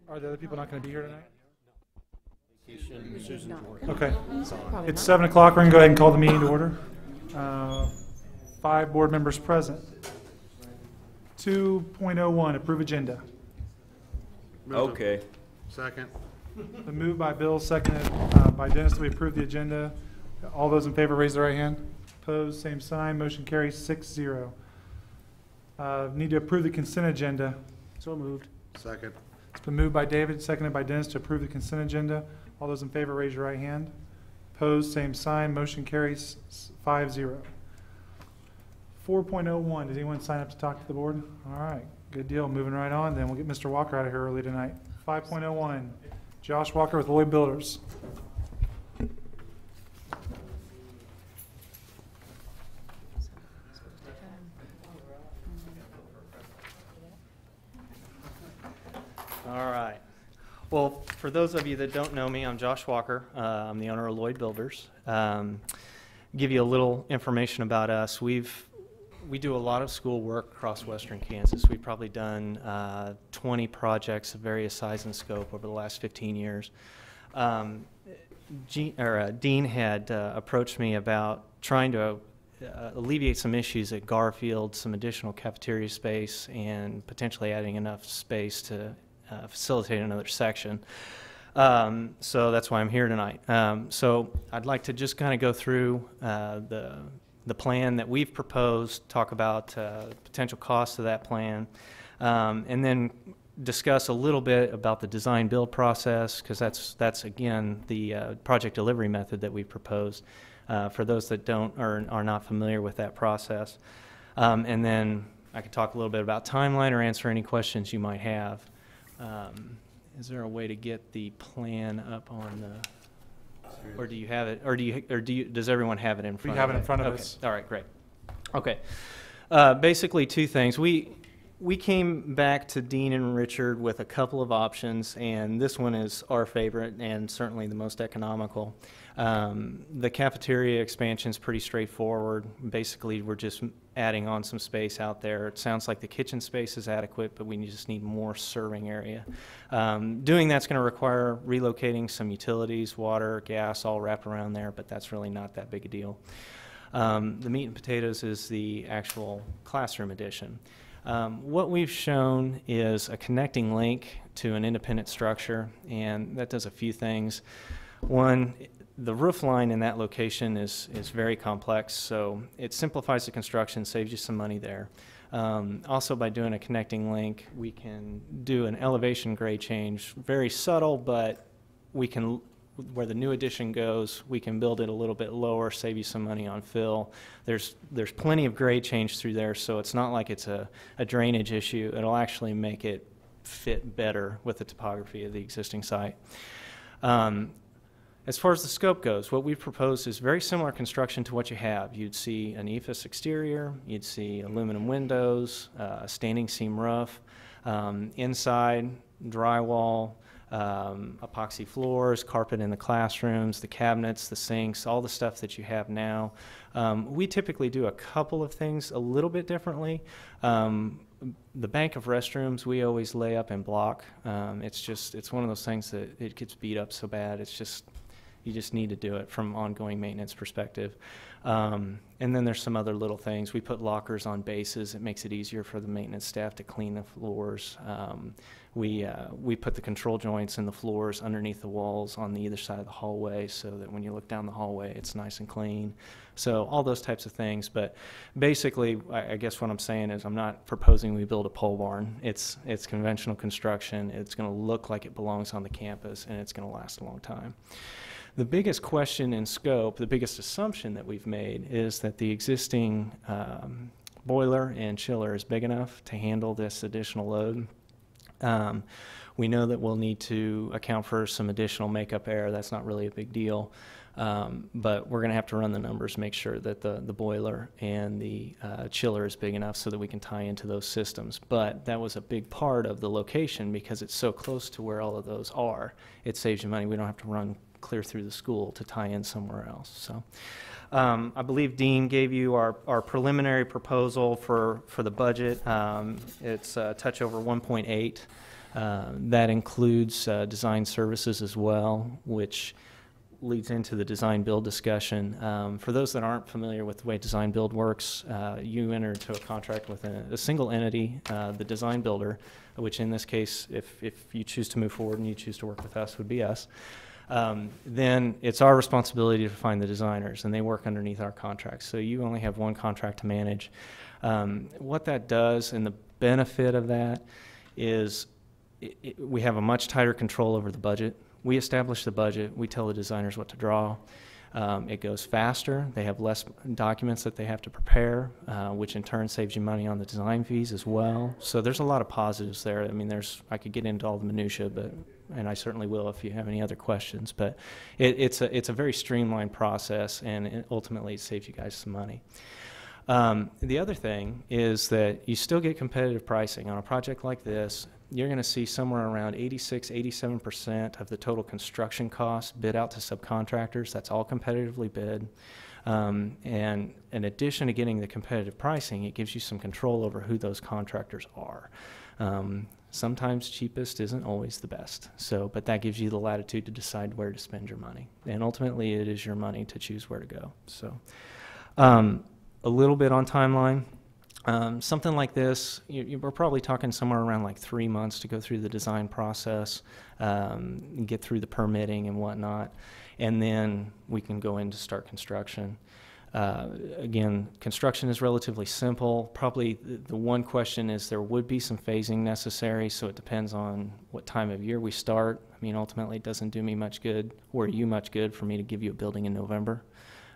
Are the other people not going to be here tonight? Susan's Okay. It's 7 o'clock. We're going to go ahead and call the meeting to order. 5 board members present. 2.01, approve agenda. Okay. Second. The move by Bill, seconded by Dennis, that we approve the agenda. All those in favor, raise their right hand. Opposed, same sign. Motion carries 6-0. Need to approve the consent agenda. So moved. Second. It's been moved by David, seconded by Dennis to approve the consent agenda. All those in favor, raise your right hand. Opposed, same sign. Motion carries 5-0. 4.01, does anyone sign up to talk to the board? All right, good deal. Moving right on, then we'll get Mr. Walker out of here early tonight. 5.01, Josh Walker with Lloyd Builders. All right. Well, for those of you that don't know me, I'm Josh Walker. I'm the owner of Lloyd Builders. Give you a little information about us. We do a lot of school work across western Kansas. We've probably done 20 projects of various size and scope over the last 15 years. Dean had approached me about trying to alleviate some issues at Garfield, some additional cafeteria space, and potentially adding enough space to facilitate another section. So that's why I'm here tonight. So I'd like to just kind of go through the plan that we've proposed, talk about potential costs of that plan, and then discuss a little bit about the design build process, because that's again the project delivery method that we've proposed for those that don't or are not familiar with that process. And then I could talk a little bit about timeline or answer any questions you might have. Is there a way to get the plan up on the, or do you have it, or does everyone have it in front of them? We have it in front of us. All right, great. Okay. Basically two things. We came back to Dean and Richard with a couple of options, and this one is our favorite and certainly the most economical. The cafeteria expansion is pretty straightforward. Basically, we're just adding on some space out there. It sounds like the kitchen space is adequate, but we just need more serving area. Doing that's going to require relocating some utilities, water, gas, all wrapped around there, but that's really not that big a deal. The meat and potatoes is the actual classroom addition. What we've shown is a connecting link to an independent structure, and that does a few things. One, the roof line in that location is very complex, so it simplifies the construction, saves you some money there. Also, by doing a connecting link, we can do an elevation grade change, very subtle, but we can, where the new addition goes, we can build it a little bit lower, save you some money on fill. There's plenty of grade change through there, so it's not like it's a drainage issue. It'll actually make it fit better with the topography of the existing site. As far as the scope goes, what we've proposed is very similar construction to what you have. You'd see an EIFS exterior, you'd see aluminum windows, a standing seam roof, inside drywall, epoxy floors, carpet in the classrooms, the cabinets, the sinks, all the stuff that you have now. We typically do a couple of things a little bit differently. The bank of restrooms we always lay up in block. It's one of those things that it gets beat up so bad. You just need to do it from ongoing maintenance perspective. And then there's some other little things. We put lockers on bases. It makes it easier for the maintenance staff to clean the floors. We put the control joints in the floors underneath the walls on the either side of the hallway, so that when you look down the hallway, it's nice and clean. So all those types of things. But basically, I guess what I'm saying is I'm not proposing we build a pole barn. It's conventional construction. It's going to look like it belongs on the campus, and it's going to last a long time. The biggest question in scope, the biggest assumption that we've made, is that the existing boiler and chiller is big enough to handle this additional load. We know that we'll need to account for some additional makeup air. That's not really a big deal, but we're going to have to run the numbers, make sure that the boiler and the chiller is big enough so that we can tie into those systems. But that was a big part of the location, because it's so close to where all of those are. It saves you money. We don't have to run clear through the school to tie in somewhere else. So I believe Dean gave you our preliminary proposal for the budget. It's a touch over 1.8. That includes design services as well, which leads into the design-build discussion. For those that aren't familiar with the way design-build works, you enter into a contract with a single entity, the design builder, which in this case, if you choose to move forward and you choose to work with us, would be us. Then it's our responsibility to find the designers, and they work underneath our contracts. So you only have one contract to manage. What that does, and the benefit of that, is we have a much tighter control over the budget. We establish the budget. We tell the designers what to draw. It goes faster. They have less documents that they have to prepare, which in turn saves you money on the design fees as well. So there's a lot of positives there. I mean, I could get into all the minutia, and I certainly will if you have any other questions. But it's a very streamlined process, and ultimately it saves you guys some money. The other thing is that you still get competitive pricing on a project like this. You're going to see somewhere around 86–87% of the total construction costs bid out to subcontractors. That's all competitively bid. And in addition to getting the competitive pricing, it gives you some control over who those contractors are. Sometimes cheapest isn't always the best, but that gives you the latitude to decide where to spend your money. And ultimately, it is your money to choose where to go. So a little bit on timeline. Something like this, we're probably talking somewhere around like 3 months to go through the design process, get through the permitting and whatnot, and then we can go in to start construction. Again, construction is relatively simple. Probably the one question is there would be some phasing necessary, so it depends on what time of year we start. I mean, ultimately, it doesn't do me much good, or you much good, for me to give you a building in November.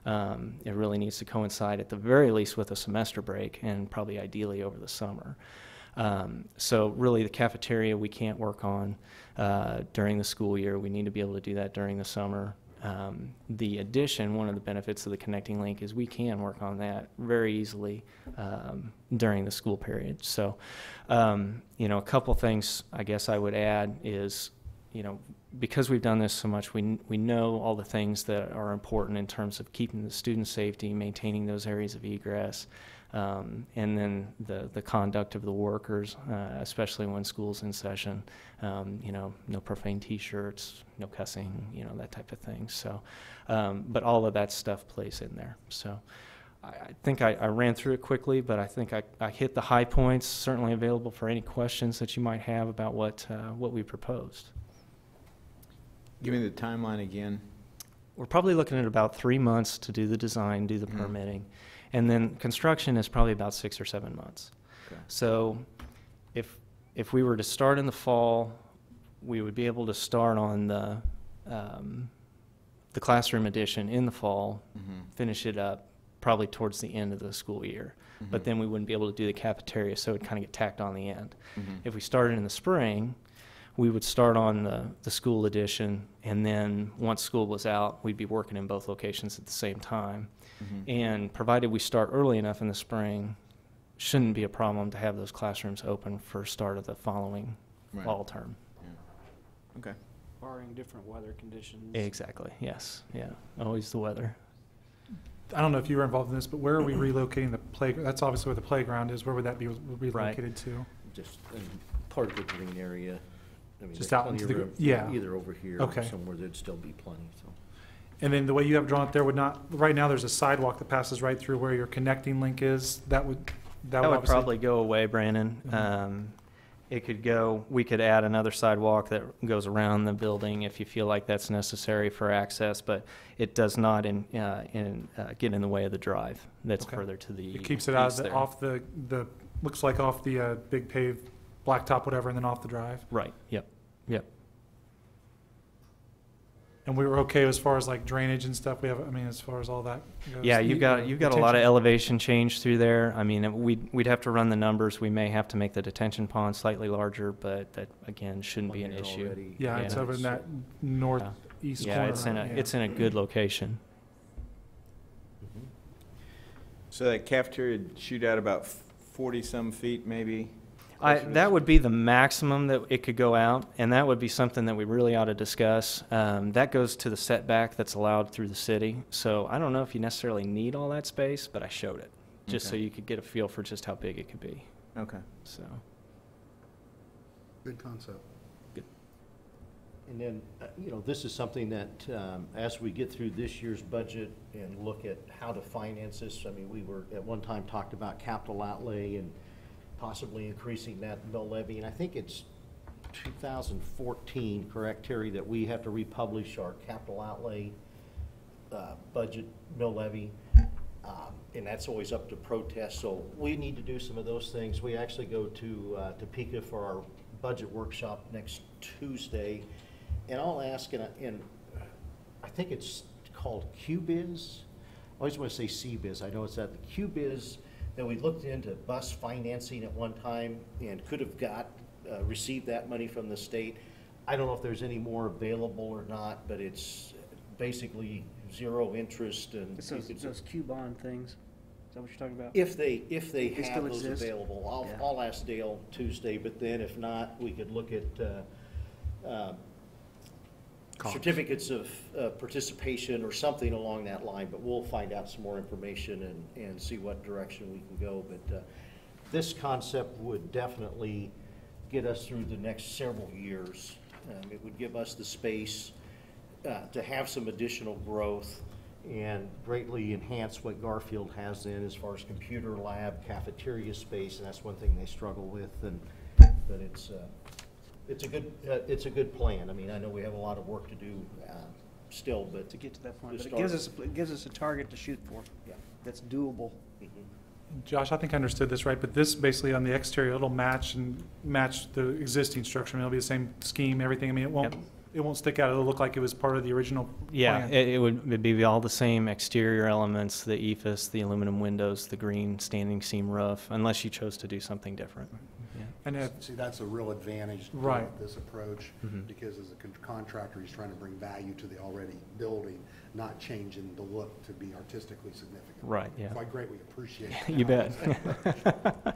It really needs to coincide at the very least with a semester break, and probably ideally over the summer. So really the cafeteria we can't work on during the school year. We need to be able to do that during the summer. The addition, one of the benefits of the connecting link, is we can work on that very easily during the school period. So, a couple things I guess I would add is, because we've done this so much, we know all the things that are important in terms of keeping the student safety, maintaining those areas of egress, and then the conduct of the workers, especially when school's in session. No profane T-shirts, no cussing, that type of thing. So, but all of that stuff plays in there. So I think I ran through it quickly, but I think I hit the high points. Certainly available for any questions that you might have about what we proposed. Give me the timeline again. We're probably looking at about 3 months to do the design, do the permitting, and then construction is probably about 6 or 7 months. Okay. So if we were to start in the fall, we would be able to start on the classroom edition in the fall, finish it up probably towards the end of the school year. But then we wouldn't be able to do the cafeteria, so it would kind of get tacked on the end. If we started in the spring, we would start on the school edition, and then once school was out, we'd be working in both locations at the same time. And provided we start early enough in the spring, shouldn't be a problem to have those classrooms open for start of the following fall term. Yeah. Okay. Barring different weather conditions. Exactly, yes, yeah, always the weather. I don't know if you were involved in this, but where are we relocating the playground? That's obviously where the playground is. Where would that be relocated to? Just part of the green area. I mean, Just there's out into plenty the of room, yeah. Either over here Okay. or somewhere there'd still be plenty, so. And then the way you have drawn it there would not, right now there's a sidewalk that passes right through where your connecting link is. That would obviously probably go away, Brandon. It could go, we could add another sidewalk that goes around the building if you feel like that's necessary for access, but it does not get in the way of the drive that's Okay. further to the It keeps it out east of there. off the looks like off the big paved blacktop, whatever, and then off the drive. Right, yep. And we were okay as far as like drainage and stuff. As far as all that goes. Yeah, you've got a lot of detention. elevation change through there. I mean, we'd have to run the numbers. We may have to make the detention pond slightly larger, but that again shouldn't be an Plenty issue. already. Yeah, it's over in that northeast Yeah, corner. it's in a good location. So that cafeteria would shoot out about 40-some feet, maybe? That would be the maximum that it could go out, and that would be something that we really ought to discuss. That goes to the setback that's allowed through the city. So I don't know if you necessarily need all that space, but I showed it just so Okay. you could get a feel for just how big it could be. Okay. So Good concept. And then, this is something that, as we get through this year's budget and look at how to finance this, I mean, we were at one time talked about capital outlay and possibly increasing that mill levy. And I think it's 2014, correct, Terry, that we have to republish our capital outlay budget mill levy. And that's always up to protest. So we need to do some of those things. We actually go to Topeka for our budget workshop next Tuesday. And I'll ask, and I think it's called QBiz. I always want to say CBiz. I know it's at the QBiz that we looked into bus financing at one time and could have received that money from the state. I don't know if there's any more available or not, but it's basically zero interest and It's those Q-bond things. Is that what you're talking about? if they They have still those exist? available. Yeah. I'll ask Dale Tuesday, but then if not, we could look at certificates of participation or something along that line, but we'll find out some more information and see what direction we can go. But this concept would definitely get us through the next several years. It would give us the space to have some additional growth and greatly enhance what Garfield has in as far as computer lab, cafeteria space, and that's one thing they struggle with. But it's a good plan. I mean, I know we have a lot of work to do still, but To get to that point, to but it gives us a target to shoot for. Yeah. That's doable. Josh, I think I understood this right, but this basically on the exterior, it'll match the existing structure. I mean, it'll be the same scheme, everything. I mean, it won't stick out. It'll look like it was part of the original Yeah, plan. it'd be all the same exterior elements, the ephes, the aluminum windows, the green standing seam roof, unless you chose to do something different. Yeah. And See, that's a real advantage to Right. this approach, Mhm. because as a contractor, he's trying to bring value to the already building, not changing the look to be artistically significant. Right, yeah. So I greatly appreciate that. You bet.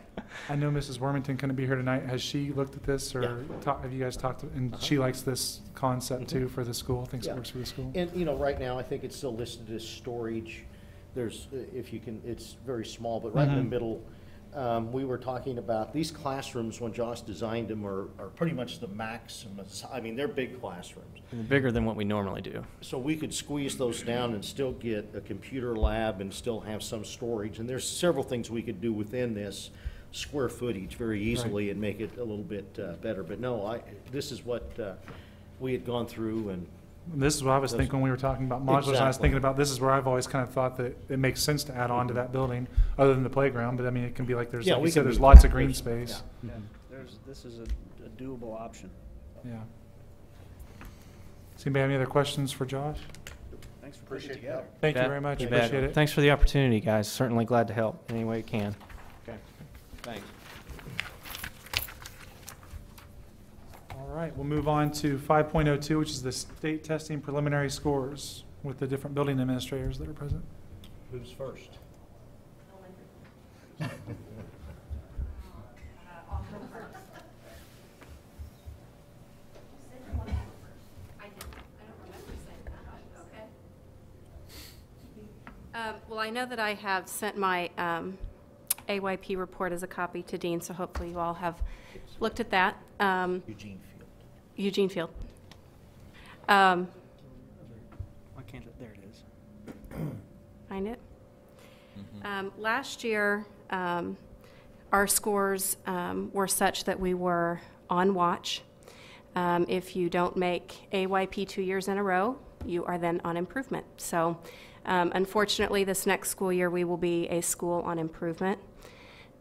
I know Mrs. Wormington couldn't be here tonight. Has she looked at this, or have you guys talked? And she likes this concept too for the school. Thinks Yeah. it works for the school. And, right now, I think it's still listed as storage. There's, if you can, it's very small, but right in the Mhm. middle, we were talking about, these classrooms, when Josh designed them, are pretty much the maximum. I mean, they're big classrooms. Bigger than what we normally do. So we could squeeze those down and still get a computer lab and still have some storage. And there's several things we could do within this square footage very easily and make it a little bit better. But no, this is what we had gone through, and This is what I was thinking when we were talking about modulars. And I was Exactly. thinking about, this is where I've always kind of thought that it makes sense to add on to that building, other than the playground. But I mean, it can be like Yeah, like we you said, can there's move lots that. of green There's- space. Yeah, this is a doable option. Yeah. Does anybody have any other questions for Josh? Thanks for putting it Appreciate together. that. Thank you Bet. very much. You bet. Appreciate it. Thanks for the opportunity, guys. Certainly glad to help any way you can. Okay, thanks. All right, we'll move on to 5.02, which is the state testing preliminary scores with the different building administrators that are present. who's first? Well, I know that I have sent my AYP report as a copy to Dean, so hopefully you all have looked at that. Eugene Field. Eugene Field. Why can't it, there it is. Find it? Last year, our scores were such that we were on watch. If you don't make AYP 2 years in a row, you are then on improvement. So unfortunately, this next school year, we will be a school on improvement.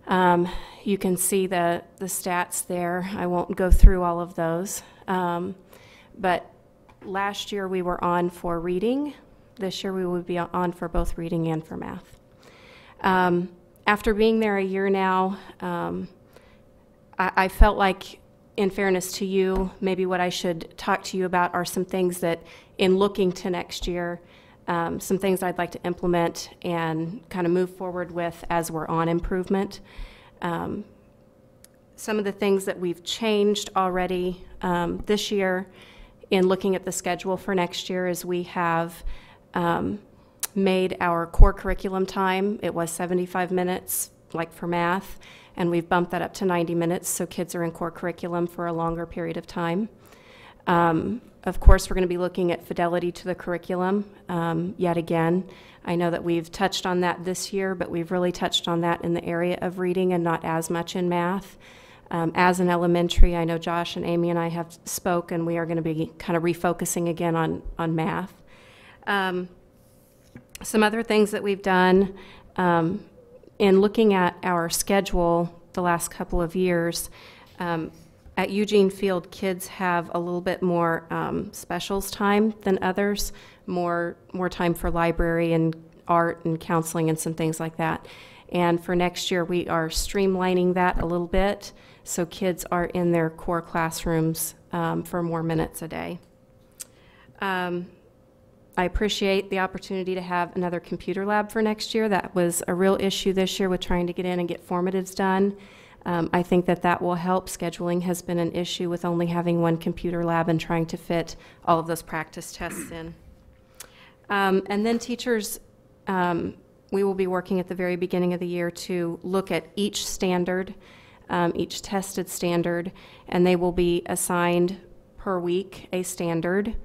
You can see the stats there. I won't go through all of those. But last year, we were on for reading. This year, we will be on for both reading and for math. After being there a year now, I felt like, in fairness to you, maybe what I should talk to you about are some things that, in looking to next year, some things I'd like to implement and kind of move forward with as we're on improvement. Some of the things that we've changed already this year in looking at the schedule for next year is we have made our core curriculum time, it was 75 minutes, like for math, and we've bumped that up to 90 minutes, so kids are in core curriculum for a longer period of time. Of course, we're going to be looking at fidelity to the curriculum yet again. I know that we've touched on that this year, but we've really touched on that in the area of reading and not as much in math. As an elementary, I know Josh and Amy and I have spoken. We are going to be kind of refocusing again on math. Some other things that we've done in looking at our schedule the last couple of years, at Eugene Field, kids have a little bit more specials time than others, more time for library and art and counseling and some things like that. And for next year, we are streamlining that a little bit, so kids are in their core classrooms for more minutes a day. I appreciate the opportunity to have another computer lab for next year. That was a real issue this year with trying to get in and get formatives done. I think that will help. Scheduling has been an issue with only having one computer lab and trying to fit all of those practice tests in. And then teachers, we will be working at the very beginning of the year to look at each standard, each tested standard, and they will be assigned per week a standard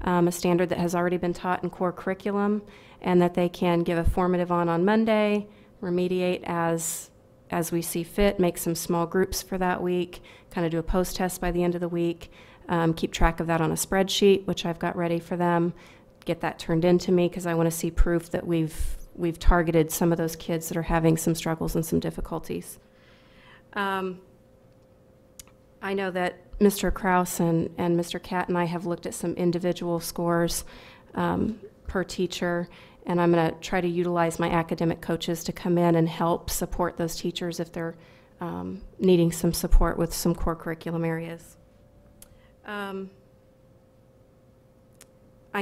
that has already been taught in core curriculum, and that they can give a formative on Monday, remediate as we see fit, make some small groups for that week, kind of do a post-test by the end of the week, keep track of that on a spreadsheet, which I've got ready for them, get that turned into me because I want to see proof that we've targeted some of those kids that are having some struggles and some difficulties. I know that Mr. Kraus and Mr. Catt and I have looked at some individual scores per teacher, and I'm going to try to utilize my academic coaches to come in and help support those teachers if they're needing some support with some core curriculum areas. I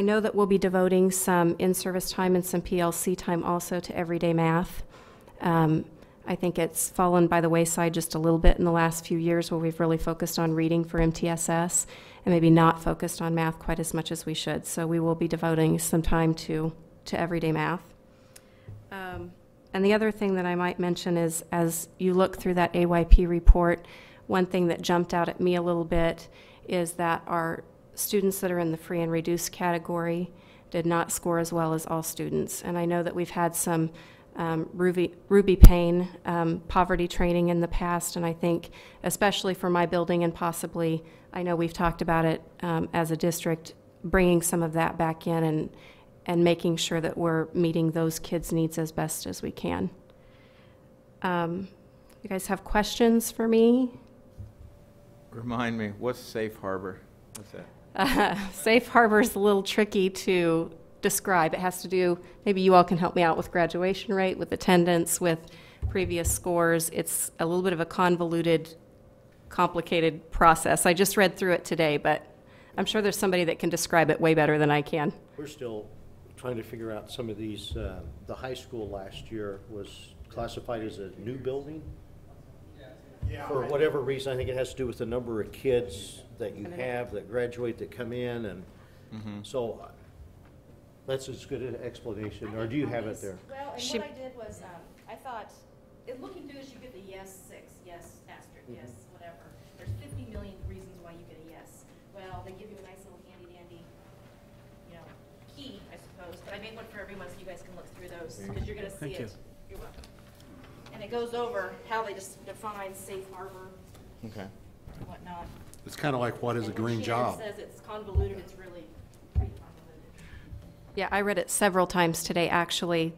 know that we'll be devoting some in-service time and some PLC time also to everyday math. I think it's fallen by the wayside just a little bit in the last few years where we've really focused on reading for MTSS and maybe not focused on math quite as much as we should. So we will be devoting some time to everyday math. And the other thing that I might mention is, as you look through that AYP report, one thing that jumped out at me a little bit is that our students that are in the free and reduced category did not score as well as all students. And I know that we've had some Ruby Payne poverty training in the past, and I think especially for my building and possibly, I know we've talked about it as a district, bringing some of that back in and making sure that we're meeting those kids' needs as best as we can. You guys have questions for me? Remind me, what's safe harbor? What's that? Safe harbor is a little tricky to describe. It has to do, maybe you all can help me out with graduation rate, with attendance, with previous scores. It's a little bit of a convoluted, complicated process. I just read through it today, but I'm sure there's somebody that can describe it way better than I can. We're still trying to figure out some of these. The high school last year was classified as a new building. For whatever reason, I think it has to do with the number of kids that you have that graduate, that come in, and so that's as good an explanation. Or do you have it there? Well, and what I did was, I thought, looking through this, you get the yes 6, yes asterisk, yes whatever. There's 50 million reasons why you get a yes. Well, they give you a nice little handy dandy, key, I suppose. But I made one for everyone so you guys can look through those because you're going to see it. You're welcome. And it goes over how they just define safe harbor Okay. and whatnot. It's kind of like, what is a And when green Sharon job? says it's convoluted, it's really pretty convoluted. Yeah, I read it several times today, actually,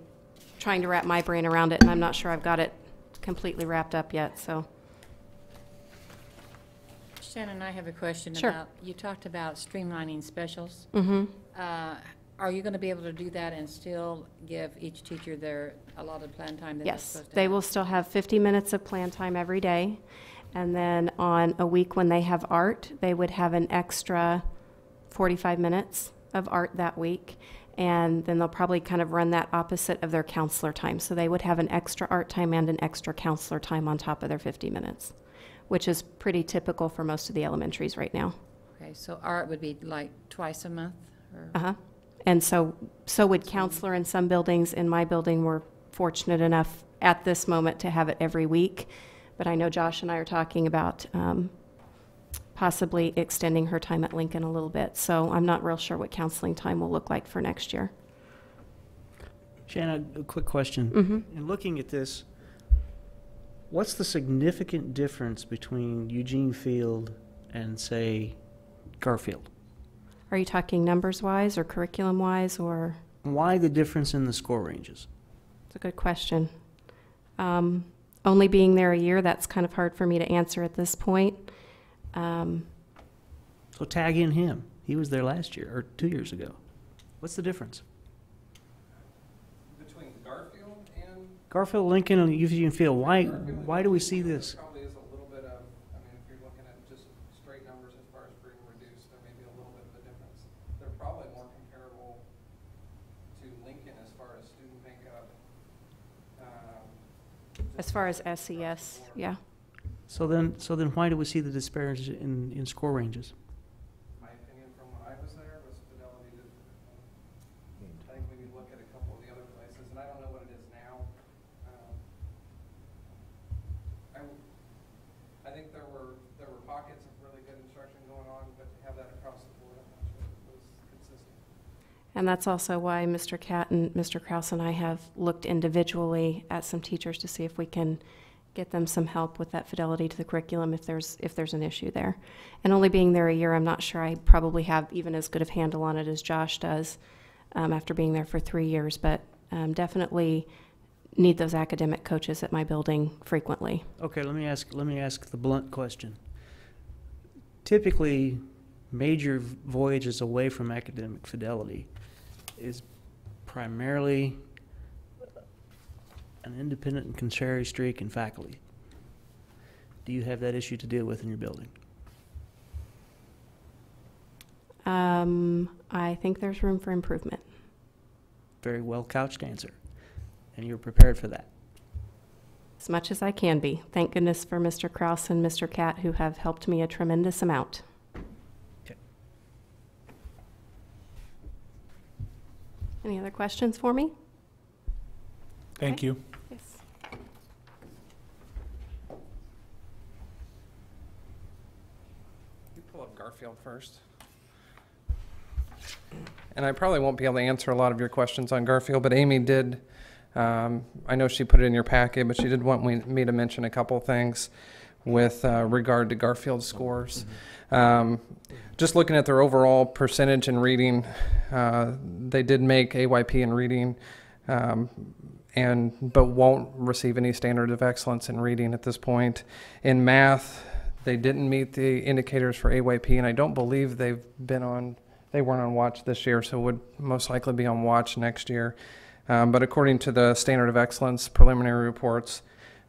trying to wrap my brain around it, and I'm not sure I've got it completely wrapped up yet, so. Shannon, I have a question Sure. about, you talked about streamlining specials. Mm-hmm. Are you going to be able to do that and still give each teacher their allotted plan time that they're Yes, supposed to they have? will still have 50 minutes of plan time every day. And then on a week when they have art, they would have an extra 45 minutes of art that week. And then they'll probably kind of run that opposite of their counselor time. So they would have an extra art time and an extra counselor time on top of their 50 minutes, which is pretty typical for most of the elementaries right now. Okay, so art would be like twice a month? Or? Uh-huh. And so would counselor in some buildings. In my building, we're fortunate enough at this moment to have it every week. But I know Josh and I are talking about possibly extending her time at Lincoln a little bit. So I'm not real sure what counseling time will look like for next year. Shanna, a quick question. Mm-hmm. In looking at this, what's the significant difference between Eugene Field and, say, Garfield? Are you talking numbers-wise or curriculum-wise, or? Why the difference in the score ranges? It's a good question. Only being there a year, that's kind of hard for me to answer at this point. So tag in him. He was there last year, or 2 years ago. What's the difference? Between Garfield and Garfield, Lincoln, and Eugene Field. Why do we see this? probably is a little bit of, I mean, if you're looking at just straight numbers as far as free and reduced, there may be a little bit of a difference. They're probably more comparable to Lincoln as far as student makeup. As far as SES, yeah. So then why do we see the disparity in score ranges? My opinion from when I was there was fidelity to, I think we need to look at a couple of the other places, and I don't know what it is now. I think there were pockets of really good instruction going on, but to have that across the board, I'm not sure it was consistent. And that's also why Mr. Catt and Mr. Kraus and I have looked individually at some teachers to see if we can get them some help with that fidelity to the curriculum if there's an issue there. And only being there a year, I'm not sure I probably have even as good of handle on it as Josh does after being there for 3 years, but definitely need those academic coaches at my building frequently. Okay, let me ask the blunt question. Typically, major voyages away from academic fidelity is primarily an independent and contrary streak in faculty. Do you have that issue to deal with in your building? I think there's room for improvement. Very well couched answer. And you're prepared for that. As much as I can be. Thank goodness for Mr. Kraus and Mr. Catt, who have helped me a tremendous amount. Okay. Any other questions for me? Thank Okay. you. Yes. You pull up Garfield first. And I probably won't be able to answer a lot of your questions on Garfield, but Amy did, I know she put it in your packet, but she did want me to mention a couple things with regard to Garfield's scores. Just looking at their overall percentage in reading, they did make AYP in reading, but won't receive any standard of excellence in reading at this point. In math, they didn't meet the indicators for AYP, and I don't believe they weren't on watch this year, so would most likely be on watch next year. But according to the standard of excellence preliminary reports,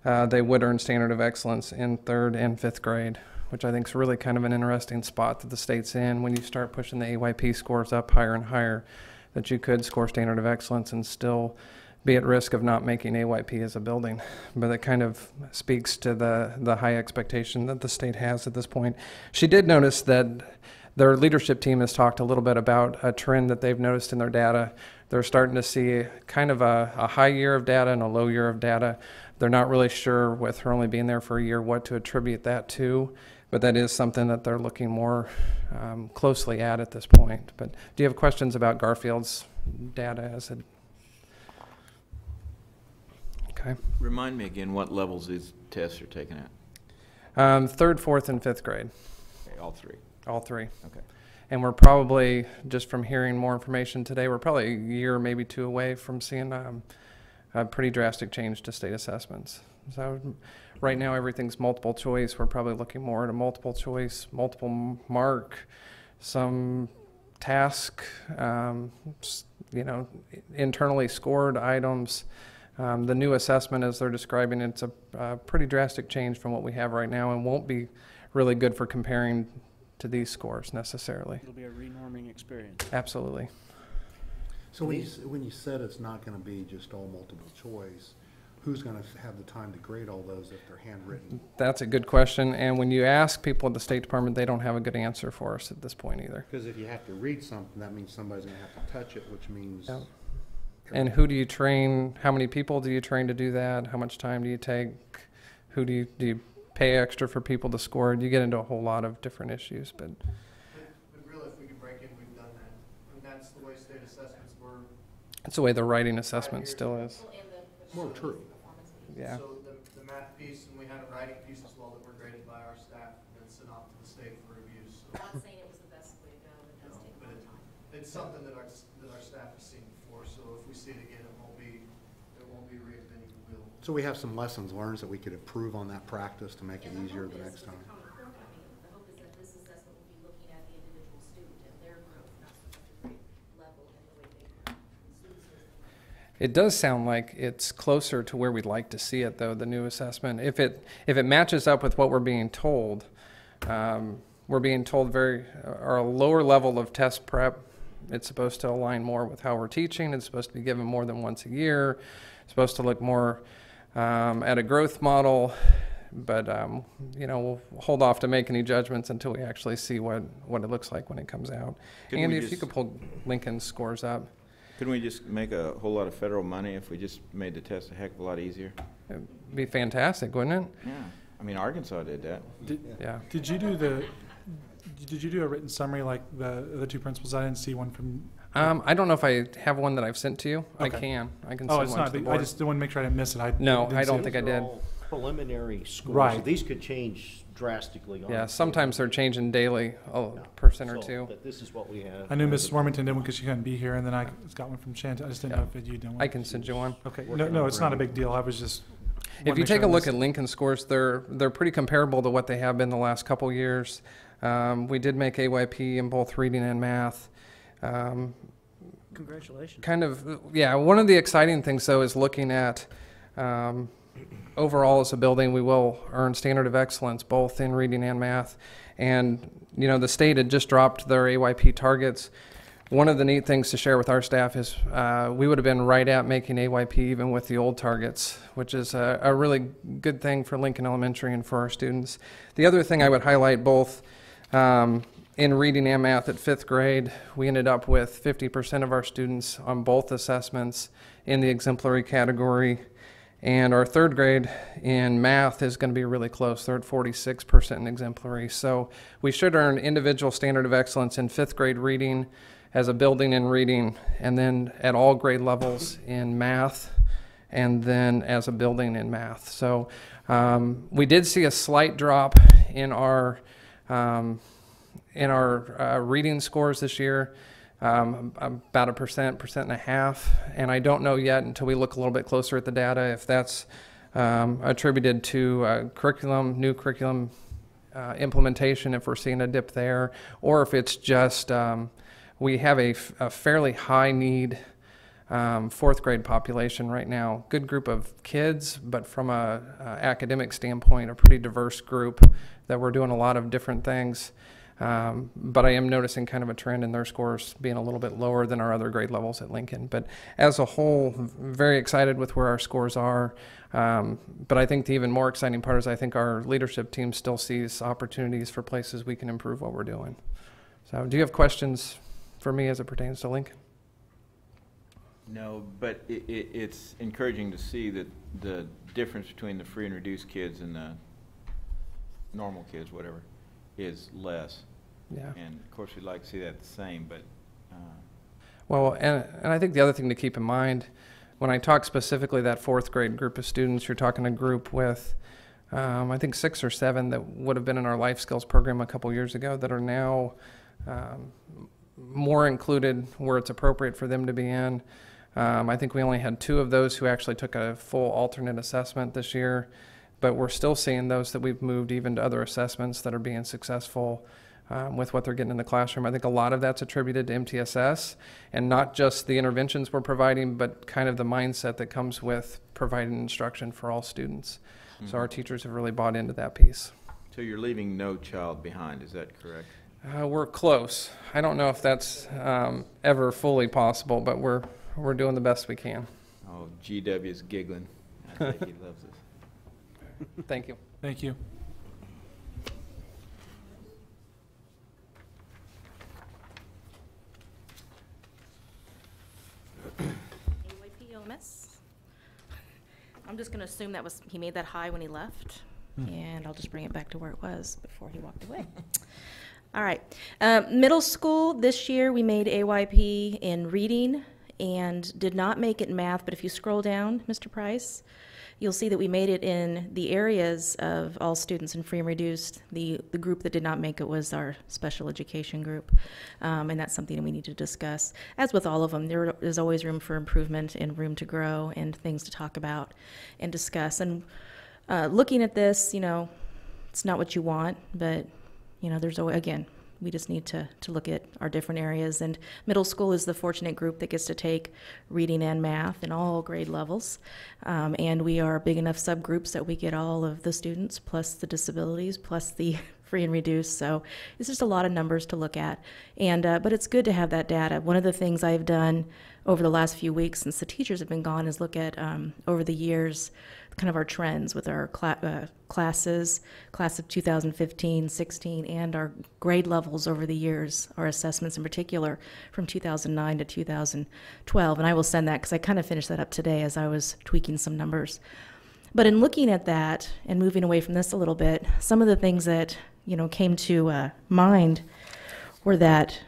they would earn standard of excellence in 3rd and 5th grade, which I think is really kind of an interesting spot that the state's in when you start pushing the AYP scores up higher and higher, that you could score standard of excellence and still be at risk of not making AYP as a building. But it kind of speaks to the high expectation that the state has at this point. She did notice that their leadership team has talked a little bit about a trend that they've noticed in their data. They're starting to see kind of a high year of data and a low year of data. They're not really sure, with her only being there for a year, what to attribute that to, but that is something that they're looking more closely at this point. But do you have questions about Garfield's data as it? Okay. Remind me again what levels these tests are taken at. 3rd, 4th, and 5th grade. Okay, all three. All three. Okay. And we're probably, just from hearing more information today, we're probably a year, maybe 2 away from seeing a pretty drastic change to state assessments. So right now everything's multiple choice. We're probably looking more at a multiple choice, multiple mark, some task, internally scored items. The new assessment, as they're describing, it's a pretty drastic change from what we have right now and won't be really good for comparing to these scores necessarily. It'll be a renorming experience. Absolutely. So when you said it's not going to be just all multiple choice, who's going to have the time to grade all those if they're handwritten? That's a good question. And when you ask people at the State Department, they don't have a good answer for us at this point either. Because if you have to read something, that means somebody's going to have to touch it, which means... Yeah. And who do you train? How many people do you train to do that? How much time do you take? who do you pay extra for people to score? You get into a whole lot of different issues, but really, if we could break in, we've done that. And that's the way state assessments were. it's the way the writing assessment still is. More true. Yeah. So the math piece, and we had a writing piece as well that were graded by our staff and then sent off to the state for reviews. So, I'm not saying it was the best way to go, it does take a but long time. it's something that our staff has seen before, so if we see it again, it won't be reinventing the wheel. So we have some lessons learned that we could improve on that practice to make it And easier hope the is next with time. Common Core coming, the hope is that this assessment will be looking at the individual student and their growth, not so much the grade level and the way they, students are. It does sound like it's closer to where we'd like to see it, though, the new assessment. If it matches up with what we're being told or a lower level of test prep. It's supposed to align more with how we're teaching. It's supposed to be given more than once a year. It's supposed to look more at a growth model. But, we'll hold off to make any judgments until we actually see what it looks like when it comes out. Couldn't Andy, we if you just- could pull Lincoln's scores up. Couldn't we just make a whole lot of federal money if we just made the test a heck of a lot easier? It'd be fantastic, wouldn't it? Yeah. I mean, Arkansas did that. Yeah. Did you do a written summary like the two principals? I didn't see one from. I don't know if I have one that I've sent to you. I Okay. can send Oh, it's one not to the big. I board. just want to make sure I didn't miss it. No, didn't I see don't it. think I These are did. all preliminary scores. Right. These could change drastically. Yeah, honestly. sometimes they're changing daily, a Yeah. percent or So, two. But this is what we have. I knew Mrs. Warmington did one because she couldn't be here, and then I got one from Shanta. I just didn't know if you'd done one. I can send you one. Okay. working No, on it's not a grading. big deal. I was just. If wanted to you make take sure a I look missed at it. Lincoln scores, they're pretty comparable to what they have been the last couple years. We did make AYP in both reading and math. Congratulations. One of the exciting things, though, is looking at overall as a building, we will earn standard of excellence both in reading and math. And, the state had just dropped their AYP targets. One of the neat things to share with our staff is we would have been right at making AYP even with the old targets, which is a really good thing for Lincoln Elementary and for our students. The other thing I would highlight both in reading and math at 5th grade, we ended up with 50% of our students on both assessments in the exemplary category. And our 3rd grade in math is going to be really close. They're at 46% in exemplary. So we should earn individual standard of excellence in 5th grade reading as a building in reading, and then at all grade levels in math, and then as a building in math. So we did see a slight drop in our reading scores this year, about 1.5%, and I don't know yet until we look a little bit closer at the data if that's attributed to new curriculum implementation, if we're seeing a dip there, or if it's just we have a fairly high need 4th grade population right now. Good group of kids, but from a academic standpoint, a pretty diverse group that we're doing a lot of different things. But I am noticing kind of a trend in their scores being a little bit lower than our other grade levels at Lincoln. But as a whole, very excited with where our scores are. But I think the even more exciting part is I think our leadership team still sees opportunities for places we can improve what we're doing. So do you have questions for me as it pertains to Lincoln? No, but it's encouraging to see that the difference between the free and reduced kids and the normal kids, whatever, is less. Yeah. And of course, we'd like to see that the same, but Well, and I think the other thing to keep in mind, when I talk specifically that 4th grade group of students, you're talking a group with, I think 6 or 7 that would have been in our life skills program a couple years ago that are now more included where it's appropriate for them to be in. I think we only had 2 of those who actually took a full alternate assessment this year, but we're still seeing those that we've moved even to other assessments that are being successful with what they're getting in the classroom. I think a lot of that's attributed to MTSS, and not just the interventions we're providing, but kind of the mindset that comes with providing instruction for all students. So our teachers have really bought into that piece. so you're leaving no child behind, is that correct? We're close. I don't know if that's ever fully possible, but we're doing the best we can. Oh, GW's giggling. I think he loves us. Thank you. Thank you. AYP LMS. I'm just going to assume he made that high when he left, and I'll just bring it back to where it was before he walked away. All right. Middle school, this year we made AYP in reading and did not make it in math, but if you scroll down, Mr. Price, you'll see that we made it in the areas of all students in free and reduced. The group that did not make it was our special education group, and that's something that we need to discuss. As with all of them, there is always room for improvement and room to grow and things to talk about and discuss. And looking at this, it's not what you want, but, there's always, again, we just need to look at our different areas. And middle school is the fortunate group that gets to take reading and math in all grade levels. And we are big enough subgroups that we get all of the students, plus the disabilities, plus the free and reduced. So it's just a lot of numbers to look at. And but it's good to have that data. One of the things I've done over the last few weeks since the teachers have been gone is look at, over the years, kind of our trends with our classes, class of 2015, 16, and our grade levels over the years, our assessments in particular, from 2009 to 2012. And I will send that because I kind of finished that up today as I was tweaking some numbers. But in looking at that and moving away from this a little bit, some of the things that came to mind were that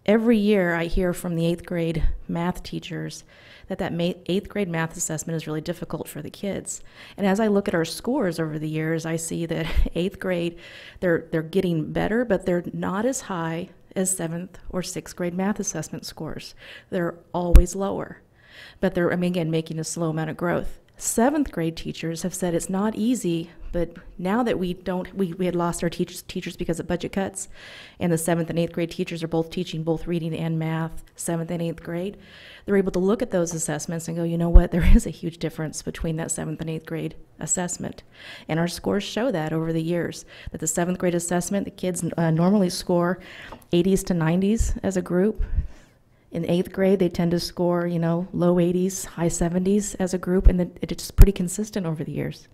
every year I hear from the 8th grade math teachers that 8th grade math assessment is really difficult for the kids. And as I look at our scores over the years, I see that 8th grade, they're getting better, but they're not as high as 7th or 6th grade math assessment scores. They're always lower, but they're, again, making a slow amount of growth. 7th grade teachers have said it's not easy, but now that we had lost our teachers because of budget cuts, and the 7th and 8th grade teachers are both teaching both reading and math, 7th and 8th grade, they're able to look at those assessments and go, you know what, there is a huge difference between that 7th and 8th grade assessment. And our scores show that over the years, that the 7th grade assessment, the kids normally score 80s to 90s as a group. In 8th grade, they tend to score, low 80s, high 70s as a group, and it's pretty consistent over the years.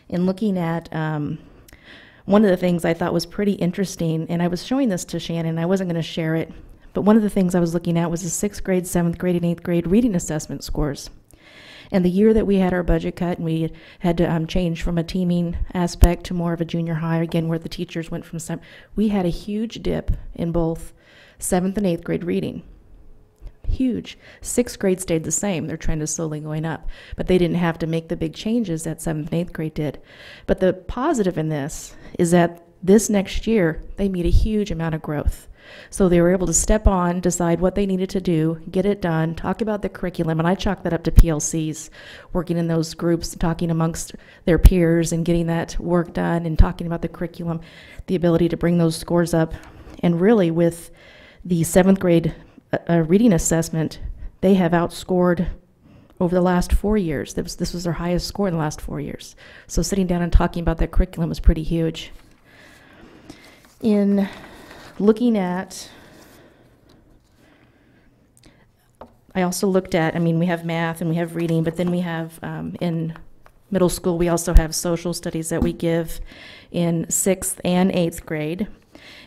In looking at one of the things I thought was pretty interesting, and I was showing this to Shannon, I wasn't going to share it, but one of the things I was looking at was the 6th grade, 7th grade, and 8th grade reading assessment scores. And the year that we had our budget cut and we had to change from a teaming aspect to more of a junior high, again, where the teachers went from we had a huge dip in both 7th and 8th grade reading. Huge. 6th grade stayed the same. Their trend is slowly going up. But they didn't have to make the big changes that 7th and 8th grade did. But the positive in this is that this next year, they made a huge amount of growth. So they were able to step on, decide what they needed to do, get it done, talk about the curriculum, and I chalk that up to PLCs, working in those groups, talking amongst their peers and getting that work done and talking about the curriculum, the ability to bring those scores up. And really with the 7th grade reading assessment, they have outscored over the last 4 years. This was their highest score in the last 4 years. So sitting down and talking about that curriculum was pretty huge. In looking at, I also looked at, we have math and we have reading, but then we have, in middle school, we also have social studies that we give in 6th and 8th grade.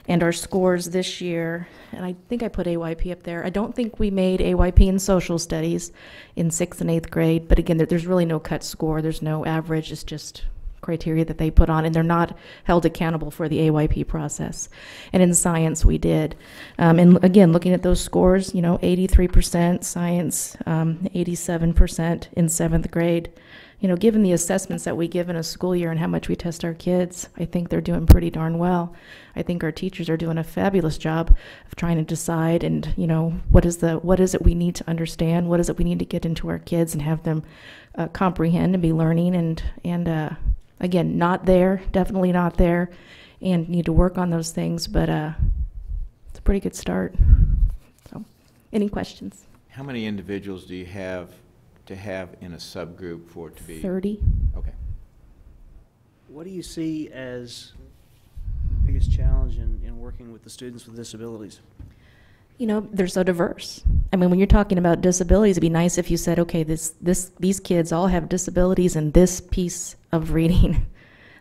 And our scores this year, and I think I put AYP up there. I don't think we made AYP in social studies in 6th and 8th grade, but again, there's really no cut score. There's no average. It's just criteria that they put on, and they're not held accountable for the AYP process. And in science, we did. And again, looking at those scores, 83% science, 87% in 7th grade. Given the assessments that we give in a school year and how much we test our kids, I think they're doing pretty darn well. I think our teachers are doing a fabulous job of trying to decide and, what is it we need to understand? What is it we need to get into our kids and have them comprehend and be learning? And again, not there, definitely not there, and need to work on those things, but it's a pretty good start. So, any questions? How many individuals do you have to have in a subgroup for it to be? 30. Okay. What do you see as the biggest challenge in working with the students with disabilities? They're so diverse. When you're talking about disabilities, it'd be nice if you said, okay, these kids all have disabilities in this piece of reading.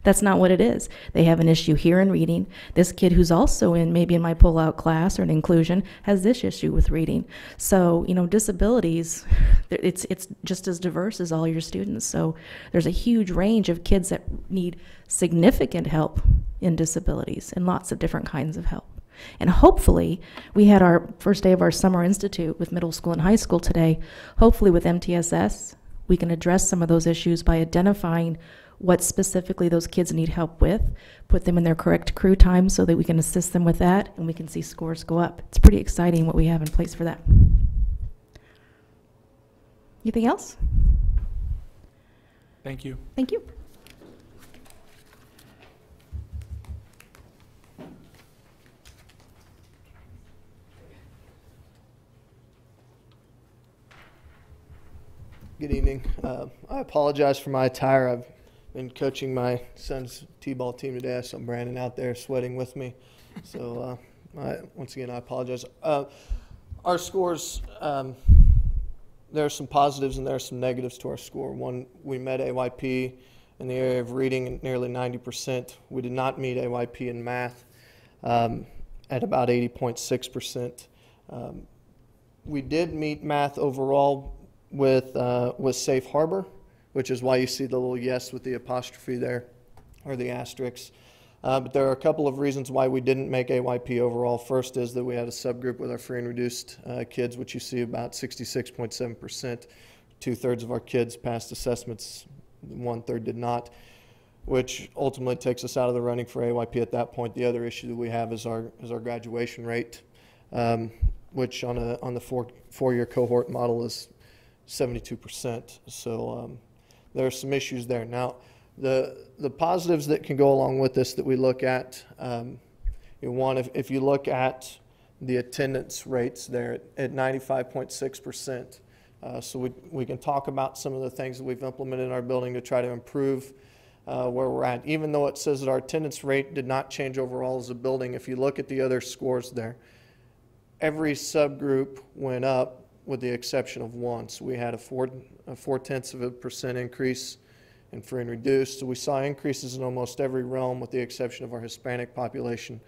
That's not what it is. They have an issue here in reading. This kid who's also maybe in my pull-out class or an inclusion has this issue with reading. So, disabilities, it's just as diverse as all your students. So there's a huge range of kids that need significant help in disabilities and lots of different kinds of help. And hopefully, we had our first day of our summer institute with middle school and high school today. Hopefully with MTSS, we can address some of those issues by identifying what specifically those kids need help with, put them in their correct crew time so that we can assist them with that, and we can see scores go up. It's pretty exciting what we have in place for that. Anything else? Thank you. Thank you. Good evening. I apologize for my attire. I've been coaching my son's t-ball team today. I saw Brandon out there sweating with me. So once again, I apologize. Our scores, there are some positives and there are some negatives to our score. One, we met AYP in the area of reading at nearly 90%. We did not meet AYP in math at about 80.6%. We did meet math overall with Safe Harbor, which is why you see the little yes with the apostrophe there, or the asterisk. But there are a couple of reasons why we didn't make AYP overall. First is that we had a subgroup with our free and reduced kids, which you see about 66.7%. 2/3 of our kids passed assessments, 1/3 did not, which ultimately takes us out of the running for AYP at that point. The other issue that we have is our graduation rate, which on the four-year cohort model is 72%. So there are some issues there. Now, the positives that can go along with this that we look at, one, if you look at the attendance rates there at 95.6%. So we can talk about some of the things that we've implemented in our building to try to improve where we're at. Even though it says that our attendance rate did not change overall as a building, if you look at the other scores there, every subgroup went up with the exception of one. So we had a 0.4% increase in free and reduced. So we saw increases in almost every realm with the exception of our Hispanic population.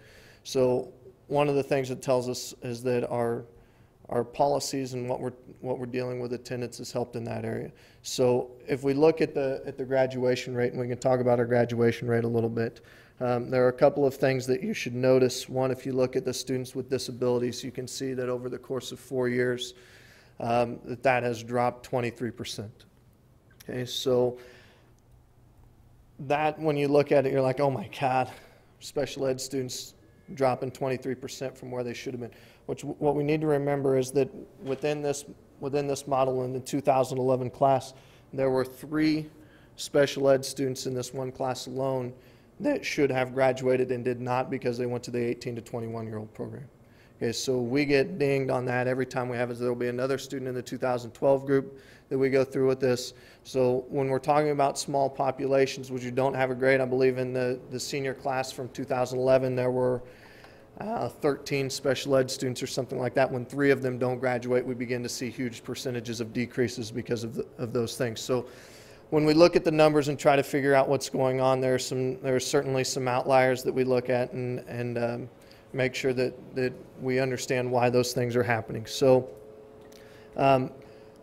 So one of the things it tells us is that our policies and what we're dealing with attendance has helped in that area. So if we look at the graduation rate, and we can talk about our graduation rate a little bit, there are a couple of things that you should notice. One, if you look at the students with disabilities, you can see that over the course of 4 years, that has dropped 23%. Okay, so that when you look at it, you're like, oh my God, special ed students dropping 23% from where they should have been. What we need to remember is that within this model in the 2011 class, there were 3 special ed students in this one class alone that should have graduated and did not because they went to the 18 to 21-year-old program. Okay, so we get dinged on that every time we have it. There will be another student in the 2012 group that we go through with this. So when we're talking about small populations, which you don't have a grade, I believe in the senior class from 2011, there were 13 special ed students or something like that. When 3 of them don't graduate, we begin to see huge percentages of decreases because of those things. So when we look at the numbers and try to figure out what's going on, there are certainly some outliers that we look at and make sure that we understand why those things are happening. So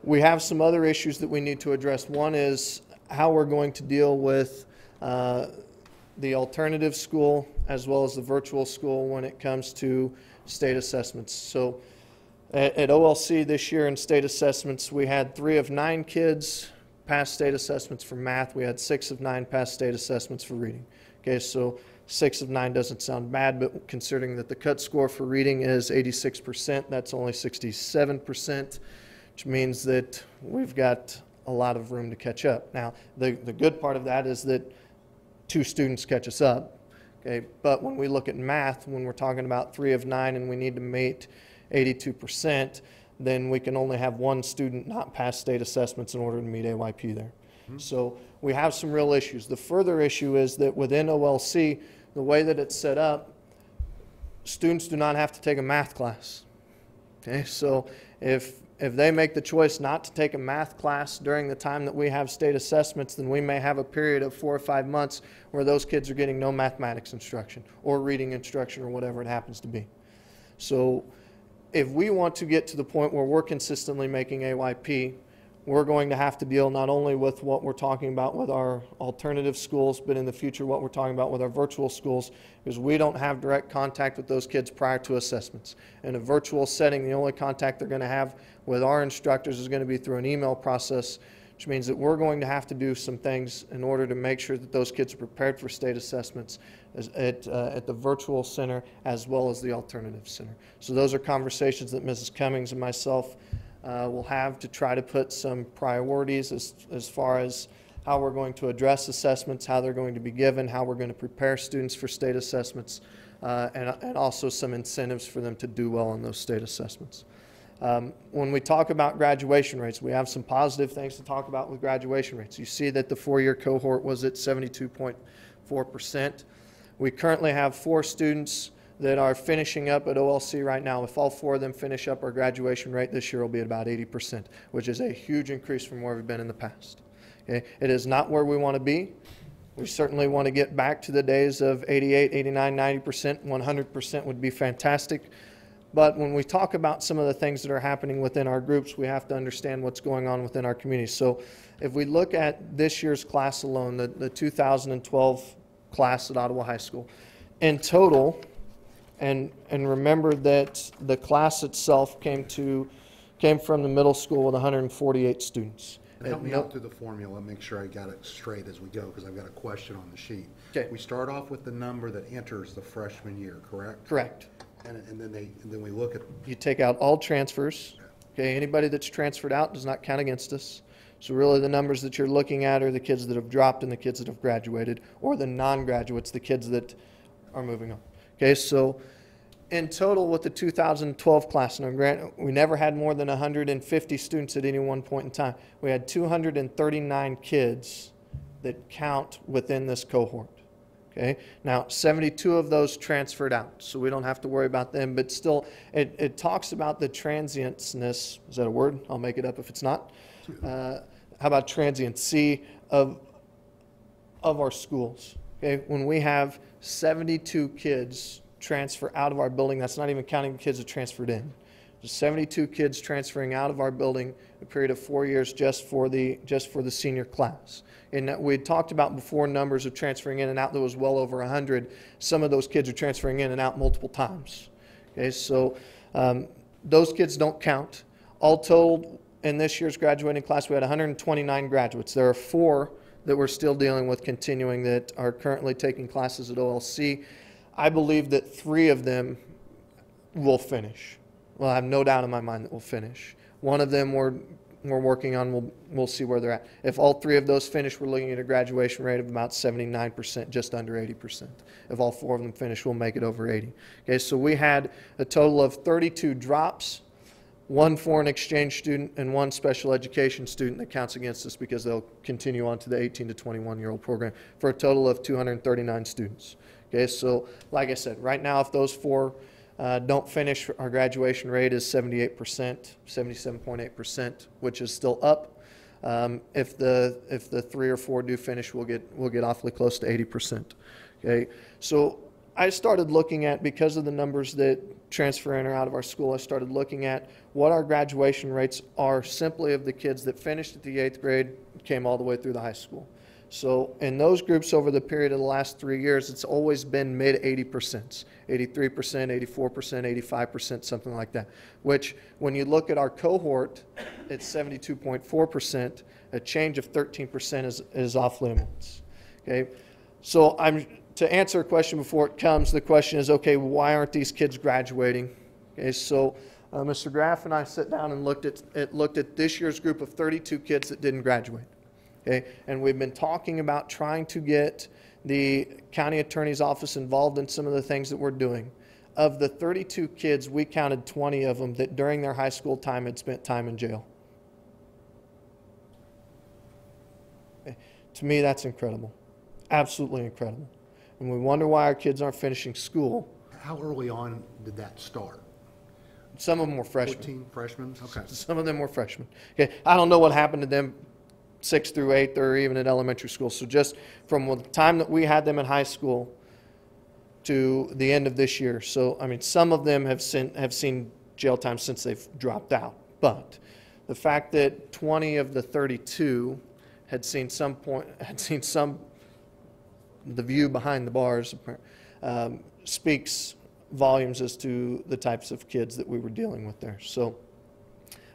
we have some other issues that we need to address. One is how we're going to deal with the alternative school as well as the virtual school when it comes to state assessments. So at OLC this year in state assessments, we had 3 of 9 kids pass state assessments for math. We had 6 of 9 pass state assessments for reading. Okay, so 6 of 9 doesn't sound bad, but considering that the cut score for reading is 86%, that's only 67%, which means that we've got a lot of room to catch up. Now, the good part of that is that 2 students catch us up. Okay, but when we look at math, when we're talking about 3 of 9 and we need to meet 82%, then we can only have 1 student not pass state assessments in order to meet AYP there. So we have some real issues. The further issue is that within OLC, the way that it's set up, students do not have to take a math class. Okay, so if if they make the choice not to take a math class during the time that we have state assessments, then we may have a period of 4 or 5 months where those kids are getting no mathematics instruction or reading instruction or whatever it happens to be. So if we want to get to the point where we're consistently making AYP, we're going to have to deal not only with what we're talking about with our alternative schools, but in the future what we're talking about with our virtual schools, because we don't have direct contact with those kids prior to assessments. In a virtual setting, the only contact they're going to have with our instructors is going to be through an email process, which means that we're going to have to do some things in order to make sure that those kids are prepared for state assessments at the virtual center as well as the alternative center. So those are conversations that Mrs. Cummings and myself will have to try to put some priorities as far as how we're going to address assessments, how they're going to be given, how we're going to prepare students for state assessments, and also some incentives for them to do well on those state assessments. When we talk about graduation rates, we have some positive things to talk about with graduation rates. You see that the 4-year cohort was at 72.4%. We currently have 4 students that are finishing up at OLC right now. If all 4 of them finish up, our graduation rate this year will be at about 80%, which is a huge increase from where we've been in the past. Okay? It is not where we want to be. We certainly want to get back to the days of 88, 89, 90%. 100% would be fantastic. But when we talk about some of the things that are happening within our groups, we have to understand what's going on within our community. So if we look at this year's class alone, the 2012 class at Ottawa High School, in total, and remember that the class itself came from the middle school with 148 students. Help me out through the formula, make sure I got it straight as we go, because I've got a question on the sheet. Okay. We start off with the number that enters the freshman year, correct? Correct. And then we look at, You take out all transfers. Okay, anybody that's transferred out does not count against us. So really the numbers that you're looking at are the kids that have dropped and the kids that have graduated, or the non-graduates, the kids that are moving on. Okay, so in total with the 2012 class, and granted, we never had more than 150 students at any one point in time. We had 239 kids that count within this cohort. Okay, now 72 of those transferred out, so we don't have to worry about them, but still it talks about the transientness, is that a word? I'll make it up if it's not. How about transiency of our schools? Okay, when we have 72 kids transfer out of our building, that's not even counting the kids that transferred in. There's 72 kids transferring out of our building a period of 4 years just for the senior class. And we had talked about before numbers of transferring in and out that was well over 100. Some of those kids are transferring in and out multiple times. Okay, so those kids don't count. All told, in this year's graduating class, we had 129 graduates. There are 4 that we're still dealing with continuing that are currently taking classes at OLC. I believe that 3 of them will finish. Well, I have no doubt in my mind that we'll finish. One of them we're working on, we'll see where they're at. If all 3 of those finish, we're looking at a graduation rate of about 79%, just under 80%. If all 4 of them finish, we'll make it over 80. Okay, so we had a total of 32 drops, 1 foreign exchange student, and 1 special education student that counts against us because they'll continue on to the 18 to 21-year-old program, for a total of 239 students. Okay, so like I said, right now if those 4 don't finish, our graduation rate is 78%, 77.8%, which is still up. If the 3 or 4 do finish, we'll get awfully close to 80%. Okay, so I started looking at, because of the numbers that transfer in or out of our school, I started looking at what our graduation rates are simply of the kids that finished at the 8th grade, came all the way through the high school. So in those groups over the period of the last 3 years, it's always been mid 80%, 83%, 84%, 85%, something like that. Which, when you look at our cohort, it's 72.4%. A change of 13% is off limits. Okay, so to answer a question before it comes, the question is, okay, why aren't these kids graduating? Okay, so Mr. Graff and I sat down and looked at this year's group of 32 kids that didn't graduate. Okay, and we've been talking about trying to get the county attorney's office involved in some of the things that we're doing. Of the 32 kids, we counted 20 of them that during their high school time had spent time in jail. Okay. To me, that's incredible. Absolutely incredible. And we wonder why our kids aren't finishing school. how early on did that start? Some of them were freshmen. 14 freshmen? Okay. Some of them were freshmen. Okay, I don't know what happened to them 6th through 8th or even at elementary school. So just from the time that we had them in high school to the end of this year. So, I mean, some of them have seen jail time since they've dropped out. But the fact that 20 of the 32 had seen the view behind the bars speaks volumes as to the types of kids that we were dealing with there. So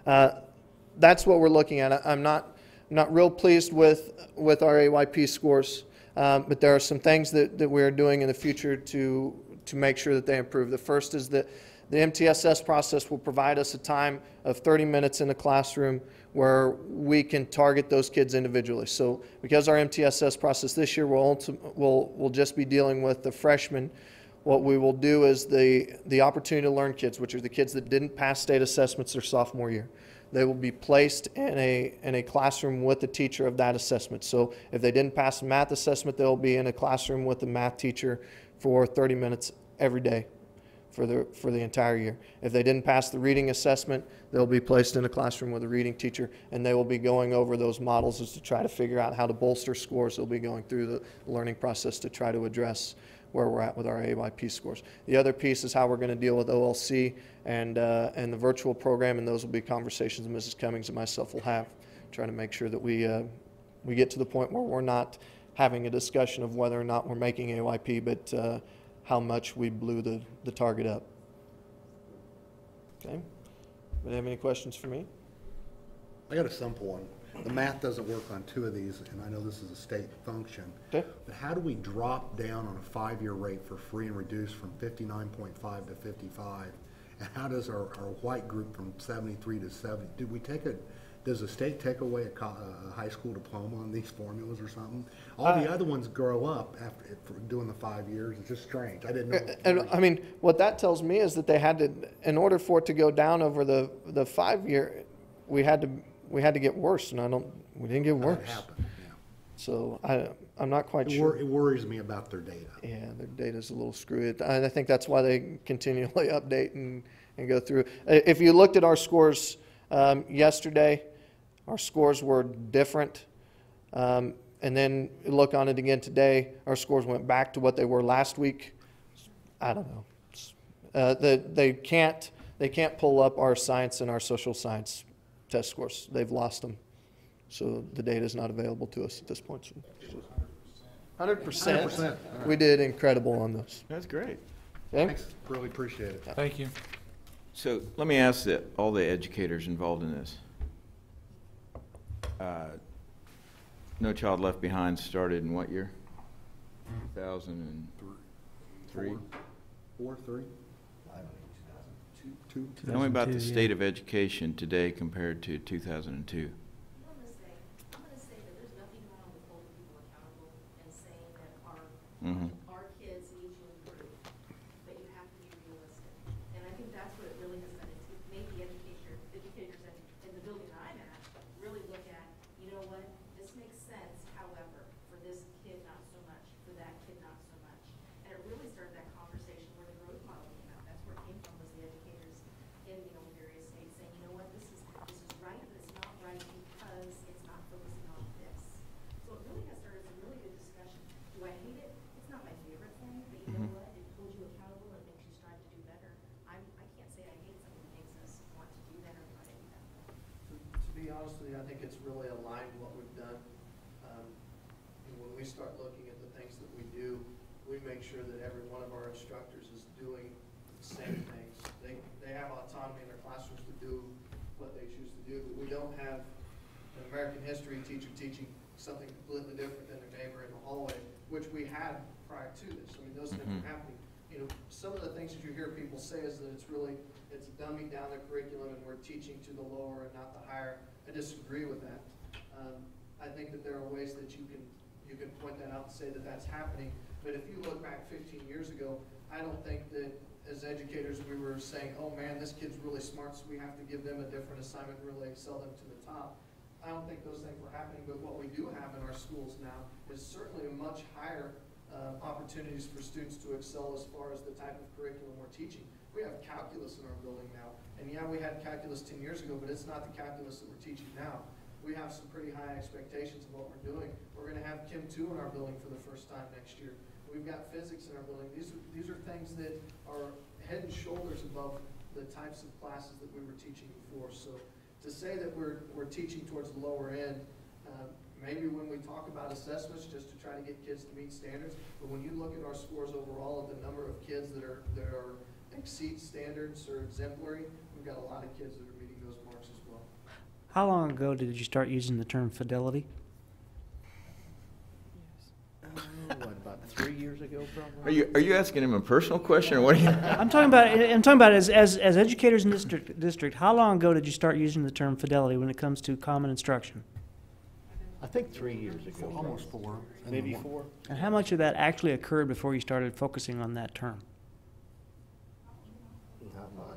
that's what we're looking at. I'm not real pleased with our AYP scores, but there are some things that we're doing in the future to make sure that they improve. The first is that the MTSS process will provide us a time of 30 minutes in the classroom where we can target those kids individually. So because our MTSS process this year will just be dealing with the freshmen, what we will do is the opportunity to learn kids, which are the kids that didn't pass state assessments their sophomore year. They will be placed in a classroom with the teacher of that assessment. So if they didn't pass the math assessment, they'll be in a classroom with the math teacher for 30 minutes every day for the entire year. If they didn't pass the reading assessment, they'll be placed in a classroom with a reading teacher, and they will be going over those models as to try to figure out how to bolster scores. They'll be going through the learning process to try to address where we're at with our AYP scores. The other piece is how we're going to deal with OLC and the virtual program, and those will be conversations that Mrs. Cummings and myself will have, trying to make sure that we get to the point where we're not having a discussion of whether or not we're making AYP, but how much we blew the target up. Okay? Do you have any questions for me? I got a simple one. The math doesn't work on 2 of these, and I know this is a state function. Okay. But how do we drop down on a 5-year rate for free and reduced from 59.5 to 55? And how does our white group from 73 to 70? Does the state take away a high school diploma on these formulas or something? All the other ones grow up after doing the 5 years. It's just strange. I didn't know. And I mean, what that tells me is that they had to, in order for it to go down over the 5-year, we had to get worse, and we didn't get worse. It happened, yeah. So I'm not quite sure. It worries me about their data. Yeah, their data's a little screwy. I think that's why they continually update and go through. If you looked at our scores yesterday, our scores were different. And then look on it again today, our scores went back to what they were last week. I don't know. They can't pull up our science and our social science test scores. They've lost them. So the data is not available to us at this point. 100%. We did incredible on those. That's great. Okay? Thanks. Really appreciate it. Thank you. So let me ask all the educators involved in this. No Child Left Behind started in what year? 2003? 4, 3? Two. Tell me about the 2002, state of education today compared to 2002. I'm gonna say that there's nothing wrong with holding people accountable and saying that our kids need to improve, but you have to be realistic. And I think that's what it really has done. It's made the educators in the building that I'm at really look at, you know what, this makes sense, however, for this kid not so much, for that kid not so much. And it really started that conversation where the growth model came out. That's where it came from, was the educators in, various states saying, you know what, this is right, but it's not right because it's not focusing on this. So it really has started some really good discussion. Do I hate it? It's not my favorite thing, but you know what, it holds you accountable and makes you strive to do better. I can't say I hate something that makes us want to do better and try to do that. To be honest with you, I think it's really aligned with what we've done. And when we start looking at the things that we do, we make sure that every one of our instructors is doing the same things. They have autonomy in their classrooms to do what they choose to do, but we don't have an American history teacher teaching something completely different than their neighbor in the hallway, which we had prior to this. I mean, those things are happening. Some of the things that you hear people say is that it's dumbing down the curriculum and we're teaching to the lower and not the higher. I disagree with that. I think that there are ways that you can point that out and say that that's happening. But if you look back 15 years ago, I don't think that as educators we were saying, oh man, this kid's really smart, so we have to give them a different assignment and really excel them to the top. I don't think those things were happening, but what we do have in our schools now is certainly a much higher opportunities for students to excel as far as the type of curriculum we're teaching. We have calculus in our building now. And yeah, we had calculus 10 years ago, but it's not the calculus that we're teaching now. We have some pretty high expectations of what we're doing. We're going to have Chem 2 in our building for the first time next year. We've got physics in our building. These are things that are head and shoulders above the types of classes that we were teaching before. So to say that we're teaching towards the lower end, maybe when we talk about assessments, just to try to get kids to meet standards, but when you look at our scores overall, of the number of kids that are exceed standards or exemplary, we've got a lot of kids that are meeting those marks as well. How long ago did you start using the term fidelity? What, about 3 years ago, probably? Are you asking him a personal question, or what are you? I'm talking about as educators in district, how long ago did you start using the term fidelity when it comes to common instruction? I think 3 years ago. Almost 4. Maybe 4. And how much of that actually occurred before you started focusing on that term?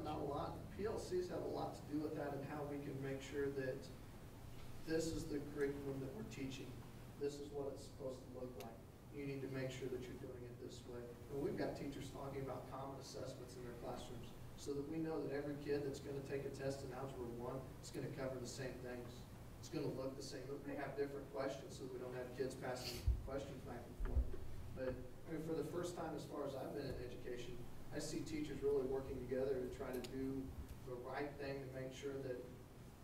Not a lot. PLCs have a lot to do with that and how we can make sure that this is the curriculum that we're teaching. This is what it's supposed to look like. You need to make sure that you're doing it this way. And we've got teachers talking about common assessments in their classrooms so that we know that every kid that's going to take a test in Algebra 1 is going to cover the same things. It's going to look the same. It may have different questions so we don't have kids passing questions back and forth. But I mean, for the first time as far as I've been in education, I see teachers really working together to try to do the right thing to make sure that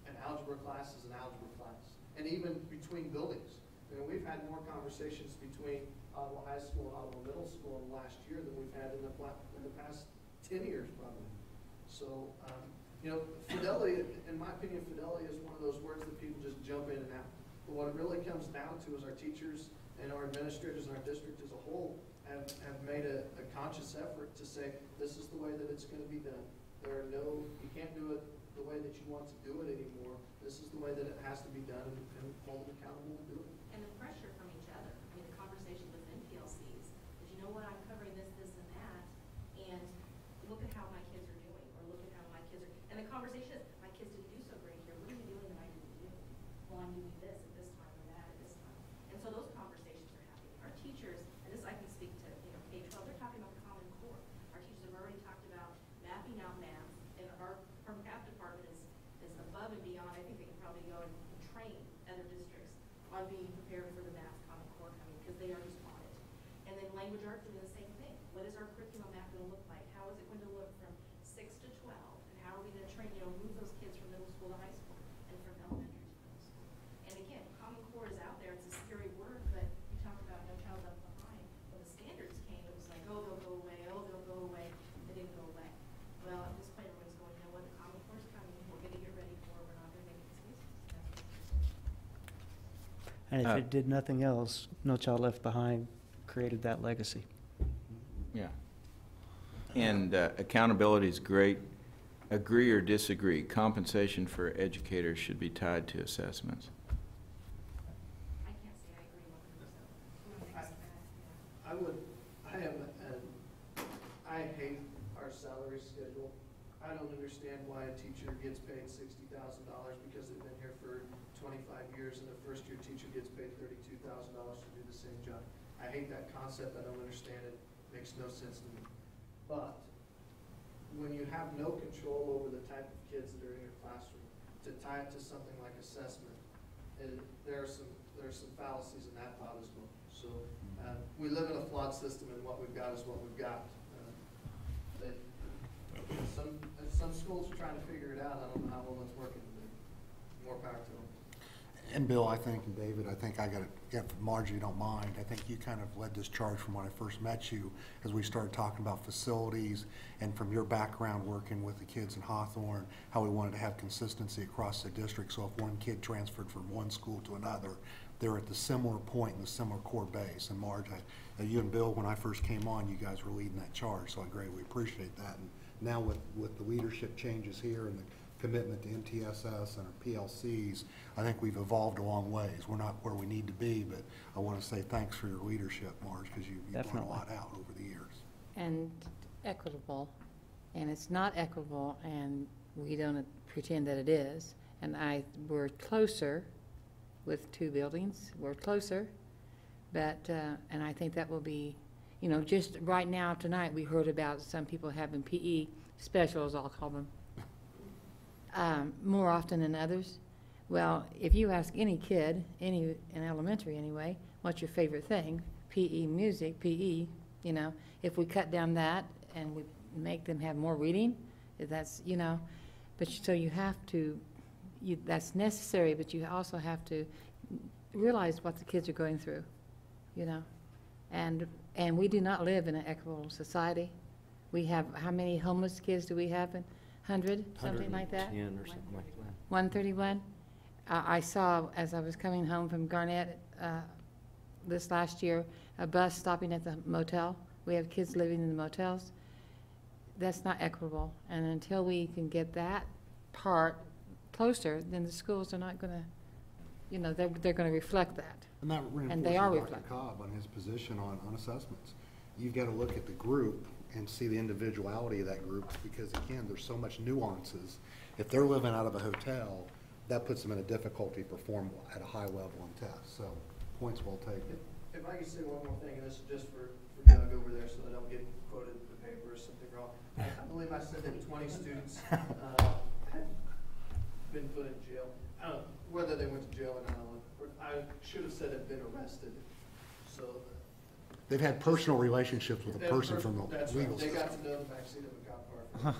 an algebra class is an algebra class. And even between buildings. I mean, we've had more conversations between Ottawa High School and Ottawa Middle School in the last year than we've had in the past 10 years probably. So, you know, fidelity, in my opinion, fidelity is one of those words that people just jump in and out. But what it really comes down to is our teachers and our administrators and our district as a whole have made a conscious effort to say, this is the way that it's going to be done. You can't do it the way that you want to do it anymore. This is the way that it has to be done, and hold them accountable to do it. And the pressure from each other. I mean, the conversation within PLCs is, you know what, I'm covering this, this, and that, and look at how my kids are doing, or look at how my kids are. And the conversation is, my kids didn't do so great here. What are you doing that I didn't do? Well, I'm doing this at this time, or that at this time. And so those conversations are happening. Our teachers, and this I can speak to, you know, K-12, they're talking about the Common Core. Our teachers have already talked about mapping out math, and our math department is above and beyond. I think they can probably go and train other districts on being prepared for the math Common Core coming, because they are just on it. And then language arts doing the same thing. What is our curriculum map going to look like? How is it going to look from 6 to 12? And how are we going to train, you know, move those kids from middle school to high school and from elementary to middle school? And again, Common Core is out there. It's a scary word, but you talk about no child left behind. When the standards came, it was like, oh, they'll go away. Oh, they'll go away. They didn't go away. Well, at this point, everyone's going, you know what? The Common Core is coming. We're going to get ready for it. We're not going to make excuses. And if it did nothing else, No Child Left Behind created that legacy. Yeah. And accountability is great. Agree or disagree, compensation for educators should be tied to assessments. I can't say I agree 100%. I hate our salary schedule. I don't understand why a teacher gets paid $60,000 because they've been here for 25 years and a first-year teacher gets paid $32,000 to do the same job. I hate that concept. I don't understand it. It makes no sense to me. But when you have no control over the type of kids that are in your classroom, to tie it to something like assessment, there are some fallacies in that thought as well. So we live in a flawed system, and what we've got is what we've got. Some schools are trying to figure it out. I don't know how well it's working, but more power to them. And Bill, I think, and David, I think I got to, if Margie don't mind, I think you kind of led this charge from when I first met you as we started talking about facilities, and from your background working with the kids in Hawthorne, how we wanted to have consistency across the district. So if one kid transferred from one school to another, they're at the similar point in the similar core base. And Marge, you and Bill, when I first came on, you guys were leading that charge, so I greatly appreciate that. And now with the leadership changes here and the commitment to MTSS and our PLCs, I think we've evolved a long ways. We're not where we need to be, but I want to say thanks for your leadership, Marge, because you've brought a lot out over the years. And equitable, and it's not equitable, and we don't pretend that it is. And we're closer with 2 buildings. We're closer, but and I think that will be, you know, just right now tonight we heard about some people having PE specials, I'll call them, more often than others. Well, if you ask any kid, in elementary anyway, what's your favorite thing? PE, music, PE, you know, if we cut down that and we make them have more reading, that's, you know, but so you have to, that's necessary, but you also have to realize what the kids are going through, you know. And we do not live in an equitable society. We have, how many homeless kids do we have? 100, something like that? 110 or something like that. 131? I saw, as I was coming home from Garnett this last year, a bus stopping at the motel. We have kids living in the motels. That's not equitable. And until we can get that part closer, then the schools are not going to, you know, they're going to reflect that. And that And they are reinforces Dr. reflected. Cobb on his position on assessments. You've got to look at the group and see the individuality of that group, because again, there's so much nuances. If they're living out of a hotel, that puts them in a difficulty to perform at a high level in tests. So, points well taken. If I could say one more thing, and this is just for Doug over there, so that I don't get quoted in the paper or something wrong. I believe I said that 20 students had been put in jail. I don't know whether they went to jail or not. I should have said had been arrested. So They've had personal relationships with a person from the that's legal right. They system. got to know the backseat of a cop car.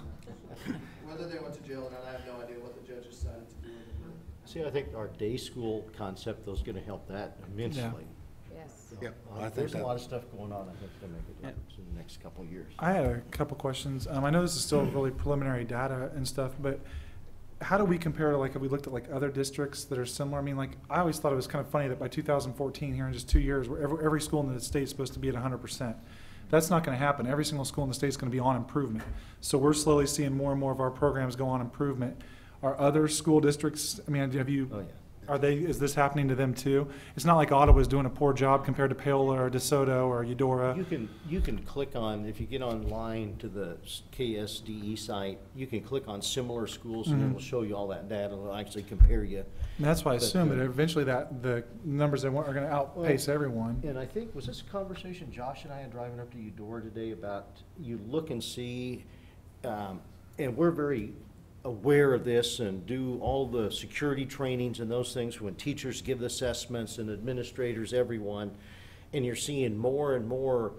Whether they went to jail or not, I have no idea what the judge decided to do with them. See, I think our day school concept, though, is going to help that immensely. Yes. So, Yep, I think there's a that- lot of stuff going on, I think, to make a difference in the next couple of years. I had a couple questions. I know this is still really preliminary data and stuff, but how do we compare to, like, if we looked at like other districts that are similar? I mean, like, I always thought it was kind of funny that by 2014, here in just 2 years, every school in the state is supposed to be at 100%. That's not going to happen. Every single school in the state is going to be on improvement. So we're slowly seeing more and more of our programs go on improvement. Are other school districts, I mean, have you, Oh, yeah. is this happening to them too? It's not like Ottawa is doing a poor job compared to Paola or DeSoto or Eudora. You can click on, if you get online to the KSDE site, you can click on similar schools and Mhm. it'll show you all that data. It'll actually compare you. And that's why I But, assume that eventually that the numbers they want are going to outpace everyone. And I think, was this a conversation Josh and I had driving up to Eudora today about, you look and see, and we're very aware of this and do all the security trainings and those things when teachers give assessments and administrators, everyone, and you're seeing more and more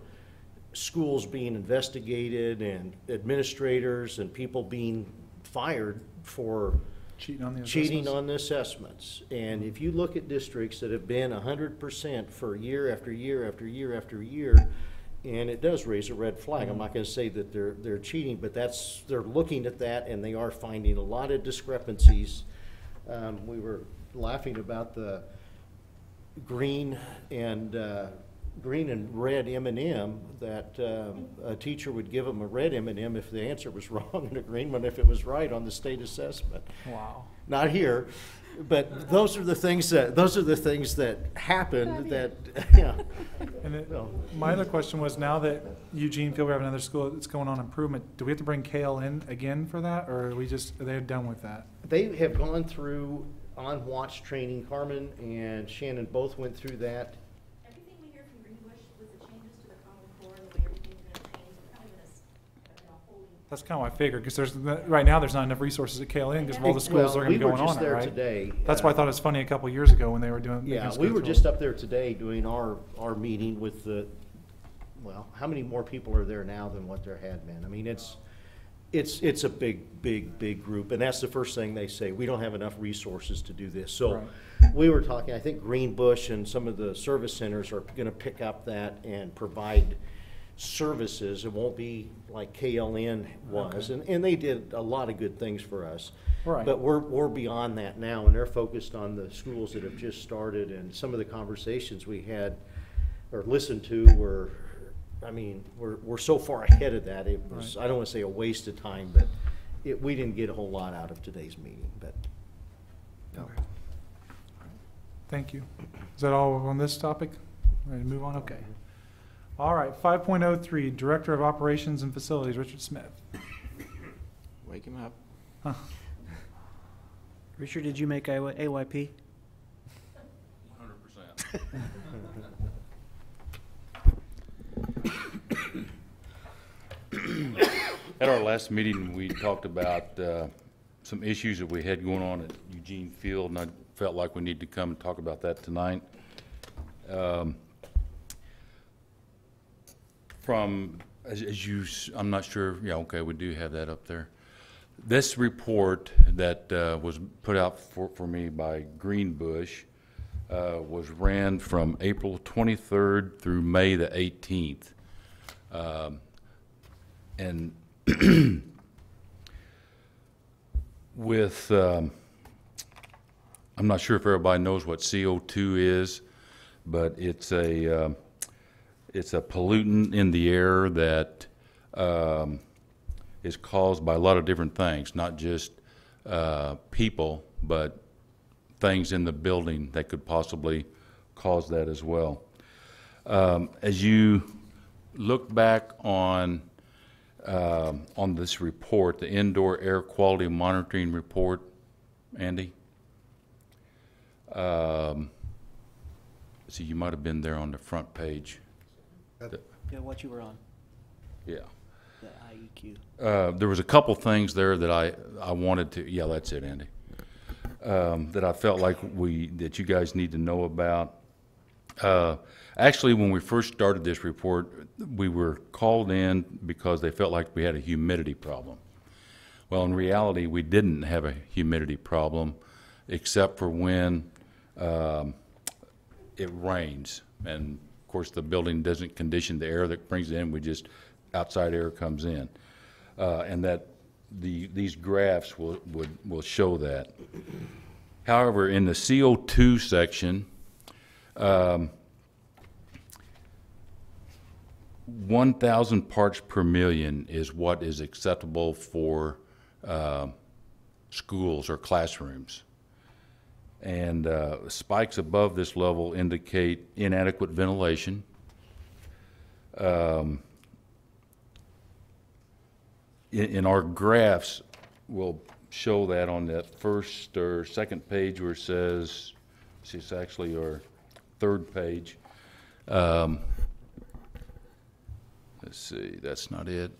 schools being investigated and administrators and people being fired for Cheating on the cheating assessments. on the assessments. And if you look at districts that have been 100% for year after year after year after year, and it does raise a red flag. I'm not going to say that they're cheating, but they're looking at that and they are finding a lot of discrepancies. We were laughing about the green and red M&M, that a teacher would give them a red M&M if the answer was wrong and a green one if it was right on the state assessment. Wow. Not here, but those are the things that happen that, yeah. And it, Well, my other question was, now that Eugene feel we have another school that's going on improvement, do we have to bring KL in again for that, or are they done with that? They have gone through on-watch training. Carmen and Shannon both went through that. Everything we hear from Greenbush with the changes to the Common Core, the way everything's gonna change, we're kind of in a holding. That's kind of what I figured, because right now there's not enough resources at KLN because of all the schools that are going to be going on it, We were right? just there today. That's why I thought it was funny a couple of years ago when they were doing. making Yeah, us we go were through just all- up there today doing our meeting with well, how many more people are there now than what there had been? I mean, it's a big group, and that's the first thing they say. We don't have enough resources to do this. So Right. we were talking, I think Greenbush and some of the service centers are going to pick up that and provide services. It won't be like KLN was, and they did a lot of good things for us. Right. But we're beyond that now, and they're focused on the schools that have just started, and some of the conversations we had or listened to were, I mean, we're so far ahead of that. It was, I don't want to say a waste of time, but we didn't get a whole lot out of today's meeting, but. No. Okay. Thank you. Is that all on this topic? Ready to move on? Okay. All right, 5.03, Director of Operations and Facilities, Richard Smith. Wake him up. Huh. Richard, did you make AYP? 100%. At our last meeting, we talked about some issues that we had going on at Eugene Field, and I felt like we need to come and talk about that tonight. I'm not sure, yeah, okay, we do have that up there. This report that was put out for me by Greenbush was ran from April 23rd through May the 18th. And with, I'm not sure if everybody knows what CO2 is, but it's a pollutant in the air that is caused by a lot of different things, not just people, but things in the building that could possibly cause that as well. As you look back on this report, the Indoor Air Quality Monitoring Report, Andy, see, you might have been there on the front page. Yeah, what you were on, Yeah. the IEQ. There was a couple things there that I wanted to, yeah, that's it, Andy, that I felt like that you guys need to know about. Actually, when we first started this report, we were called in because they felt like we had a humidity problem. Well, in reality, we didn't have a humidity problem, except for when it rains. And of course, the building doesn't condition the air that brings it in. We just, outside air comes in. And that these graphs will show that. However, in the CO2 section, 1,000 parts per million is what is acceptable for schools or classrooms. And spikes above this level indicate inadequate ventilation. In our graphs, we'll show that on that first or second page where it says, it's actually our third page. Let's see, that's not it.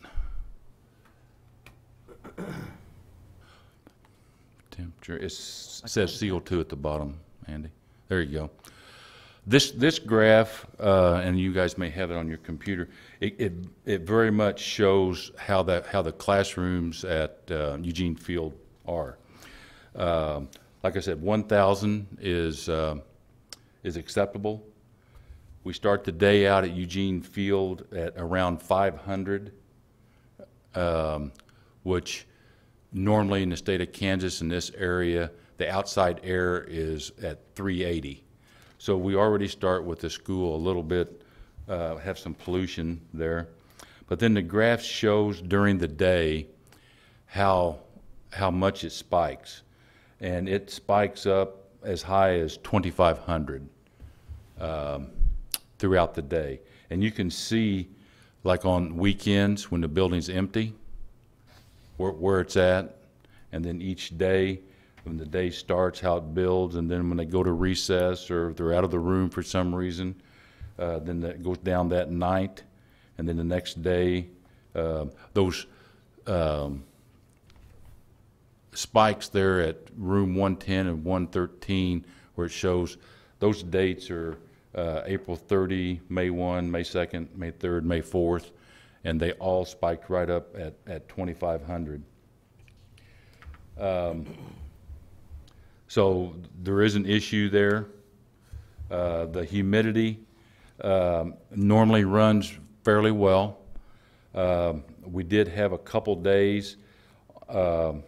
Temperature, it says CO2 at the bottom, Andy. There you go. This graph, and you guys may have it on your computer, it very much shows how the classrooms at Eugene Field are. Like I said, 1,000 is acceptable. We start the day out at Eugene Field at around 500, which normally in the state of Kansas in this area, the outside air is at 380. So we already start with the school a little bit, have some pollution there. But then the graph shows during the day how much it spikes. And it spikes up as high as 2,500 throughout the day. And you can see, like on weekends when the building's empty, where it's at, and then each day, when the day starts, how it builds, and then when they go to recess or if they're out of the room for some reason, then that goes down that night, and then the next day, those spikes there at room 110 and 113, where it shows those dates are April 30, May 1, May 2nd, May 3rd, May 4th, and they all spiked right up at 2,500. So there is an issue there. The humidity normally runs fairly well. We did have a couple days on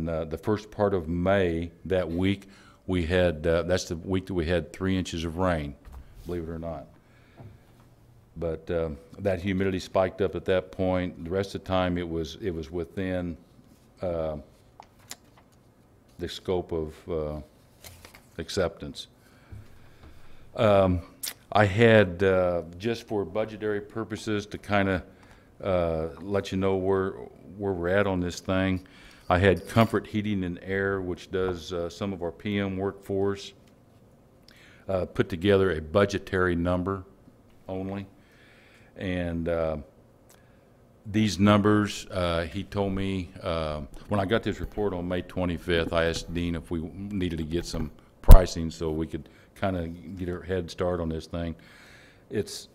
the first part of May. That week we had, that's the week that we had 3 inches of rain, believe it or not. But that humidity spiked up at that point. The rest of the time it was within the scope of acceptance. I had, just for budgetary purposes, to kind of let you know where we're at on this thing, I had Comfort Heating and Air, which does some of our PM workforce, put together a budgetary number only. And These numbers, he told me, when I got this report on May 25th, I asked Dean if we needed to get some pricing so we could kind of get our head start on this thing. It's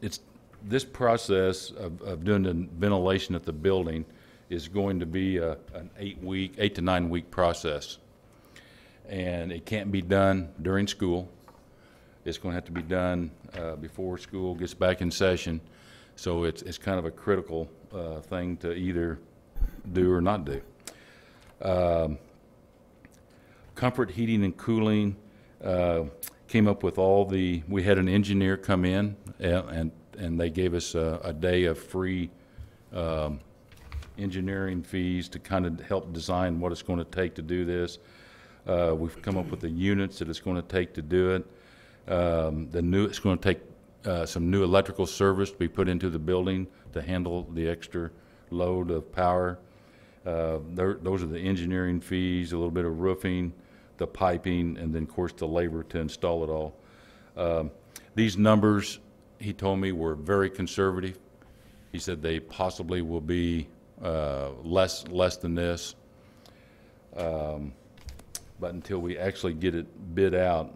this process of doing the ventilation at the building is going to be an 8 to 9 week process. And it can't be done during school. It's going to have to be done before school gets back in session. So it's kind of a critical thing to either do or not do. Comfort heating and cooling came up with we had an engineer come in and they gave us a day of free engineering fees to kind of help design what it's going to take to do this. We've come up with the units that it's going to take to do it. It's going to take some new electrical service to be put into the building to handle the extra load of power. Those are the engineering fees, a little bit of roofing, the piping, and then, of course, the labor to install it all. These numbers, he told me, were very conservative. He said they possibly will be less than this. But until we actually get it bid out,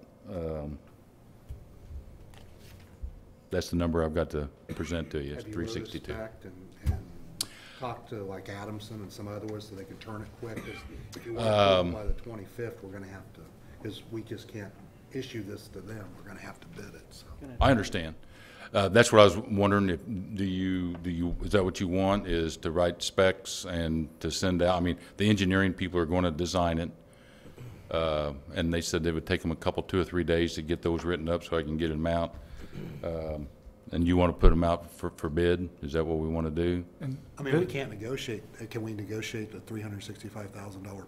that's the number I've got to present to you. It's 362. Have you wrote a spec and talked to like Adamson and some others so they can turn it quick? 'Cause if you want to by the 25th, we're going to have to, because we just can't issue this to them. We're going to have to bid it. So. I understand. That's what I was wondering. If is that what you want? Is to write specs and to send out? I mean, the engineering people are going to design it, and they said they would take them a couple, 2 or 3 days to get those written up so I can get them out. And you want to put them out for bid? Is that what we want to do? I mean, we can't negotiate. Can we negotiate a $365,000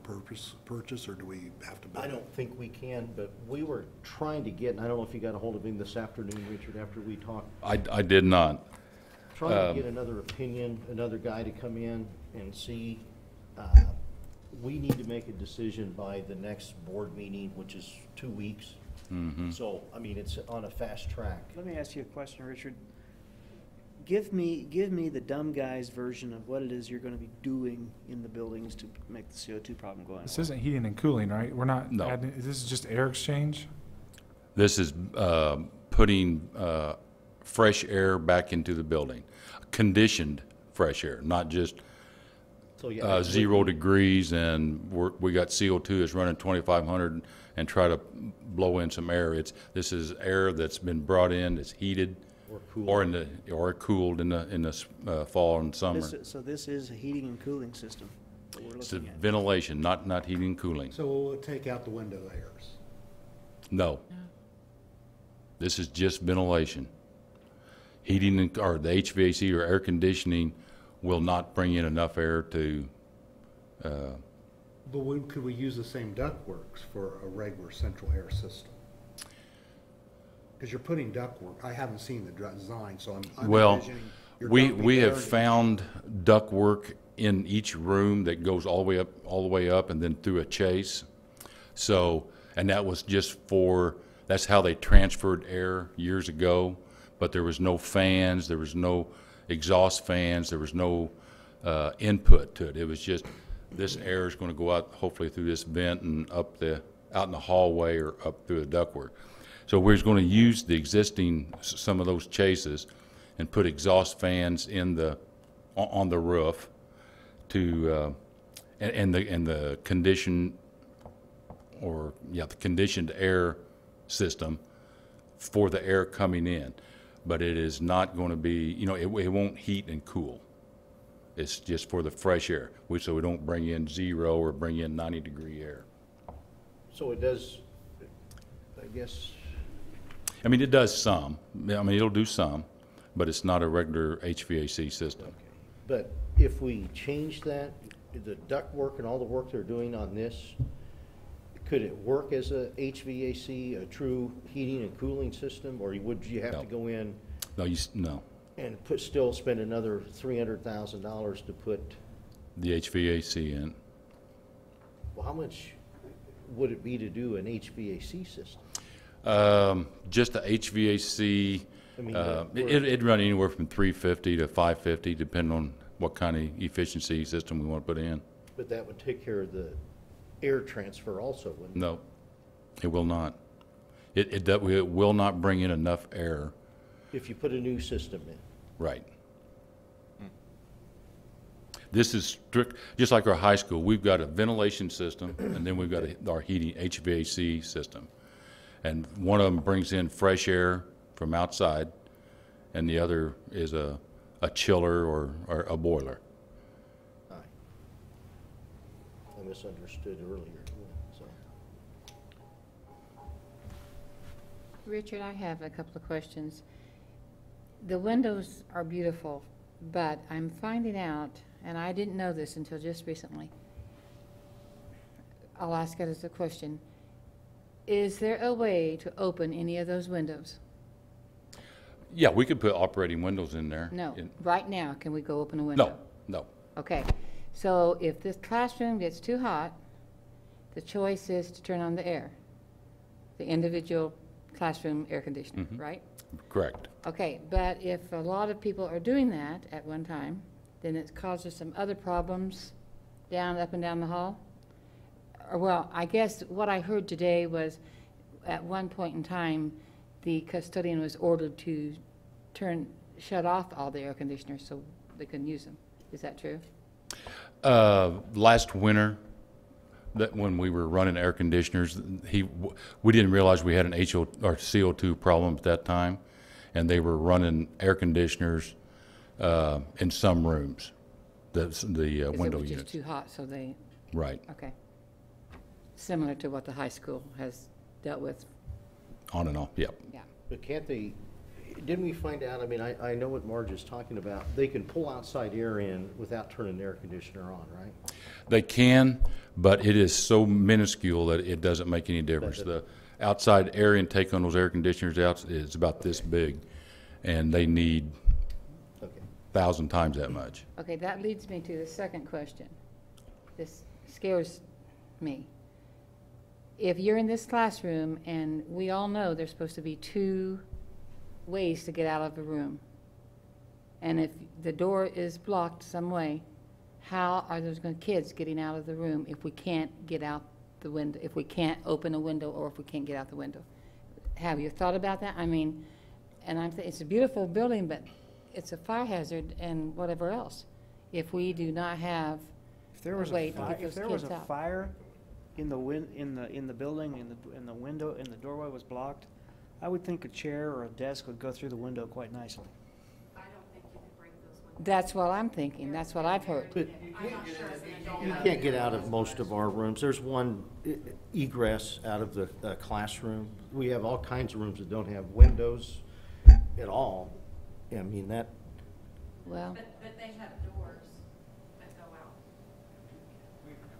purchase, or do we have to bid? I don't think we can, but we were trying to get, and I don't know if you got a hold of him this afternoon, Richard, after we talked. I did not. Trying to get another opinion, another guy to come in and see. We need to make a decision by the next board meeting, which is 2 weeks. Mm-hmm. So, I mean, it's on a fast track. Let me ask you a question, Richard. Give me the dumb guy's version of what it is you're going to be doing in the buildings to make the CO2 problem go away. This isn't heating and cooling, right? We're not No. adding, this is just air exchange? This is putting fresh air back into the building, conditioned fresh air, not just So, yeah, 0 degrees and we got CO2 that's running 2,500 and try to blow in some air. This is air that's been brought in, it's heated or cool. or cooled in the fall and summer. So this is a heating and cooling system that we're It's a looking at. ventilation, not heating and cooling. So we'll take out the window airs. No. This is just ventilation. Heating or the HVAC or air conditioning will not bring in enough air to. But could we use the same ductworks for a regular central air system? Because you're putting ductwork. I haven't seen the design, so I'm Well, envisioning you're we dumping air have into- found ductwork in each room that goes all the way up, and then through a chase. So, and that was just that's how they transferred air years ago. But there was no fans, there was no exhaust fans, there was no input to it. It was just this air is going to go out hopefully through this vent and out in the hallway or up through the ductwork. So we're going to use the existing some of those chases and put exhaust fans on the roof to and the conditioned the conditioned air system for the air coming in. But it is not going to be, it won't heat and cool. It's just for the fresh air, so we don't bring in 0 or bring in 90-degree air. So it does, I guess, I mean, it does some. I mean, it'll do some, but it's not a regular HVAC system. but if we change that, the ductwork and all the work they're doing on this, could it work as a HVAC, a true heating and cooling system, or would you have No. to go in No, and still spend another $300,000 to put, the HVAC in. well, how much would it be to do an HVAC system? Just the HVAC, I mean, it'd run anywhere from $350 to $550, depending on what kind of efficiency system we want to put in. But that would take care of the air transfer also, wouldn't it? No, it will not. It will not bring in enough air. If you put a new system in. Right. This is strict, just like our high school, we've got a ventilation system, and then we've got our heating, HVAC system. And one of them brings in fresh air from outside, and the other is a chiller or a boiler. Aye. I misunderstood earlier, so. Richard, I have a couple of questions. The windows are beautiful, but I'm finding out, and I didn't know this until just recently. I'll ask it as a question. Is there a way to open any of those windows? Yeah, we could put operating windows in there. No. Right now, can we go open a window? No. Okay. So if this classroom gets too hot, the choice is to turn on the air, the individual classroom air conditioner, right? Correct. Okay, but if a lot of people are doing that at one time, then it causes some other problems up and down the hall? Or, well, I guess what I heard today was at one point in time, the custodian was ordered to shut off all the air conditioners so they couldn't use them. Is that true? Last winter, that when we were running air conditioners, we didn't realize we had an CO2 problem at that time, and they were running air conditioners in some rooms, the window It was units. just too hot, so they, Right, okay. Similar to what the high school has dealt with, on and off, yep. yeah. But can't they, didn't we find out, I mean, I know what Marge is talking about. They can pull outside air in without turning the air conditioner on, right? They can, but it is so minuscule that it doesn't make any difference. The outside air intake on those air conditioners out is about this big, and they need Okay. 1,000 times that much. Okay, that leads me to the second question. This scares me. If you're in this classroom, and we all know there's supposed to be 2 ways to get out of the room, and if the door is blocked some way, how are those kids getting out of the room if we can't get out the window, if we can't open a window, or if we can't get out the window? Have you thought about that? I mean, and it's a beautiful building, but it's a fire hazard and whatever else. If we do not have If there was a way a to fire, get if those there was kids a out. fire in the in the building, in the window, and the doorway was blocked, I would think a chair or a desk would go through the window quite nicely. I don't think you can break those windows. That's what I'm thinking, that's what I've heard. But I'm not sure it's an adult. you can't get out of most of our rooms. There's one egress out of the classroom. We have all kinds of rooms that don't have windows at all. I mean, that, Well, But they have doors that go out.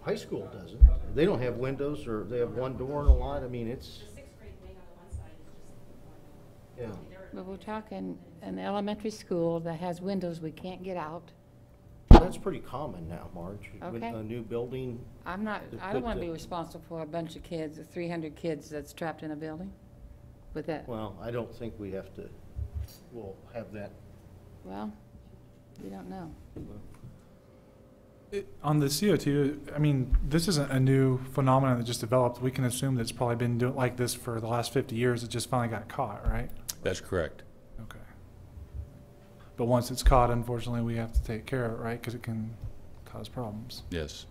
high school doesn't. They don't have windows, or they have one door and a lot. I mean, it's, The sixth grade wing on one side is just one door. yeah. but we're talking an elementary school that has windows we can't get out. That's pretty common now, Marge. When Okay. a new building, I They don't put want to be the- responsible for a bunch of kids, 300 kids that's trapped in a building with that. well, I don't think we have to, we'll have that. Well, we don't know. On the CO2, I mean, this isn't a new phenomenon that just developed. We can assume that it's probably been doing like this for the last 50 years. It just finally got caught, right? That's correct. Okay. But once it's caught, unfortunately, we have to take care of it, right? Because it can cause problems. Yes.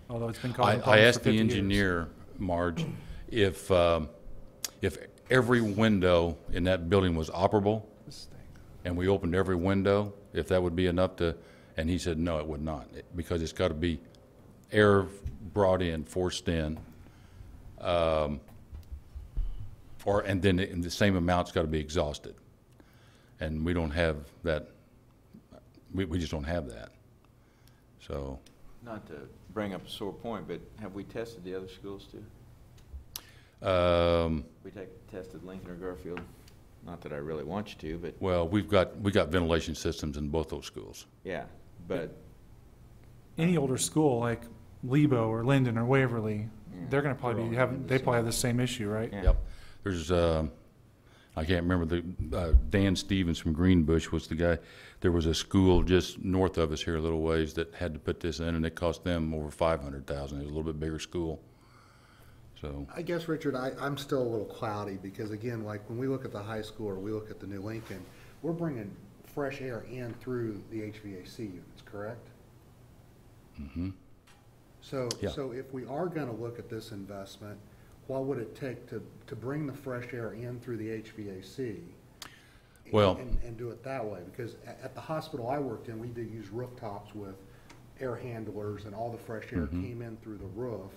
Although it's been causing I problems asked for the 50 years. engineer, Marge, if every window in that building was operable, This stinks. and we opened every window, if that would be enough to, and he said, no, it would not, because it's got to be air brought in, forced in, and then the same amount's got to be exhausted. And we don't have that, we just don't have that. So, Not to bring up a sore point, but have we tested the other schools too? We tested Lincoln or Garfield? Not that I really want you to, but well, we got ventilation systems in both those schools. yeah, but Any older school like Lebo or Linden or Waverly, Yeah. they're going to probably They're be all having, having the they probably same. have the same issue, right? Yeah. Yep. There's, I can't remember Dan Stevens from Greenbush was the guy. There was a school just north of us here a little ways that had to put this in, and it cost them over $500,000. It was a little bit bigger school. So I guess, Richard, I'm still a little cloudy because, again, like when we look at the high school or we look at the New Lincoln, we're bringing fresh air in through the HVAC units, correct? mhm. So, Yeah. so if we are gonna look at this investment, what would it take to bring the fresh air in through the HVAC? Well- And do it that way? Because at the hospital I worked in, we did use rooftops with air handlers, and all the fresh air came in through the roof.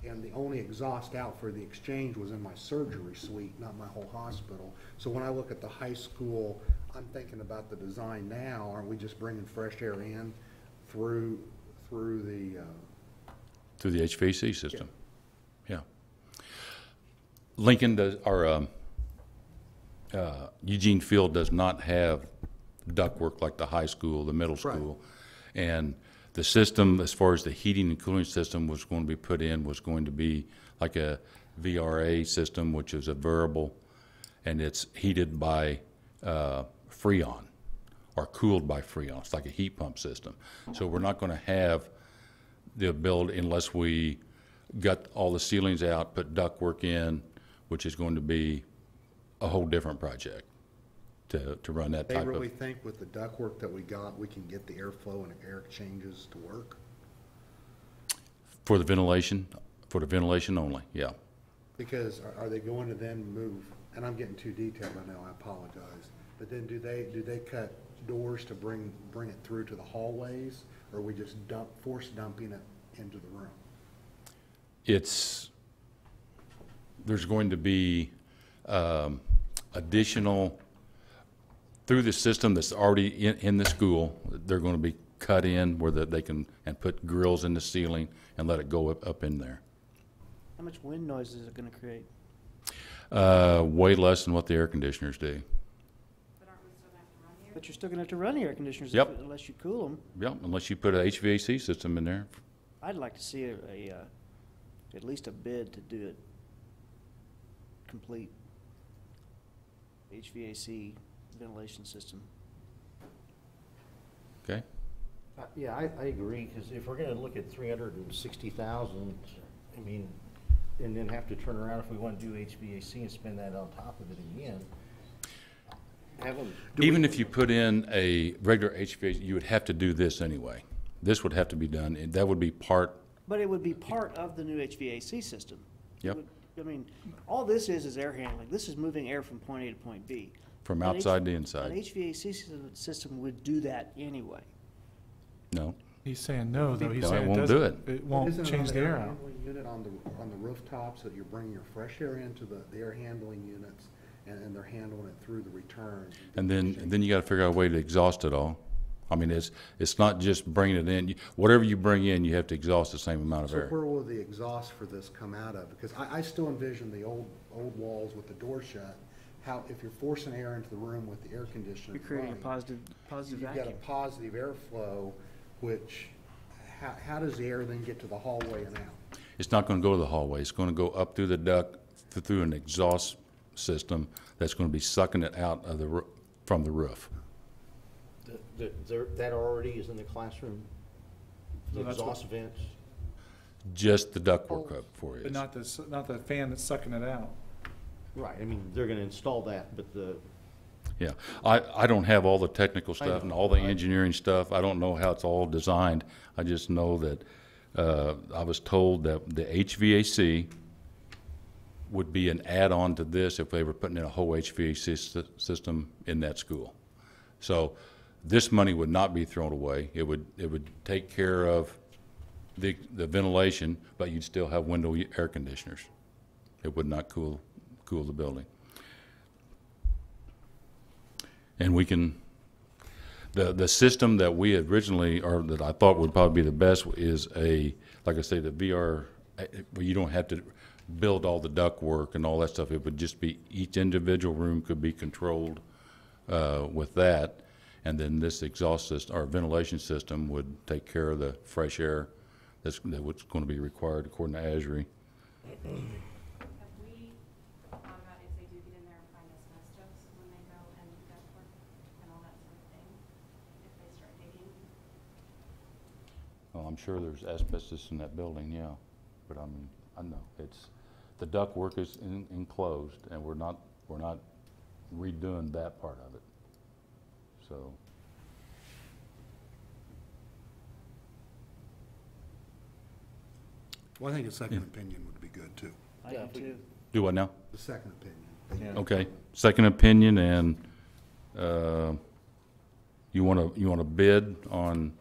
And the only exhaust out for the exchange was in my surgery suite, not my whole hospital. So when I look at the high school, I'm thinking about the design now. Aren't we just bringing fresh air in through the, Through the HVAC system. Yeah. Lincoln does, or Eugene Field does not have ductwork like the high school, the middle Right. school. And the system, as far as the heating and cooling system was going to be put in, was going to be like a VRA system, which is a variable, and it's heated by Freon or cooled by Freon. It's like a heat pump system. So we're not going to have the ability, unless we gut all the ceilings out, put ductwork in, which is going to be a whole different project to run that they type really of. think with the ductwork that we got, we can get the airflow and air exchanges to work? For the ventilation only, yeah. Because are they going to then move, and I'm getting too detailed, I know, I apologize, but then do they cut doors to bring it through to the hallways, or are we just force dumping it into the room? There's going to be additional, through the system that's already in the school, they're going to be cut in where they can, and put grills in the ceiling and let it go up in there. How much wind noise is it gonna create? Way less than what the air conditioners do. But aren't we still gonna have to run here? But you're still gonna have to run the air conditioners Yep. unless you cool them. Yep, unless you put an HVAC system in there. I'd like to see at least a bid to do it complete HVAC ventilation system. Okay? Yeah, I agree, because if we're gonna look at 360,000, I mean, and then have to turn around if we want to do HVAC and spend that on top of it again. Have them. Even if you put in a regular HVAC, you would have to do this anyway. This would have to be done, and that would be part, But it would be part of the new HVAC system. It Yep. would- I mean, all this is air handling. This is moving air from point A to point B. from An outside to An inside. HVAC system would do that anyway. No, He's saying no, though. He's No, it saying won't doesn't. do it. It won't Isn't it change on the air air out. handling unit on the rooftops that you're bringing your fresh air into the air handling units, and they're handling it through the return? and then you gotta figure out a way to exhaust it all. I mean, it's not just bringing it in. Whatever you bring in, you have to exhaust the same amount of So air. where will the exhaust for this come out of? Because I still envision the old walls with the door shut. How, if you're forcing air into the room with the air conditioner You're creating a running, positive you've got a vacuum. positive airflow, which, how does the air then get to the hallway and out? It's not gonna go to the hallway. It's gonna go up through the duct, through an exhaust system that's gonna be sucking it out of from the roof. That already is in the classroom, the So that's what- exhaust vents. Just the ductwork up for you. But not the fan that's sucking it out. Right, I mean, they're gonna install that, but Yeah, I don't have all the technical stuff and know. all the engineering stuff. I don't know how it's all designed. I just know that, I was told that the HVAC would be an add-on to this if they were putting in a whole HVAC system in that school. So this money would not be thrown away. It would take care of the ventilation, but you'd still have window air conditioners. It would not cool the building. And we can, the system that we originally, or that I thought would probably be the best is like I say, the VR, where you don't have to build all the ductwork and all that stuff. It would just be, each individual room could be controlled with that. And then this exhaust system, or ventilation system, would take care of the fresh air that's going to be required according to ASHRAE. Have we thought about if they do get in there and find asbestos? I'm sure there's asbestos in that building, yeah. But I mean, I know, the ductwork is enclosed, and we're not redoing that part of it. So, Well, I think a second opinion would be good, too. I Yeah, do too. do what now? The second opinion. Okay, second opinion, and, you wanna bid on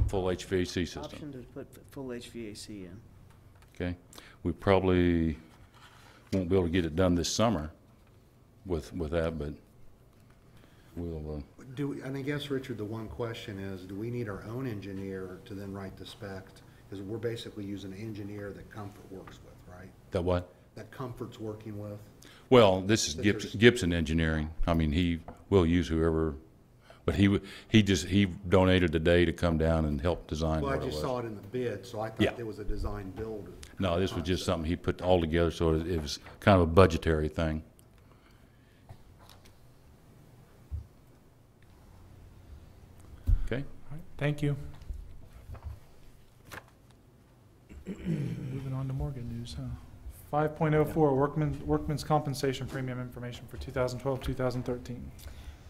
full HVAC system? Option to put full HVAC in. Okay, we probably won't be able to get it done this summer with that, but we'll, And I guess, Richard, the one question is, do we need our own engineer to then write the specs? Because we're basically using an engineer that Comfort works with, right? that what? That Comfort's working with? Well, this is That there's- Gibson Engineering. I mean, he will use whoever, but he donated a day to come down and help design Well, I what it just was. saw it in the bid, so I Yeah. thought it was a design build. No, this was just something he put all together, so it was kind of a budgetary thing. Okay? All right, thank you. Moving on to more good news, huh? 5.04, workman's compensation premium information for 2012, 2013.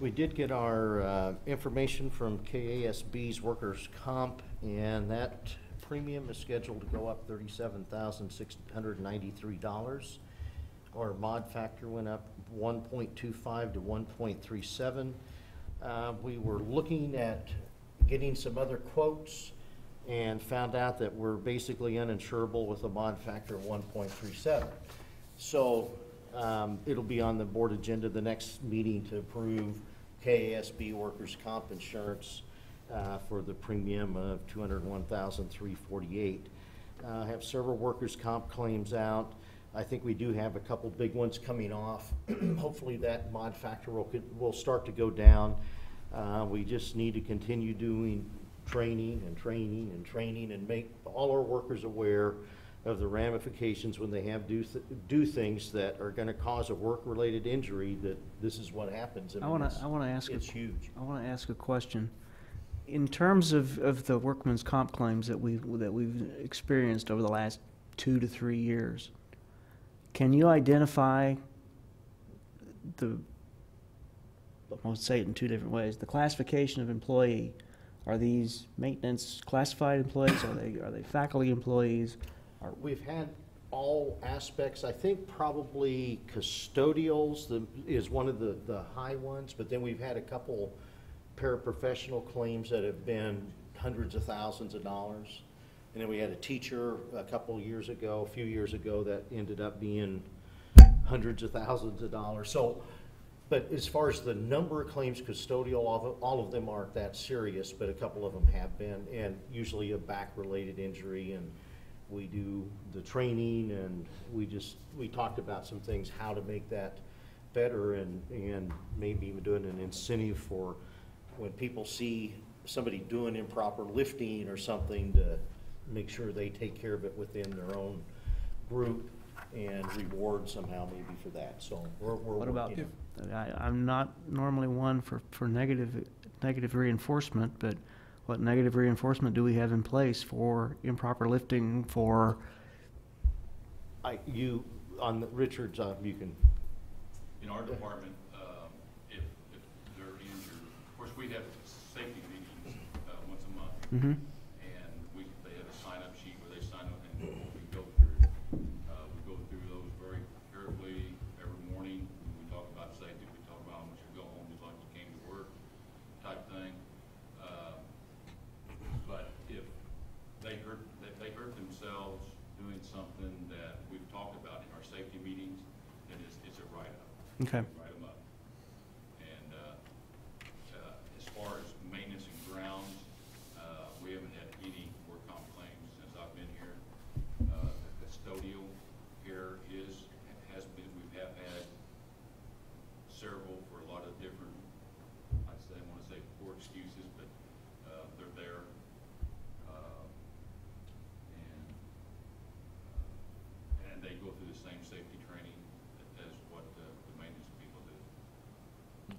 We did get our information from KASB's workers' comp, and that premium is scheduled to go up $37,693. Our mod factor went up 1.25 to 1.37. We were looking at getting some other quotes and found out that we're basically uninsurable with a mod factor of 1.37. So it'll be on the board agenda the next meeting to approve KASB workers' comp insurance for the premium of $201,348. I have several workers' comp claims out. I think we do have a couple big ones coming off. Hopefully that mod factor will start to go down. We just need to continue doing training and make all our workers aware of the ramifications when they have do things that are going to cause a work-related injury, that this is what happens. I want to ask it's huge. I want to ask a question. In terms of the workman's comp claims that we've experienced over the last 2 to 3 years, can you identify I'll say it in 2 different ways. The classification of employee. Are these maintenance classified employees? Are they faculty employees? We've had all aspects. I think probably custodials is one of the high ones, but then we've had a couple paraprofessional claims that have been hundreds of thousands of dollars. And then we had a teacher a few years ago, that ended up being hundreds of thousands of dollars. So, but as far as the number of claims custodial, all of them aren't that serious, but a couple of them have been, and usually a back-related injury. And we do the training, and we talked about some things, how to make that better, and maybe even doing an incentive for when people see somebody doing improper lifting or something, to make sure they take care of it within their own group and reward somehow maybe for that. So we're What about, working. I'm not normally one for negative reinforcement, but what negative reinforcement do we have in place for improper lifting, for? On Richard's, you can. In our department, if they're injured, of course, we have safety meetings once a month. Mm-hmm. And they have a sign-up sheet where they sign up, and we go through those very carefully every morning. We talk about safety, we talk about how much you go home as long as you came to work, type thing. But if they hurt themselves doing something that we've talked about in our safety meetings, then it's a write-up. Okay. Write them up. And as far as maintenance and grounds, we haven't had any work comp claims since I've been here. The custodial care has been, we have had several for a lot of different, I want to say poor excuses, but they're there. And they go through the same safety training as what the maintenance people do.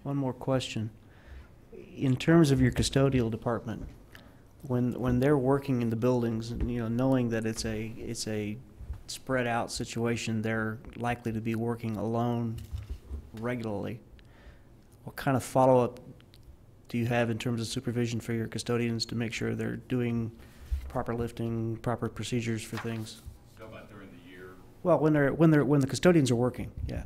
One more question. In terms of your custodial department, when they're working in the buildings, and, you know, knowing that it's a spread out situation, they're likely to be working alone regularly. What kind of follow-up do you have in terms of supervision for your custodians to make sure they're doing proper lifting, proper procedures for things? Talking about during the year. Well, when the custodians are working, yeah.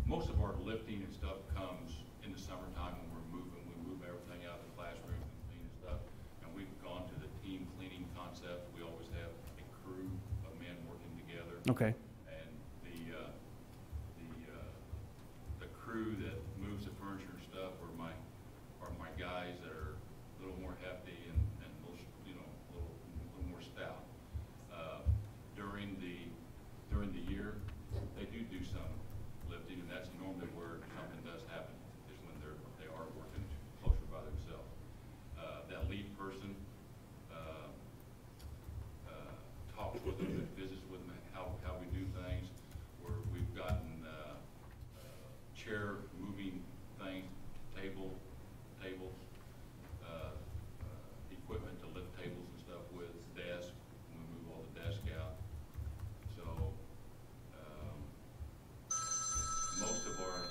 Most of our lifting and stuff comes in the summertime when we're moving. We move everything out of the classrooms and clean and stuff. And we've gone to the team cleaning concept. We always have a crew of men working together. Okay. And the crew that moves the furniture and stuff are my guys that are a little more hefty and a little more stout. During the year, they do some lifting, and that's normally where something does happen, is when they are working closer by themselves. That lead person talks with them and visits with them how we do things, where we've gotten chair moving things, tables, equipment to lift tables and stuff with, desks, and we move all the desks out. So most of our,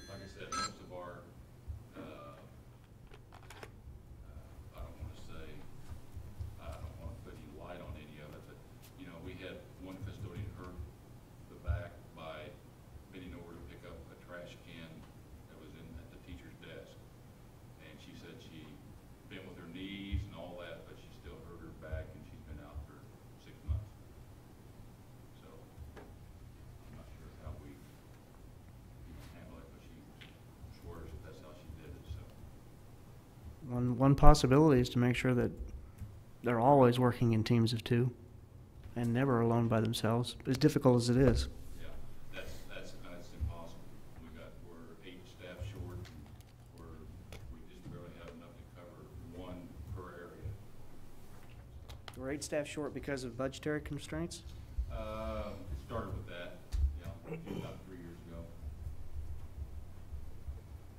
like I said, most of our, I don't want to say, I don't want to put any light on any of it, but, you know, we had one custodian hurt the back by bending over to pick up a trash can that was at the teacher's desk. And she said she bent with her knees and all that, but she still hurt her back, and she's been out for 6 months. So I'm not sure how we handle it, but she swears that that's how she did it. So One possibility is to make sure that they're always working in teams of two and never alone by themselves, as difficult as it is. yeah, that's impossible. We're 8 staff short, and we just barely have enough to cover one per area. We're 8 staff short because of budgetary constraints? It started with that, about 3 years ago.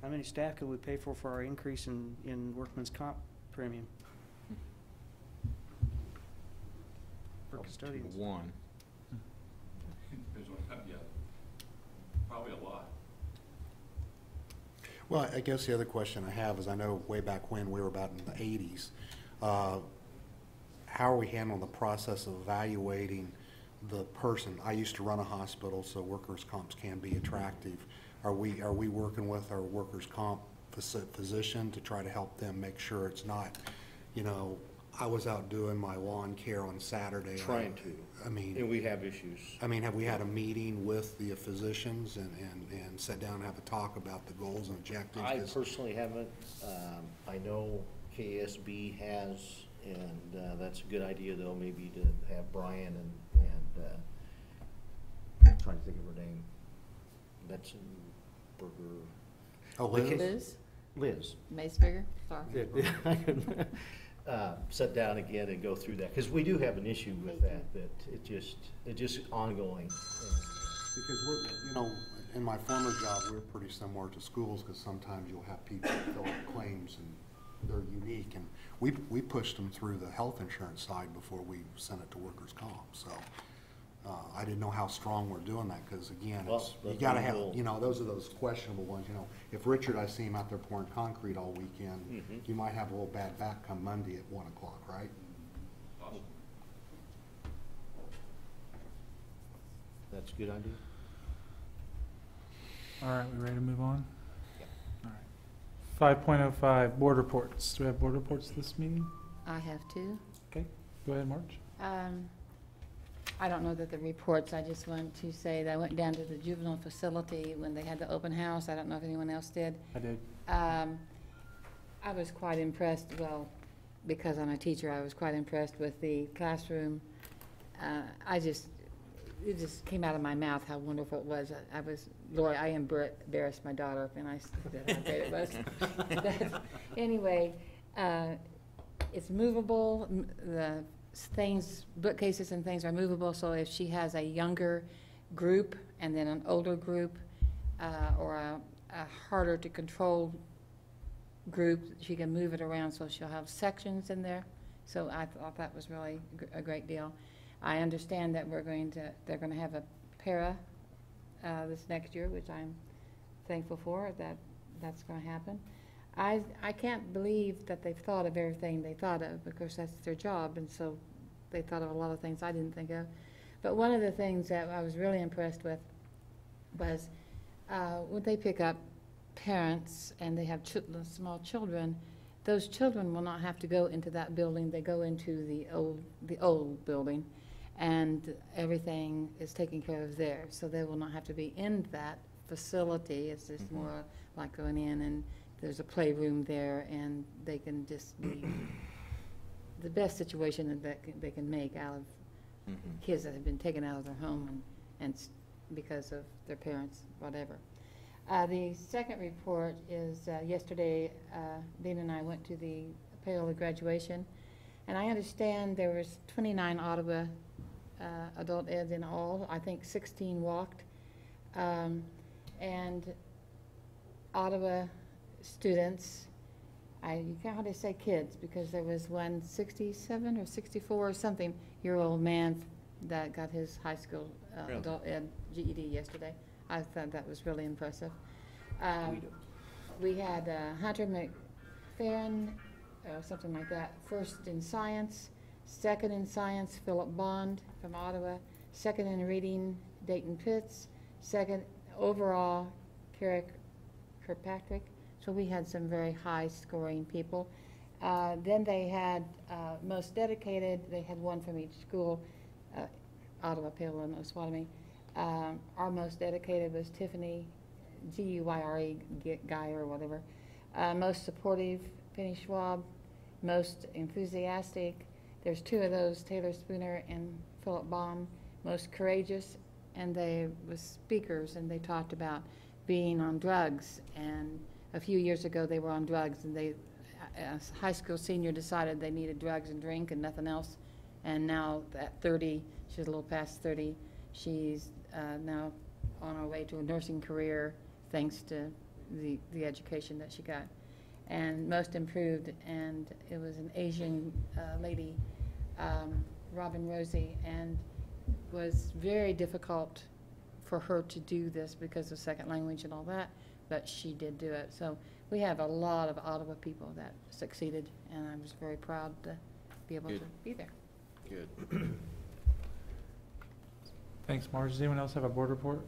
How many staff could we pay for our increase in workman's comp premium? For custodians? One. Depends on, yeah, probably a lot. Well, I guess the other question I have is, I know way back when we were about in the 80s, how are we handling the process of evaluating the person? I used to run a hospital, so workers' comps can be attractive. Are we working with our workers' comp physician to try to help them make sure it's not, you know, I was out doing my lawn care on Saturday. Trying to. I mean. And we have issues. I mean, have we had a meeting with the physicians and sat down and have a talk about the goals and objectives? I personally haven't. I know KSB has, and that's a good idea, though, maybe to have Brian and I'm trying to think of her name. Betzenberger. Oh, Liz? Liz Liz. Maceberger, sorry. Sit down again and go through that, because we do have an issue with that it's just ongoing. Because we're, you know, in my former job, we're pretty similar to schools, because sometimes you'll have people fill out claims and they're unique, and we pushed them through the health insurance side before we sent it to workers' comp, so. I didn't know how strong we're doing that, because again, Well, you gotta have, you know, those are those questionable ones, you know. If Richard, I see him out there pouring concrete all weekend, you might have a little bad back come Monday at 1 o'clock, right? Awesome. That's a good idea. All right, we ready to move on? All right. 5.05, board reports. Do we have board reports this meeting? I have two. Okay, go ahead, Marge. I don't know that the reports, I just want to say that I went down to the juvenile facility when they had the open house. I don't know if anyone else did. I did. I was quite impressed, well, because I'm a teacher, I was quite impressed with the classroom. It just came out of my mouth how wonderful it was. Lori, I embarrassed my daughter when I said how great it was. Anyway, it's movable, the bookcases and things are movable, so if she has a younger group and then an older group, or a harder to control group. She can move it around, so she'll have sections in there. So I thought that was really a great deal. I understand that they're going to have a para this next year, which I'm thankful for, that's going to happen. I can't believe that they've thought of everything they thought of, because that's their job, and so they thought of a lot of things I didn't think of. But one of the things that I was really impressed with was when they pick up parents and they have small children, those children will not have to go into that building. They go into the old building, and everything is taken care of there. So they will not have to be in that facility. It's just more like going in, and there's a playroom there, and they can just be the best situation that they can make out of kids that have been taken out of their home and because of their parents, whatever. The second report is yesterday, Dean and I went to the Paola graduation, and I understand there was 29 Ottawa adult eds in all. I think 16 walked. And Ottawa students, you can't hardly say kids, because there was one 67 or 64 or something year old man that got his high school adult ed GED yesterday. I thought that was really impressive. We had Hunter McFerrin, or something like that, first in science, second in science, Philip Bond from Ottawa, second in reading, Dayton Pitts, second overall, Carrick Kirkpatrick. So we had some very high scoring people. Then they had most dedicated, they had one from each school, Ottawa, Paola, and Osawatomie. Our most dedicated was Tiffany, G-U-Y-R-E, Guy or whatever. Most supportive, Penny Schwab. Most enthusiastic, there's two of those, Taylor Spooner and Philip Bond. Most courageous, and they were speakers, and they talked about being on drugs. And a few years ago they were on drugs, and a high school senior decided they needed drugs and drink and nothing else. And now at 30, she's a little past 30, she's now on her way to a nursing career thanks to the education that she got. And most improved, and it was an Asian lady, Robin Rosie, and was very difficult for her to do this because of second language and all that, but she did do it. So we have a lot of Ottawa people that succeeded, and I was very proud to be able to be there. Good. Thanks, Marge. Does anyone else have a board report?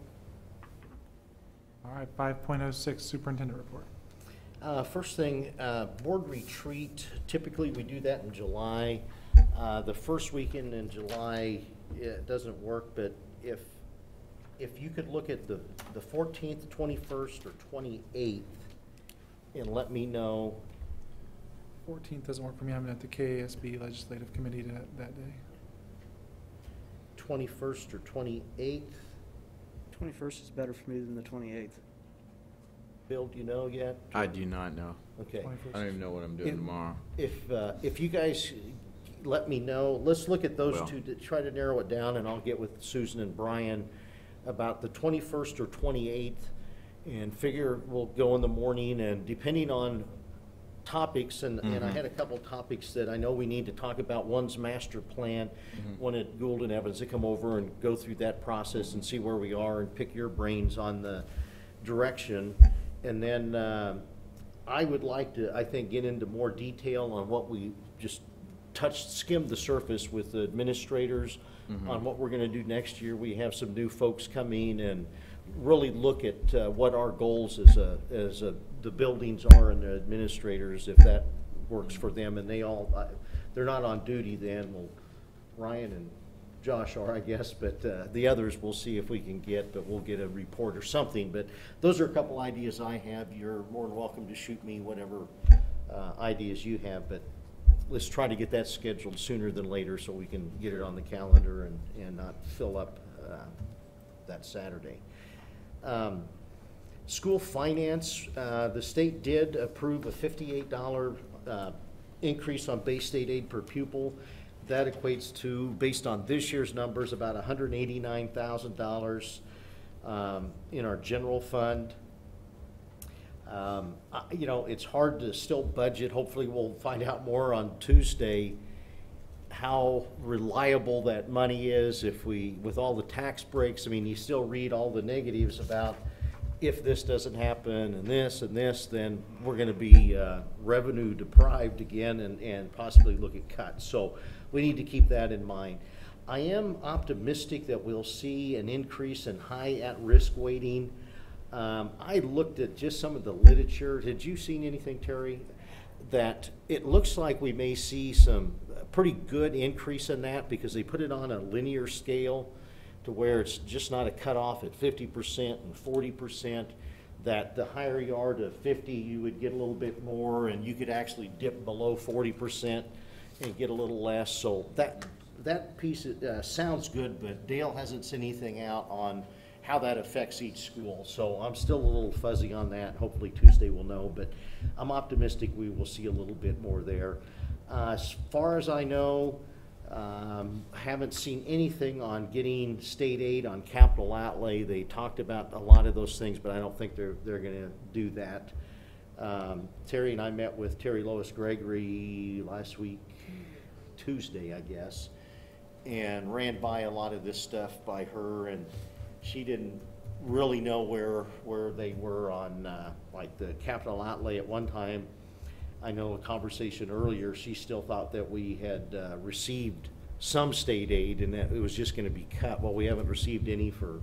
All right, 5.06 superintendent report. First thing, board retreat, typically we do that in July. The first weekend in July, it doesn't work, but if you could look at the 14th, 21st, or 28th, and let me know. 14th doesn't work for me. I'm at the KASB Legislative Committee that day. 21st or 28th. 21st is better for me than the 28th. Bill, do you know yet? I do not know. Okay. 21st. I don't even know what I'm doing tomorrow. If you guys let me know, let's look at those Well. two to try to narrow it down, and I'll get with Susan and Brian about the 21st or 28th, and figure we'll go in the morning, and depending on topics, and I had a couple topics that I know we need to talk about. One's master plan. Wanted Gould and Evans to come over and go through that process and see where we are and pick your brains on the direction. And then I would like to, I think, get into more detail on what we just skimmed the surface with the administrators on what we're going to do next year. We have some new folks coming, and really look at what our goals as the buildings are and the administrators, if that works for them. And they're not on duty then. Well, Ryan and Josh are, I guess, but the others we'll see if we can get, but we'll get a report or something. But those are a couple ideas I have. You're more than welcome to shoot me whatever ideas you have, but let's try to get that scheduled sooner than later so we can get it on the calendar and not fill up that Saturday. School finance, the state did approve a $58 increase on base state aid per pupil. That equates to, based on this year's numbers, about $189,000 in our general fund. You know, it's hard to still budget. Hopefully we'll find out more on Tuesday how reliable that money is if we, with all the tax breaks. I mean, you still read all the negatives about if this doesn't happen and this, then we're gonna be revenue deprived again and possibly look at cuts. So we need to keep that in mind. I am optimistic that we'll see an increase in high at-risk weighting. I looked at just some of the literature. Had you seen anything, Terry? That it looks like we may see some pretty good increase in that because they put it on a linear scale to where it's just not a cutoff at 50% and 40%, that the higher you are to 50, you would get a little bit more, and you could actually dip below 40% and get a little less. So that piece sounds good, but Dale hasn't sent anything out on how that affects each school. So I'm still a little fuzzy on that. Hopefully Tuesday we'll know, but I'm optimistic we will see a little bit more there. As far as I know, haven't seen anything on getting state aid on capital outlay. They talked about a lot of those things, but I don't think they're going to do that. Terry and I met with Terry Lois Gregory last week, Tuesday, I guess, and ran by a lot of this stuff by her, and she didn't really know where they were on like the capital outlay at one time. I know a conversation earlier, she still thought that we had received some state aid and that it was just going to be cut. Well, we haven't received any for,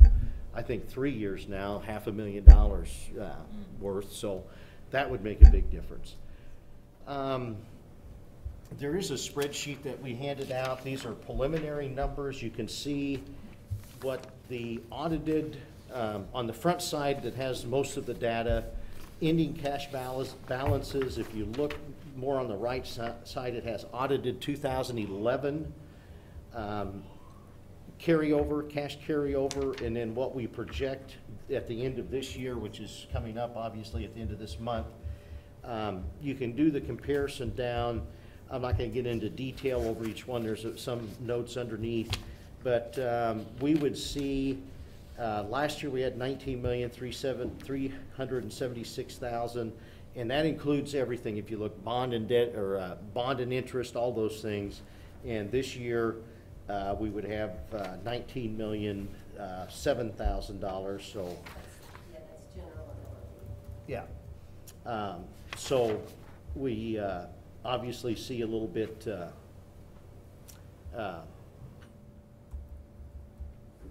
I think, 3 years now, $500,000 worth, so that would make a big difference. There is a spreadsheet that we handed out. These are preliminary numbers. You can see what the audited, on the front side that has most of the data, ending cash balances. If you look more on the right side, it has audited 2011 carryover, cash carryover, and then what we project at the end of this year, which is coming up obviously at the end of this month. You can do the comparison down. I'm not going to get into detail over each one. There's some notes underneath, but we would see last year we had $19,376,000, and that includes everything. If you look bond and debt or bond and interest, all those things. And this year we would have $19,007,000. So yeah, that's general. yeah, so we obviously see a little bit.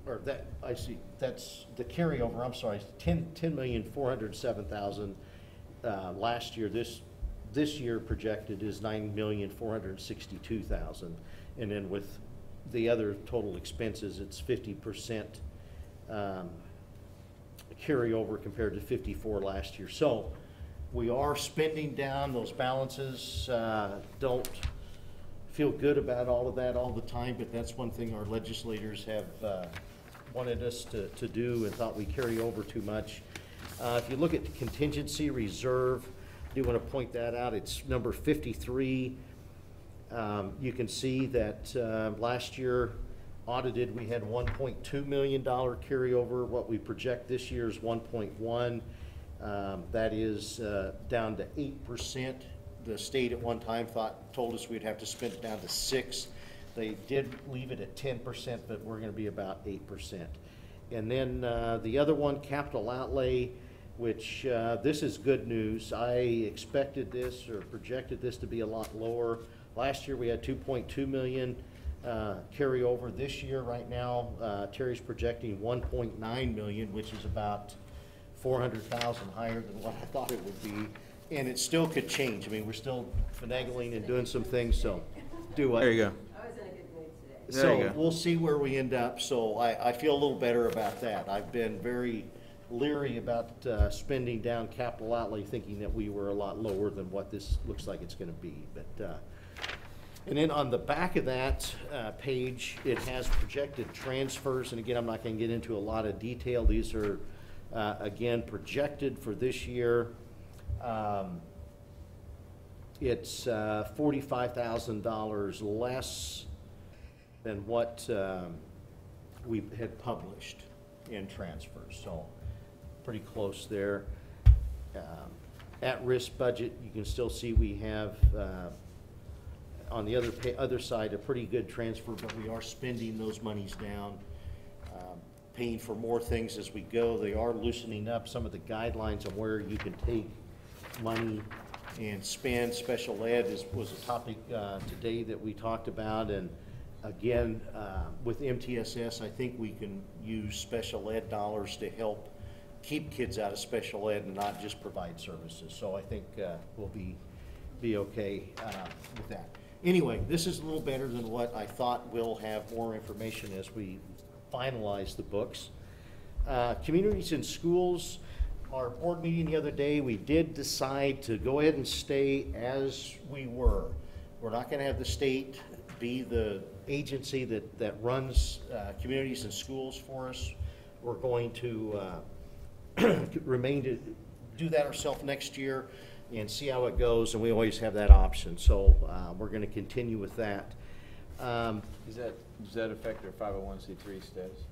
Or that, I see, that's the carryover, I'm sorry, $10,407,000 last year. This year projected is $9,462,000. And then with the other total expenses, it's 50% carryover compared to 54 last year. So we are spending down those balances. Don't feel good about all of that all the time, but that's one thing our legislators have wanted us to do and thought we carry over too much. If you look at the contingency reserve, I do want to point that out. It's number 53. You can see that last year audited we had $1.2 million carryover. What we project this year is 1.1. That is down to 8%. The state at one time told us we'd have to spend it down to 6%. They did leave it at 10%, but we're going to be about 8%. And then the other one, capital outlay, which this is good news. I expected this or projected this to be a lot lower. Last year we had 2.2 million carryover. This year, right now, Terry's projecting 1.9 million, which is about 400,000 higher than what I thought it would be. And it still could change. I mean, we're still finagling and doing some things, so do what? There you go. I was in a good mood today. There you So go. we'll see where we end up. So I feel a little better about that. I've been very leery about spending down capital outlay, thinking that we were a lot lower than what this looks like it's going to be. But and then on the back of that page, it has projected transfers. And again, I'm not going to get into a lot of detail. These are again projected for this year. It's $45,000 less than what we had published in transfers, so pretty close there. at-risk budget, you can still see we have, on the other side, a pretty good transfer, but we are spending those monies down, paying for more things as we go. They are loosening up some of the guidelines on where you can take money and spend. Special ed was a topic today that we talked about, and again, with MTSS, I think we can use special ed dollars to help keep kids out of special ed and not just provide services. So I think we'll be okay with that. Anyway, this is a little better than what I thought. We'll have more information as we finalize the books. Communities and schools, our board meeting the other day, we did decide to go ahead and stay as we were. We're not going to have the state be the agency that runs communities and schools for us. We're going to remain to do that ourselves next year and see how it goes, and we always have that option. So we're going to continue with that. Does that affect our 501c3 status?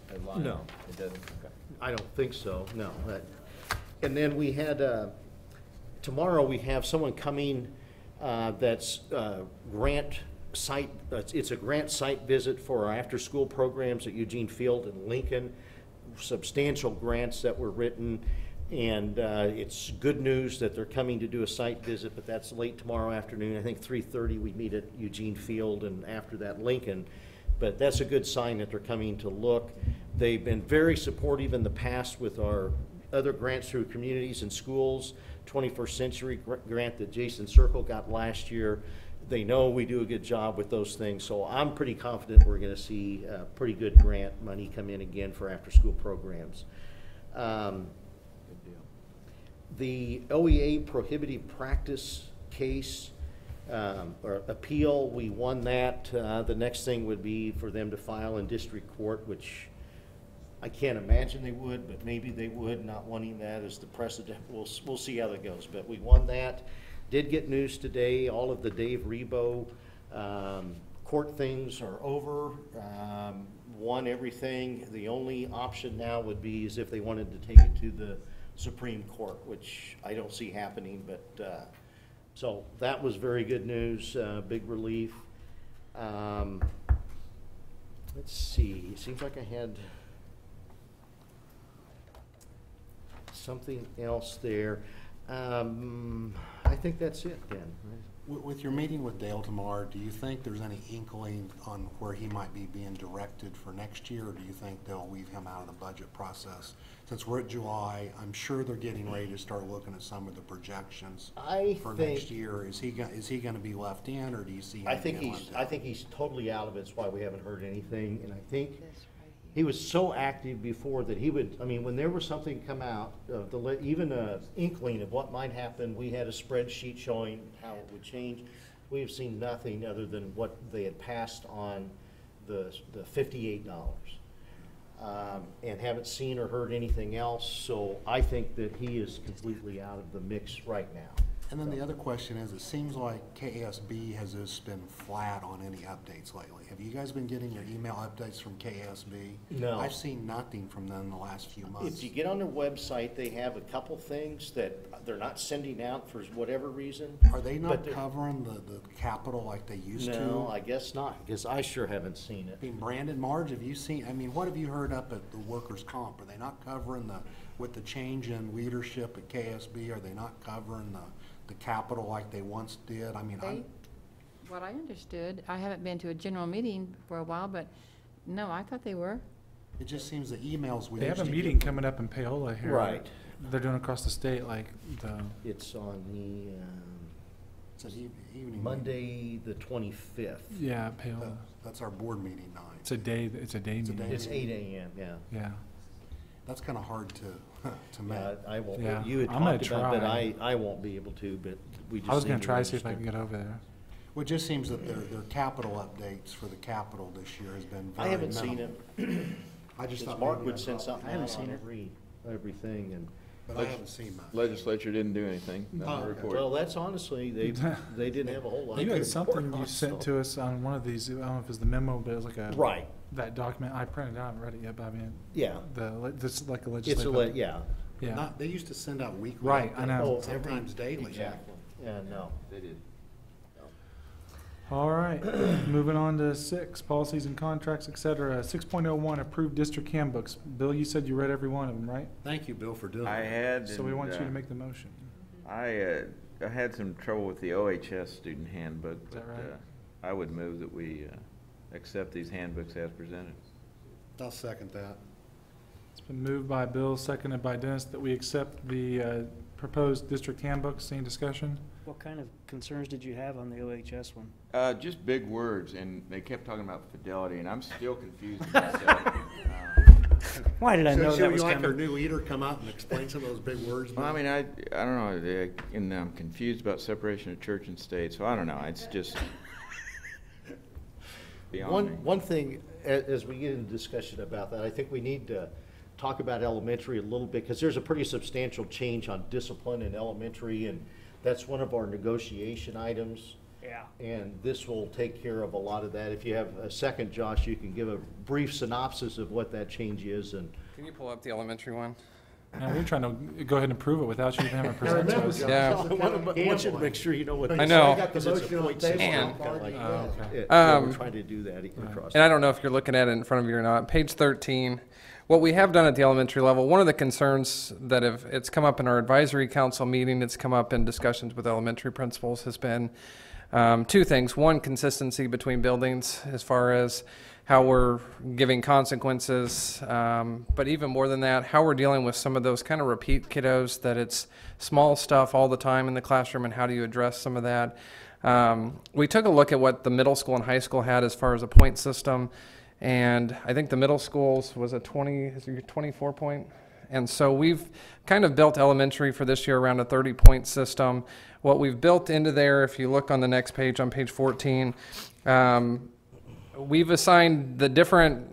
That line? No. It doesn't? Okay. I don't think so, no. And then we had, tomorrow we have someone coming that's grant site, it's a grant site visit for our after-school programs at Eugene Field and Lincoln. Substantial grants that were written, and it's good news that they're coming to do a site visit, but that's late tomorrow afternoon. I think 3:30 we meet at Eugene Field, and after that Lincoln. But that's a good sign that they're coming to look. They've been very supportive in the past with our other grants through communities and schools. 21st Century grant that Jason Circle got last year. They know we do a good job with those things, so I'm pretty confident we're going to see pretty good grant money come in again for after-school programs. Good deal. The OEA prohibitive practice case or appeal, we won that. The next thing would be for them to file in district court, which I can't imagine they would, but maybe they would, not wanting that as the precedent. We'll see how that goes, but we won that. Did get news today, all of the Dave Rebo court things are over, won everything. The only option now would be is if they wanted to take it to the Supreme Court, which I don't see happening, but so that was very good news, big relief. Let's see, it seems like I had something else there. I think that's it, Dan. With your meeting with Dale tomorrow, do you think there's any inkling on where he might be being directed for next year, or do you think they'll leave him out of the budget process? Since we're at July, I'm sure they're getting ready to start looking at some of the projections for next year. Is he going to be left in, or do you see him being left out? I think he's totally out of it. That's why we haven't heard anything. And I think he was so active before that he would, I mean, when there was something come out, even an inkling of what might happen, we had a spreadsheet showing how it would change. We have seen nothing other than what they had passed on the $58, and haven't seen or heard anything else. So I think that he is completely out of the mix right now. And then the other question is, it seems like KSB has just been flat on any updates lately. Have you guys been getting your email updates from KSB? No. I've seen nothing from them in the last few months. If you get on their website, they have a couple things that they're not sending out for whatever reason. Are they not covering the capital like they used to? No, I guess not, because I sure haven't seen it. I mean, Brandon, Marge, have you seen, I mean, what have you heard up at the workers' comp? Are they not covering with the change in leadership at KSB, are they not covering the capital like they once did? I mean, What I understood, I haven't been to a general meeting for a while, but no, I thought they were. it just seems the emails we They used have to a get meeting coming up in Paola here. Right. They're doing across the state, like the, It's on the It's an evening Monday, the 25th. yeah, meeting. Paola. That's our board meeting night. It's a day It's a meeting. day. It's 8 a.m., yeah. Yeah. That's kind of hard to make. I won't, Yeah, you had I'm gonna talked about that, try. I won't be able to, but we just. I was need gonna to try to see if I register. can get over there. Well, it just seems that their capital updates for the capital this year has been very I haven't seen minimal. it. I just Since thought Mark maybe would I send saw- something I haven't out seen on it. everything, and, But I haven't seen much. Legislature didn't do anything. Oh, No okay. report. well, that's honestly, they didn't have a whole lot. You to had something report you on, sent so- to us on one of these, I don't know if it was the memo, but it was like a. Right, That document, I printed it out and read it yet, but I mean, yeah. this is like a It's legislative. yeah. Yeah. They used to send out weekly. Right, I know. updates, Sometimes daily. Exactly. Yeah, no. They did. All right, moving on to 6, policies and contracts, et cetera. 6.01, approved district handbooks. Bill, you said you read every one of them, right? Thank you, Bill, for doing I that. had. So we and, want you to make the motion. I had some trouble with the OHS student handbook, Is that but right? I would move that we accept these handbooks as presented. I'll second that. It's been moved by Bill, seconded by Dennis, that we accept the proposed district handbooks. Any discussion? What kind of concerns did you have on the OHS one? Just big words, and they kept talking about fidelity, and I'm still confused myself. Why did I know So that was you like our coming? new leader come out and explain some of those big words? Well, I Bill? mean, I don't know, and I'm confused about separation of church and state, so I don't know, it's just beyond me. One thing, as we get into discussion about that, I think we need to talk about elementary a little bit, because there's a pretty substantial change on discipline in elementary, and that's one of our negotiation items. Yeah. And this will take care of a lot of that. If you have a second, Josh, you can give a brief synopsis of what that change is. And Can you pull up the elementary one? Now, we're trying to go ahead and approve it without you even having to present to us. Yeah. I want you to make sure you know what. I know. Because it's a point system, And- kinda like Oh, that. okay. Yeah, we're trying to do that across. And I don't know if you're looking at it in front of you or not. Page 13. What we have done at the elementary level, one of the concerns that it's come up in our advisory council meeting, it's come up in discussions with elementary principals, has been 2 things. One, consistency between buildings as far as how we're giving consequences, but even more than that, how we're dealing with some of those kind of repeat kiddos, that it's small stuff all the time in the classroom, and how do you address some of that. We took a look at what the middle school and high school had as far as a point system, and I think the middle schools was a 24 point. And so we've kind of built elementary for this year around a 30-point system. What we've built into there, if you look on the next page, on page 14, we've assigned the different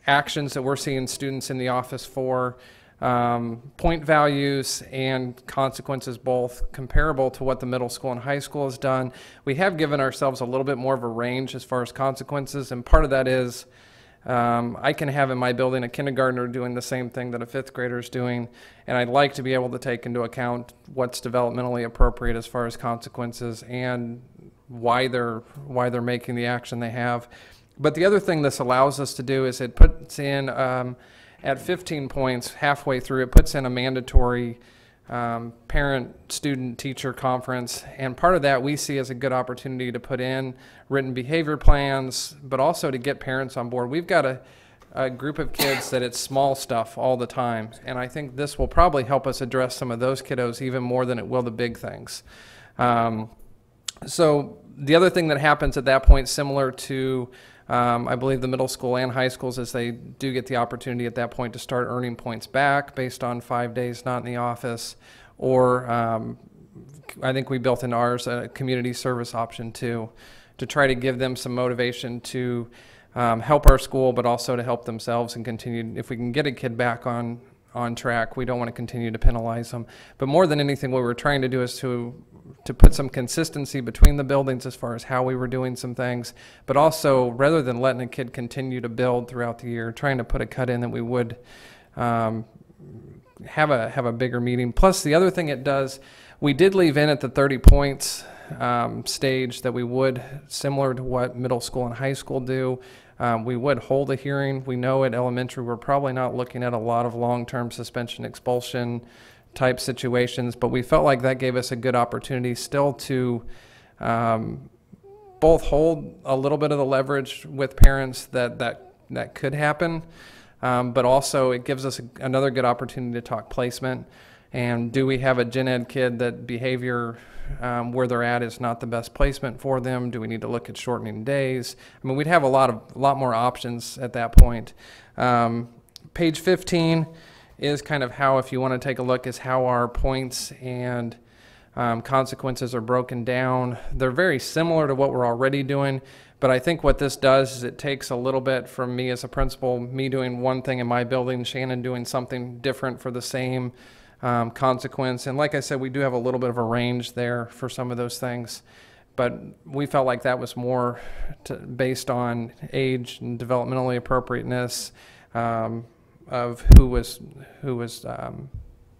actions that we're seeing students in the office for, point values and consequences, both comparable to what the middle school and high school has done. We have given ourselves a little bit more of a range as far as consequences, and part of that is I can have in my building a kindergartner doing the same thing that a 5th grader is doing, and I'd like to be able to take into account what's developmentally appropriate as far as consequences and why they're making the action they have. But the other thing this allows us to do is it puts in, at 15 points, halfway through, it puts in a mandatory parent, student, teacher conference, and part of that we see as a good opportunity to put in written behavior plans, but also to get parents on board. We've got a group of kids that it's small stuff all the time, and I think this will probably help us address some of those kiddos even more than it will the big things. So the other thing that happens at that point, similar to I believe the middle school and high schools, is they do get the opportunity at that point to start earning points back based on 5 days not in the office, or I think we built in ours a community service option too, to try to give them some motivation to help our school, but also to help themselves and continue. If we can get a kid back on track, we don't want to continue to penalize them. But more than anything, what we're trying to do is to put some consistency between the buildings as far as how we were doing some things, but also, rather than letting a kid continue to build throughout the year, trying to put a cut in that we would have a bigger meeting. Plus, the other thing it does, we did leave in at the 30 points stage that we would, similar to what middle school and high school do, we would hold a hearing. We know at elementary we're probably not looking at a lot of long-term suspension, expulsion type situations, but we felt like that gave us a good opportunity still to both hold a little bit of the leverage with parents that could happen, but also it gives us another good opportunity to talk placement. And do we have a gen ed kid that behavior where they're at is not the best placement for them? Do we need to look at shortening days? I mean, we'd have a lot more options at that point. Page 15 is kind of how, if you want to take a look, is how our points and consequences are broken down. They're very similar to what we're already doing, but I think what this does is it takes a little bit from me as a principal, me doing one thing in my building, Shannon doing something different for the same consequence. And like I said, we do have a little bit of a range there for some of those things, but we felt like that was more based on age and developmentally appropriateness, of who was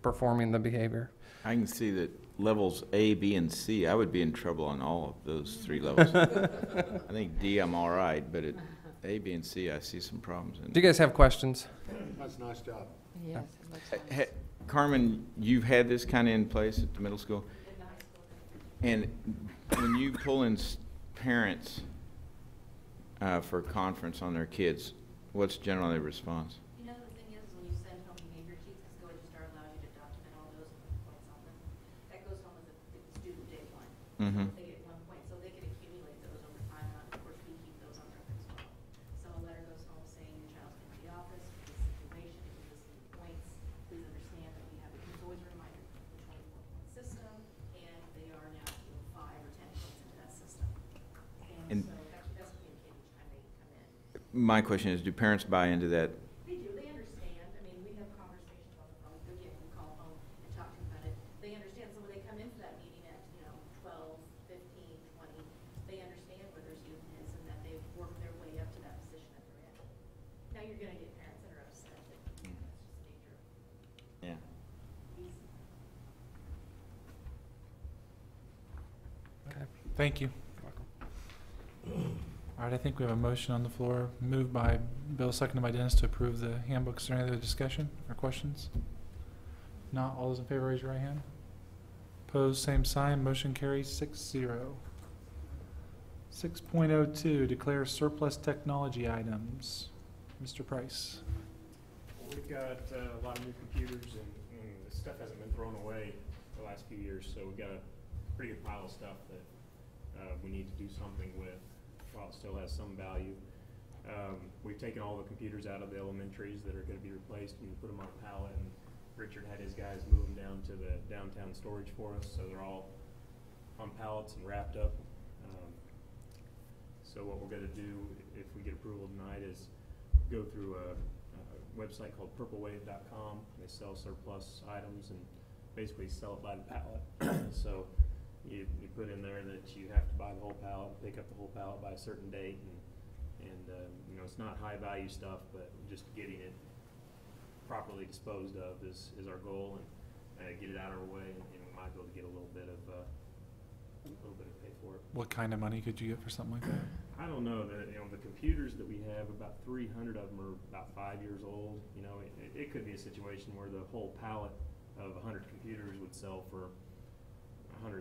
performing the behavior. I can see that levels A, B, and C, I would be in trouble on all of those 3 levels. I think D, I'm all right, but at A, B, and C, I see some problems. Do you guys have questions? That's a nice job. Yes, it looks nice. Carmen, you've had this kind of in place at the middle school? And when you pull in parents for a conference on their kids, what's generally the response? You know, the thing is, when you send home behavior sheets, because Go Registrar allows you to document all those and put points on them. That goes home as a student day one. Mhm. They get 1 point, so they can accumulate those over time, and of course, we keep those on record as well. So a letter goes home saying your child's been to the office, for this situation, if you listen to points, please understand that we have, it's always a reminder, the 24-point system, and they are now 5 or 10 points into that system. And And- so that's communicated each time they come in. My question is, do parents buy into that? They do, they understand. I mean, we have conversations on the phone, again, we call home and talk to them about it. They understand, so when they come into that meeting at, 12, 15, 20, they understand where their student is and that they've worked their way up to that position that they're in. Now, you're gonna get parents that are upset, but that's just the nature of Yeah. these. Okay, thank you. All right, I think we have a motion on the floor, moved by Bill, seconded by Dennis, to approve the handbooks. Is there any other discussion or questions? Not, all those in favor, raise your right hand. Opposed, same sign, motion carries 6-0. 6.02, declare surplus technology items. Mr. Price. We've got a lot of new computers, and the stuff hasn't been thrown away the last few years, so we've got a pretty good pile of stuff that we need to do something with while it still has some value. We've taken all the computers out of the elementaries that are going to be replaced and put them on a pallet, and Richard had his guys move them down to the downtown storage for us, so they're all on pallets and wrapped up. So what we're going to do, if we get approval tonight, is go through a website called purplewave.com. They sell surplus items and basically sell it by the pallet. So you put in there that you have to buy the whole pallet, pick up the whole pallet by a certain date, and it's not high value stuff, but just getting it properly disposed of is our goal, and get it out of our way, and we might be able to get a little bit of pay for it. What kind of money could you get for something like that? I don't know, the computers that we have, about 300 of them are about 5 years old. It could be a situation where the whole pallet of 100 computers would sell for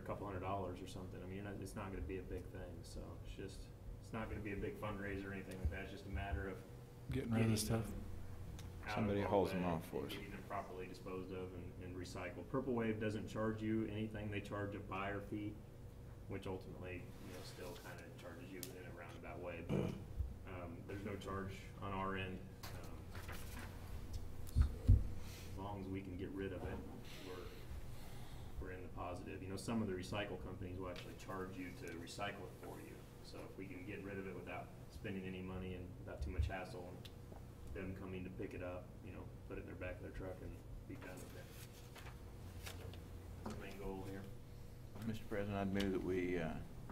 couple $100 or something. I mean, it's not going to be a big thing, so it's not going to be a big fundraiser or anything like that. It's just a matter of Getting rid of the stuff. Somebody hauls them off for us. getting them properly disposed of and recycled. Purple Wave doesn't charge you anything. They charge a buyer fee, which ultimately, still kind of charges you in a roundabout way. But there's no charge on our end. So as long as we can get rid of it, we're in the positive. Some of the recycle companies will actually charge you to recycle it for you. So if we can get rid of it without spending any money and without too much hassle, and them coming to pick it up, put it in their back of their truck and be done with it. That's the main goal here. Mr. President, I'd move that we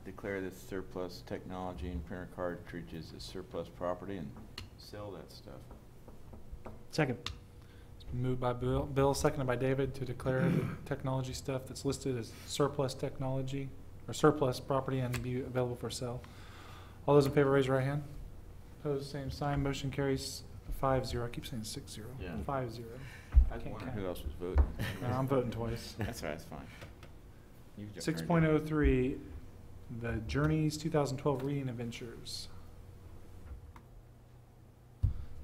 declare this surplus technology and printer cartridges as surplus property and sell that stuff. Second. It's been moved by Bill, seconded by David, to declare the technology stuff that's listed as surplus technology or surplus property and be available for sale. All those in favor, raise your right hand. Opposed, same sign. Motion carries 5-0. I keep saying 6-0. Yeah. 5-0. I was Can't wondering count. who else was voting. No, I'm voting twice. That's all right, that's fine. You jumped 6.03, the Journeys 2012 Reading Adventures.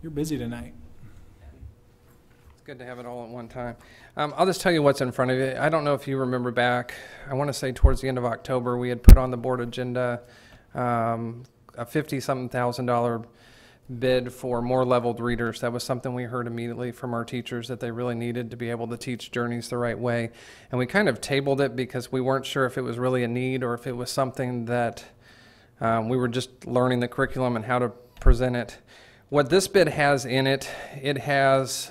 You're busy tonight. It's good to have it all at one time. I'll just tell you what's in front of you. I don't know if you remember back, I want to say towards the end of October, we had put on the board agenda a $50-something thousand bid for more leveled readers. That was something we heard immediately from our teachers that they really needed to be able to teach Journeys the right way. And we kind of tabled it because we weren't sure if it was really a need or if it was something that we were just learning the curriculum and how to present it. What this bid has in it, it has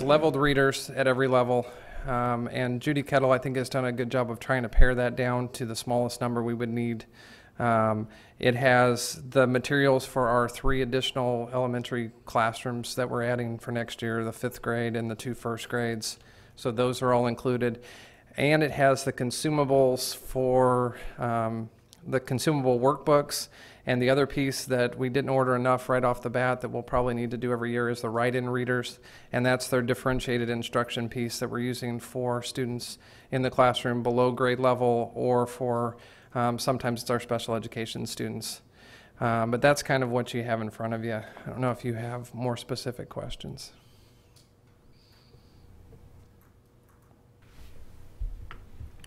leveled readers at every level. And Judy Kettle, I think, has done a good job of trying to pare that down to the smallest number we would need It has the materials for our 3 additional elementary classrooms that we're adding for next year, the 5th grade and the 2 first grades. So those are all included. And it has the consumables for the consumable workbooks. And the other piece that we didn't order enough right off the bat that we'll probably need to do every year is the write-in readers. And that's their differentiated instruction piece that we're using for students in the classroom below grade level, or for sometimes it's our special education students. But that's kind of what you have in front of you. I don't know if you have more specific questions.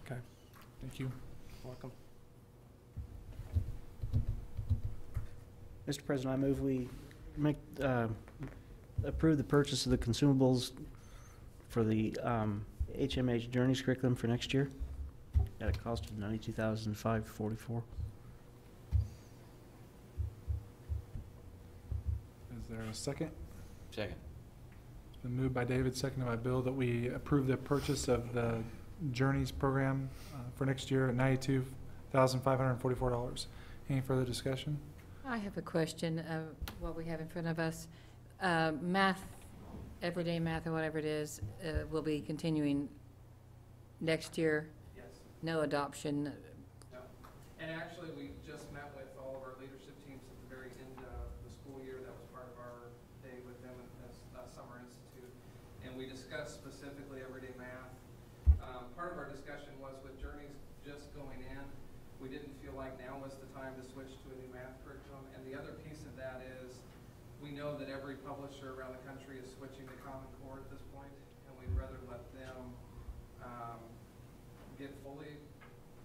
Okay. Thank you. Welcome. Mr. President, I move we approve the purchase of the consumables for the HMH Journeys curriculum for next year at a cost of $92,544. Is there a second? Second. It's been moved by David, seconded by Bill, that we approve the purchase of the Journeys program for next year at $92,544. Any further discussion? I have a question of what we have in front of us. Math, everyday math or whatever it is, will be continuing next year? Yes. No adoption? No. And actually, we just met with all of our leadership teams at the very end of the school year. That was part of our day with them as Summer Institute. And we discussed specifically everyday math. Part of our discussion was with Journeys just going in, we didn't feel like now was the time to switch to a new math curriculum. And the other piece of that is, we know that every publisher around the country is switching to Common Core at this point, and we'd rather let them get fully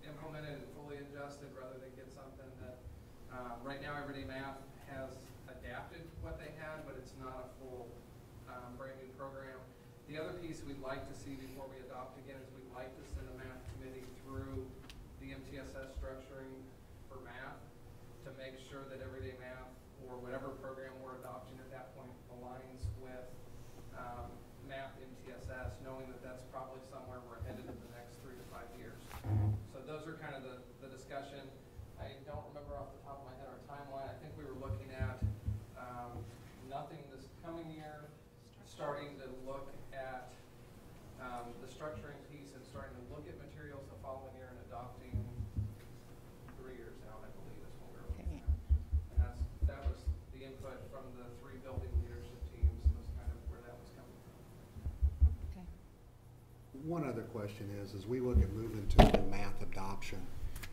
implemented and fully adjusted rather than get something that, right now everyday math has adapted what they had, but it's not a full brand new program. The other piece we'd like to see before we adopt again is we'd like to send a math committee through the MTSS structuring for math to make sure that everyday math or whatever program we're adopting at that point aligns with math MTSS, knowing that that's probably somewhere we're headed in the next 3 to 5 years. So those are kind of the discussion. I don't remember off the top of my head our timeline. I think we were looking at nothing this coming year, starting to look at the structuring piece and starting to look at materials the following year and adopting 3 years out, I believe is what we were looking at. And that was the input from the 3 building leadership teams, was kind of where that was coming from. Okay. One other question is, as we look at moving to the math adoption,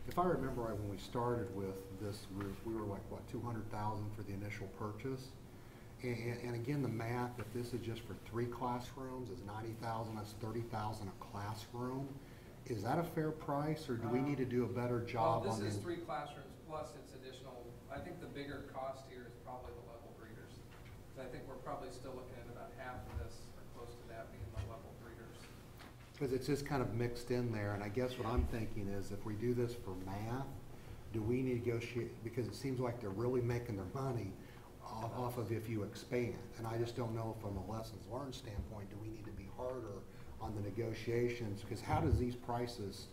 if I remember right, when we started with this group, we were like, what, 200,000 for the initial purchase? And again, the math, if this is just for 3 classrooms, is 90,000, that's 30,000 a classroom. Is that a fair price, or do we need to do a better job on Well, this is the? 3 classrooms plus it's additional. I think the bigger cost here is probably the level readers. So I think we're probably still looking at about half of this, or close to that, being the level readers. Because it's just kind of mixed in there, and I guess what I'm thinking is, if we do this for math, do we negotiate, because it seems like they're really making their money off of if you expand. And I just don't know from a lessons learned standpoint, do we need to be harder on the negotiations? Because how does these prices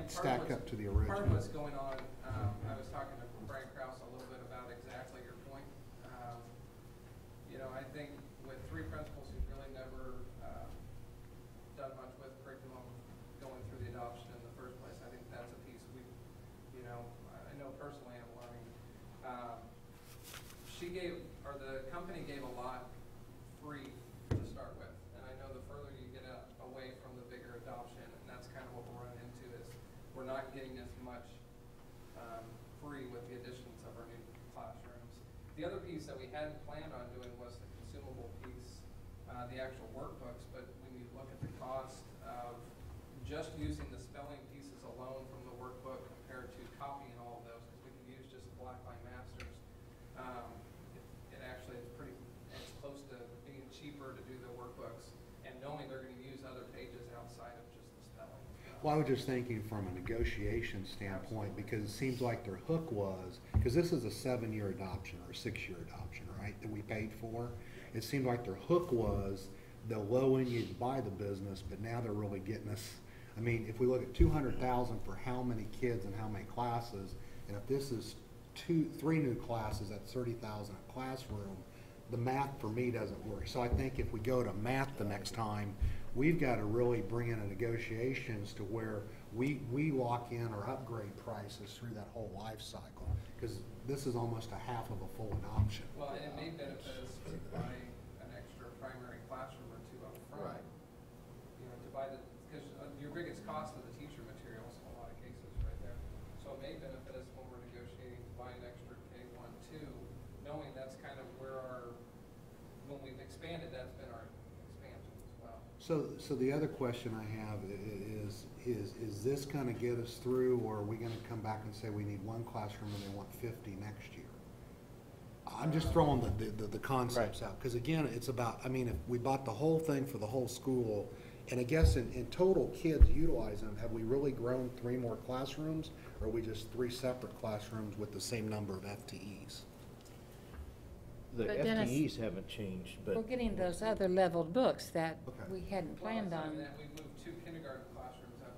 stack up to the original? Part of what's going on, I was talking to Brian Krause a little bit about exactly your point. I think with 3 principals who've really never done much with curriculum going through the adoption in the first place, I think that's a piece I know personally I'm learning. The company gave a lot free to start with, and I know the further you get away from the bigger adoption, and that's kind of what we're running into, is we're not getting as much free with the additions of our new classrooms. The other piece that we hadn't planned on doing was the consumable piece, the actual workbooks, but when you look at the cost of just using the spelling pieces alone from the workbook compared to copying all of those, because we can use just the Blackline Masters, it actually is it's close to being cheaper to do the workbooks, and knowing they're going to use other pages outside of just the spelling. Well, I was just thinking from a negotiation standpoint, because it seems like their hook was, because this is a 7-year adoption or a 6-year adoption, right, that we paid for. It seemed like their hook was, they'll low in you to buy the business, but now they're really getting us I mean, if we look at 200,000 for how many kids and how many classes, and if this is three new classes, that's 30,000 a classroom, the math for me doesn't work. So I think if we go to math the next time, we've got to really bring in a negotiations to where we lock in our upgrade prices through that whole life cycle, because this is almost a half of a full adoption. Well, and it may benefit us to buy an extra primary classroom or two up front. Right. You know, to buy the, because your biggest cost of the teacher materials in a lot of cases right there. So it may benefit us when we're negotiating to buy an extra K1, 2, knowing that's kind of where our, when we've expanded, that's been our expansion as well. So the other question I have is this gonna get us through, or are we gonna come back and say we need one classroom and they want 50 next year? I'm just throwing the concepts out, because again, it's about, I mean, if we bought the whole thing for the whole school, and I guess in total kids utilizing them, have we really grown 3 more classrooms, or are we just 3 separate classrooms with the same number of FTEs? The But Dennis- FTEs haven't changed, but. We're getting those other leveled books that Okay. we hadn't planned Well, it's not on. even that. We've moved 2 kindergarten classrooms up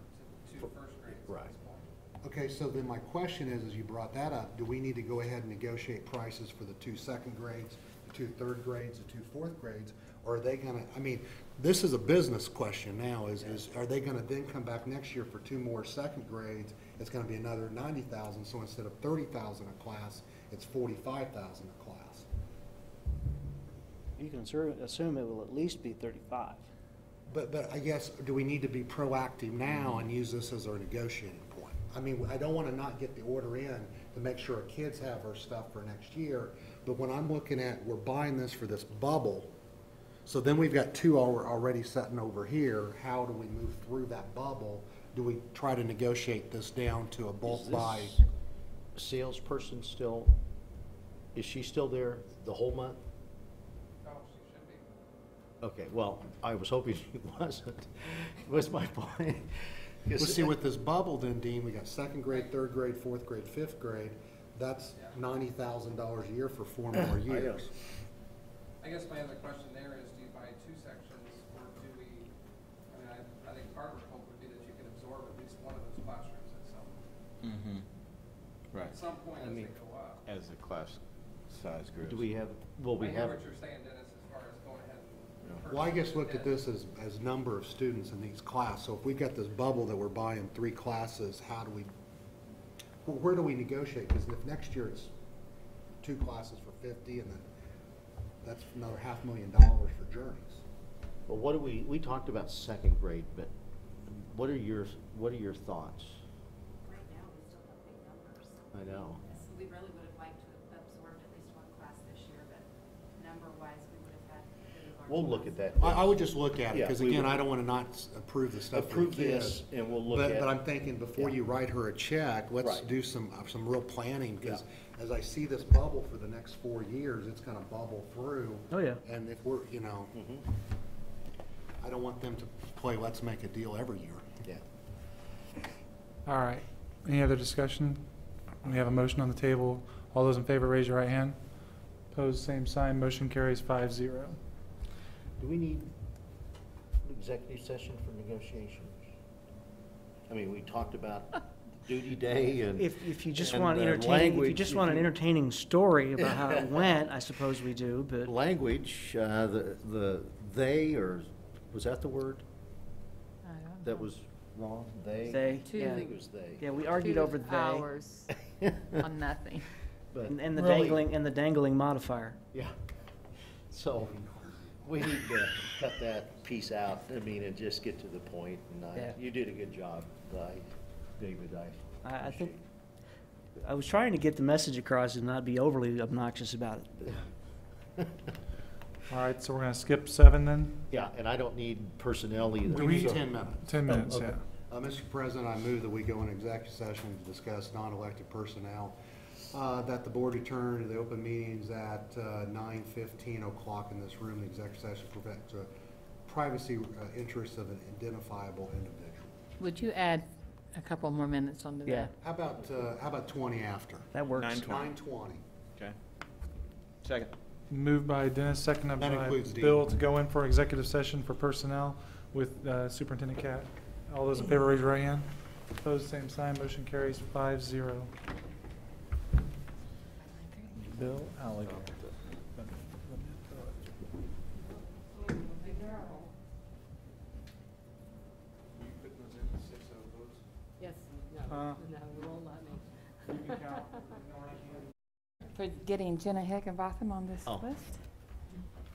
to 2 first grades at Right. this point. Okay, so then my question is, as you brought that up, do we need to go ahead and negotiate prices for the 2 second grades, the 2 third grades, the 2 fourth grades? Or are they gonna, I mean, this is a business question now, is are they gonna then come back next year for 2 more second grades? It's gonna be another 90,000, so instead of 30,000 a class, it's 45,000 a class. You can assume it will at least be 35. But I guess, do we need to be proactive now and use this as our negotiating point? I mean, I don't want to not get the order in to make sure our kids have our stuff for next year, but when I'm looking at, we're buying this for this bubble, so then we've got 2 already sitting over here, how do we move through that bubble? Do we try to negotiate this down to a bulk Is buy? this salesperson still, is she still there the whole month? Oh, she should be. Okay, well, I was hoping she wasn't, was my point. Well, see, with this bubble then, Dean, we got second grade, third grade, fourth grade, fifth grade, that's $90,000 a year for 4 more years. I guess my other question there is, do you buy 2 sections, or do we, I mean, I think part of our hope would be that you can absorb at least one of those classrooms at some point as they go up. As the class size grows. Do we have, will we I hear have? what you're saying, Dennis, as far as going ahead and. Well, I just looked at this as number of students in each class, so if we've got this bubble that we're buying 3 classes, how do we, where do we negotiate? Because if next year it's 2 classes for 50, and then that's another $500,000 for Journeys. Well, what do we talked about second grade, but what are your thoughts? Right now, we still have big numbers. I know. So we really would have liked to have absorbed at least 1 class this year, but number-wise, we would have had really large. We'll look at that. I would just look at it, Yeah, because we again, will. I don't want to not approve the stuff for the Approve this, kids. and we'll look But at. I'm thinking, before Yeah. you write her a check, let's Right. do some real planning, because Yeah. as I see this bubble for the next 4 years, it's gonna bubble through. Oh, yeah. And if we're, you know, Mhm. I don't want them to play let's make a deal every year. Yeah. All right. Any other discussion? We have a motion on the table. All those in favor, raise your right hand. Opposed, same sign. Motion carries 5-0. Do we need executive session for negotiations? I mean, we talked about duty day and. If you just and, want entertaining, if you language, just if want an you- entertaining story about how it went, I suppose we do, but Language, they, or, was that the word I don't know. that was wrong? They? they, Two. I yeah. think it was they. Yeah, we argued 2 over they. hours on nothing. But And the really, dangling modifier. Yeah. So, we need to cut that piece out, I mean, and just get to the point, and Yeah. you did a good job, David, I think, appreciate I was trying to get the message across and not be overly obnoxious about it. All right, so we're going to skip 7 then? Yeah, and I don't need personnel either. We need so- 10 minutes. 10 minutes, okay. yeah. Mr. President, I move that we go into executive session to discuss non-elected personnel, that the board return to the open meetings at 9:15 o'clock in this room. The executive session protects the privacy interests of an identifiable individual. Would you add a couple more minutes onto Yeah. that? How about 20 after? That works. 9:20. Okay. Second. Moved by Dennis, seconded That by includes Dean. Bill to go in for executive session for personnel with Superintendent Cat. All those in favor, raise your right hand. Opposed, same sign. Motion carries 5-0. Bill Alligator. Yes, Uh, no, you won't let me. You can count. For getting Jenna Higginbotham on this Oh. list.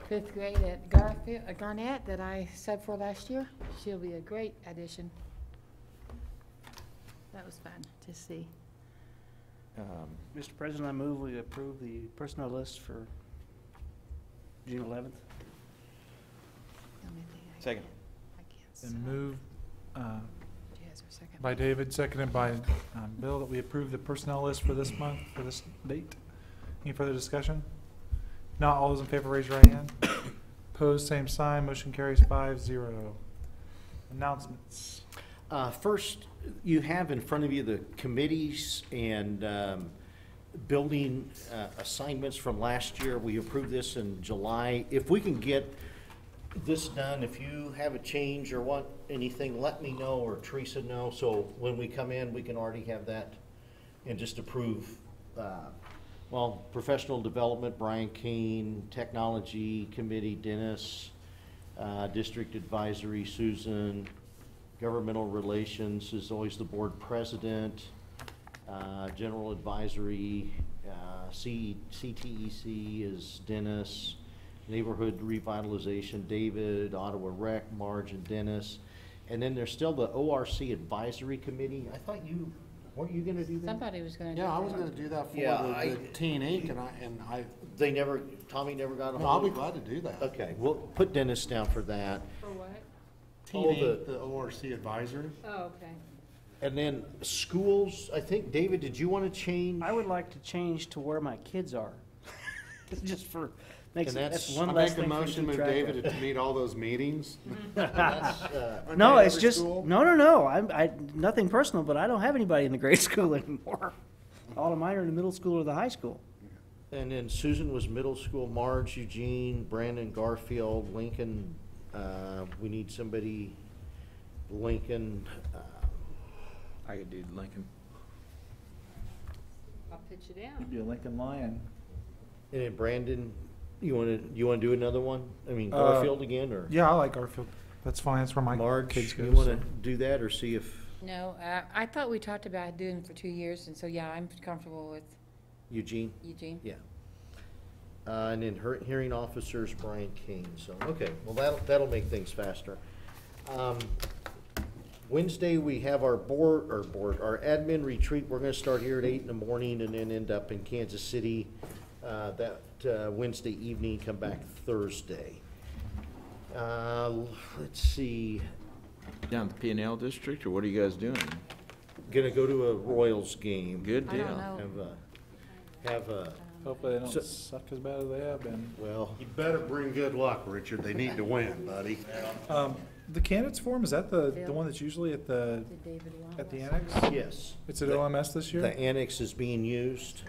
Fifth grade at Garnett that I subbed for last year. She'll be a great addition. That was fun to see. Mr. President, I move we approve the personnel list for June 11th. Second. And moved Jazz or second. by David, seconded by Bill, that we approve the personnel list for this month, for this date. Any further discussion? Not all those in favor, raise your right hand. Opposed, same sign. Motion carries 5-0. Announcements. First, you have in front of you the committees and building assignments from last year. We approved this in July. If we can get this done, if you have a change or want anything, let me know or Teresa know. So when we come in, we can already have that and just approve. Professional development, Brian Kane, technology committee, Dennis, district advisory, Susan, governmental relations is always the board president, general advisory, CTEC is Dennis, neighborhood revitalization, David, Ottawa Rec, Marge and Dennis. And then there's still the ORC advisory committee. I thought weren't you gonna do that? Somebody was gonna do that. Yeah, I was gonna do that for Yeah, the Teen Inc. and I, Tommy never got a no, I'll hold be of it? glad to do that. Okay, we'll put Dennis down for that. For what? Teen Oh, Inc., the ORC advisory. Oh, okay. And then schools, I think, David, did you want to change? I would like to change to where my kids are. Just for, makes, And that's- that's one I less make a thing for me to motion, keep move track of. David to meet all those meetings. That's, Aren't No, they it's every just, school? no, I, nothing personal, but I don't have anybody in the grade school anymore. All of mine are in the middle school or the high school. And then Susan was middle school, Marge, Eugene, Brandon, Garfield, Lincoln, we need somebody, Lincoln, I could do Lincoln. I'll pitch you down. You'd be a Lincoln Lion. and then Brandon, you wanna do another one? I mean, Garfield again, or? Yeah, I like Garfield. That's fine. That's where my Marge, kids go. you wanna so. do that, or see if No, I thought we talked about doing it for 2 years, and so, yeah, I'm comfortable with Eugene? Eugene. Yeah. And then hearing officers, Brian King, so, okay, well, that'll make things faster. Wednesday, we have our our admin retreat. We're gonna start here at 8 in the morning and then end up in Kansas City, that Wednesday evening, come back Thursday. Let's see, Down at the P&L district, or what are you guys doing? gonna go to a Royals game. Good I don't deal. know. Have a, Hopefully they don't So- suck as bad as they have been. well, You better bring good luck, Richard. They need to win, buddy. The candidates forum, is that the Bill? one that's usually at the Did David want at the us? annex? yes. It's at OMS this year? The annex is being used,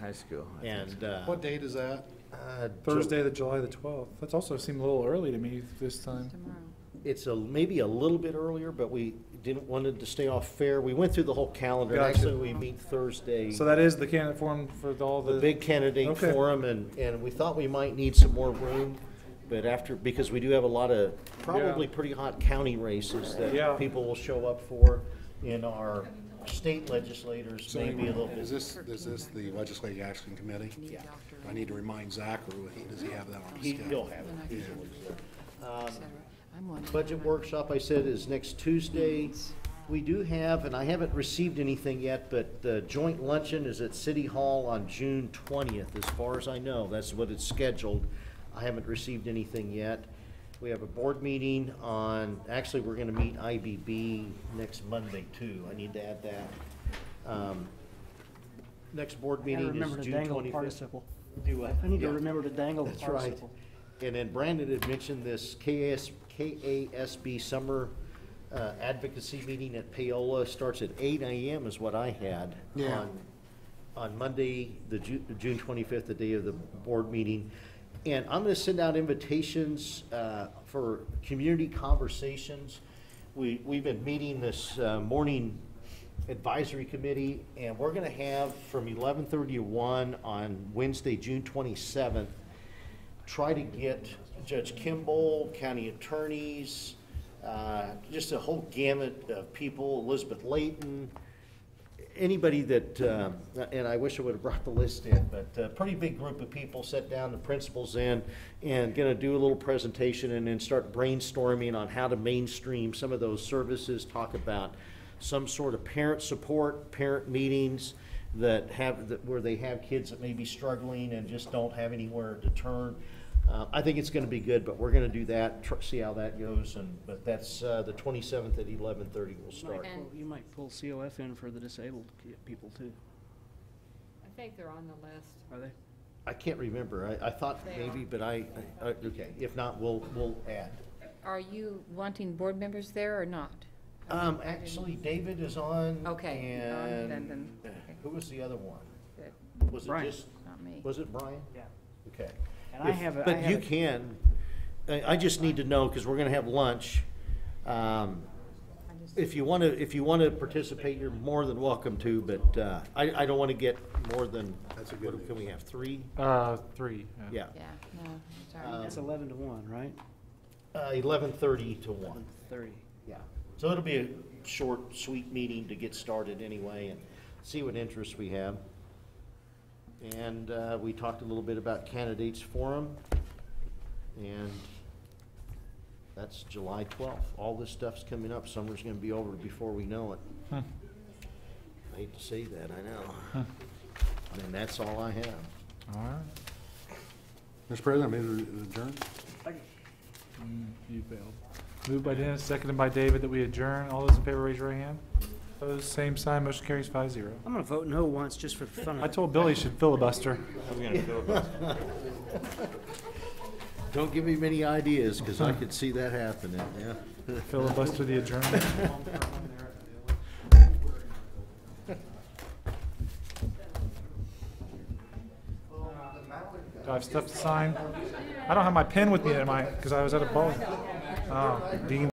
High school. I think. and, What date is that? Thursday, July the 12th. That's also seemed a little early to me this time. Tomorrow. It's maybe a little bit earlier, but we wanted to stay off fair. We went through the whole calendar. And Gotcha. actually, we meet Thursday. So that is the candidate forum for all The the, big candidate Okay. forum, and we thought we might need some more room, but because we do have a lot of probably Yeah. pretty hot county races Yeah. that people will show up for, in our state legislators, So maybe a little is bit. this the Legislative Action Committee? Yeah. I need to remind Zach, or does he have that on his He'll schedule? have When I it. can easily. I'm wondering Budget how workshop, I said, is next Tuesday. We do have, and I haven't received anything yet, but the joint luncheon is at City Hall on June 20th, as far as I know. That's what it's scheduled. I haven't received anything yet. We have a board meeting actually, we're gonna meet IBB next Monday, too. I need to add that. Next board Gotta meeting remember is to June dangle the 25th. participle. Do what? I need to Yeah. remember to dangle the That's right. participle. And then Brandon had mentioned this KASB summer advocacy meeting at Paola, starts at 8 a.m. is what I had Yeah. on Monday, the June 25th, the day of the board meeting. And I'm gonna send out invitations for community conversations. we've been meeting this morning advisory committee, and we're gonna have from 11:30 to 1 on Wednesday, June 27th, try to get Judge Kimball, county attorneys, just a whole gamut of people, Elizabeth Layton, anybody that, and I wish I would have brought the list in, but a pretty big group of people, set down the principals in, and gonna do a little presentation and then start brainstorming on how to mainstream some of those services, talk about some sort of parent support, parent meetings that have, where they have kids that may be struggling and just don't have anywhere to turn. I think it's gonna be good, but we're gonna do that, see how that goes, but that's the 27th at 11:30 we'll start. You might pull COF in for the disabled people too. I think they're on the list. Are they? I can't remember, I thought maybe, but okay, if not, we'll add. Are you wanting board members there or not? Actually, David is on. Okay. And who was the other one? Good. Was it Brian. just, Not me. was it Brian? Yeah. Okay. And I have But you can, I just need to know, because we're gonna have lunch. If you wanna participate, you're more than welcome to, but, I don't wanna get more than, That's a good what, can we have 3? 3. Yeah. Yeah, no, sorry. It's 11 to 1, right? 11:30 to 1. 30. Yeah, so it'll be a short, sweet meeting to get started anyway and see what interests we have. And we talked a little bit about candidates forum, and that's July 12th. All this stuff's coming up. Summer's gonna be over before we know it. I hate to say that, I know. And that's all I have. All right. Mr. President, I move to adjourn. You failed. Moved by Dennis, seconded by David that we adjourn. All those in favor, raise your right hand. Opposed, same sign. Motion carries 5-0. I'm gonna vote no once just for the fun of I it. told Billy he should filibuster. Don't give me many ideas, because I could see that happening, yeah. Filibuster the adjournment. Do I have stuff to sign? I don't have my pen with me tonight because I was at a bowling. Oh, Dean.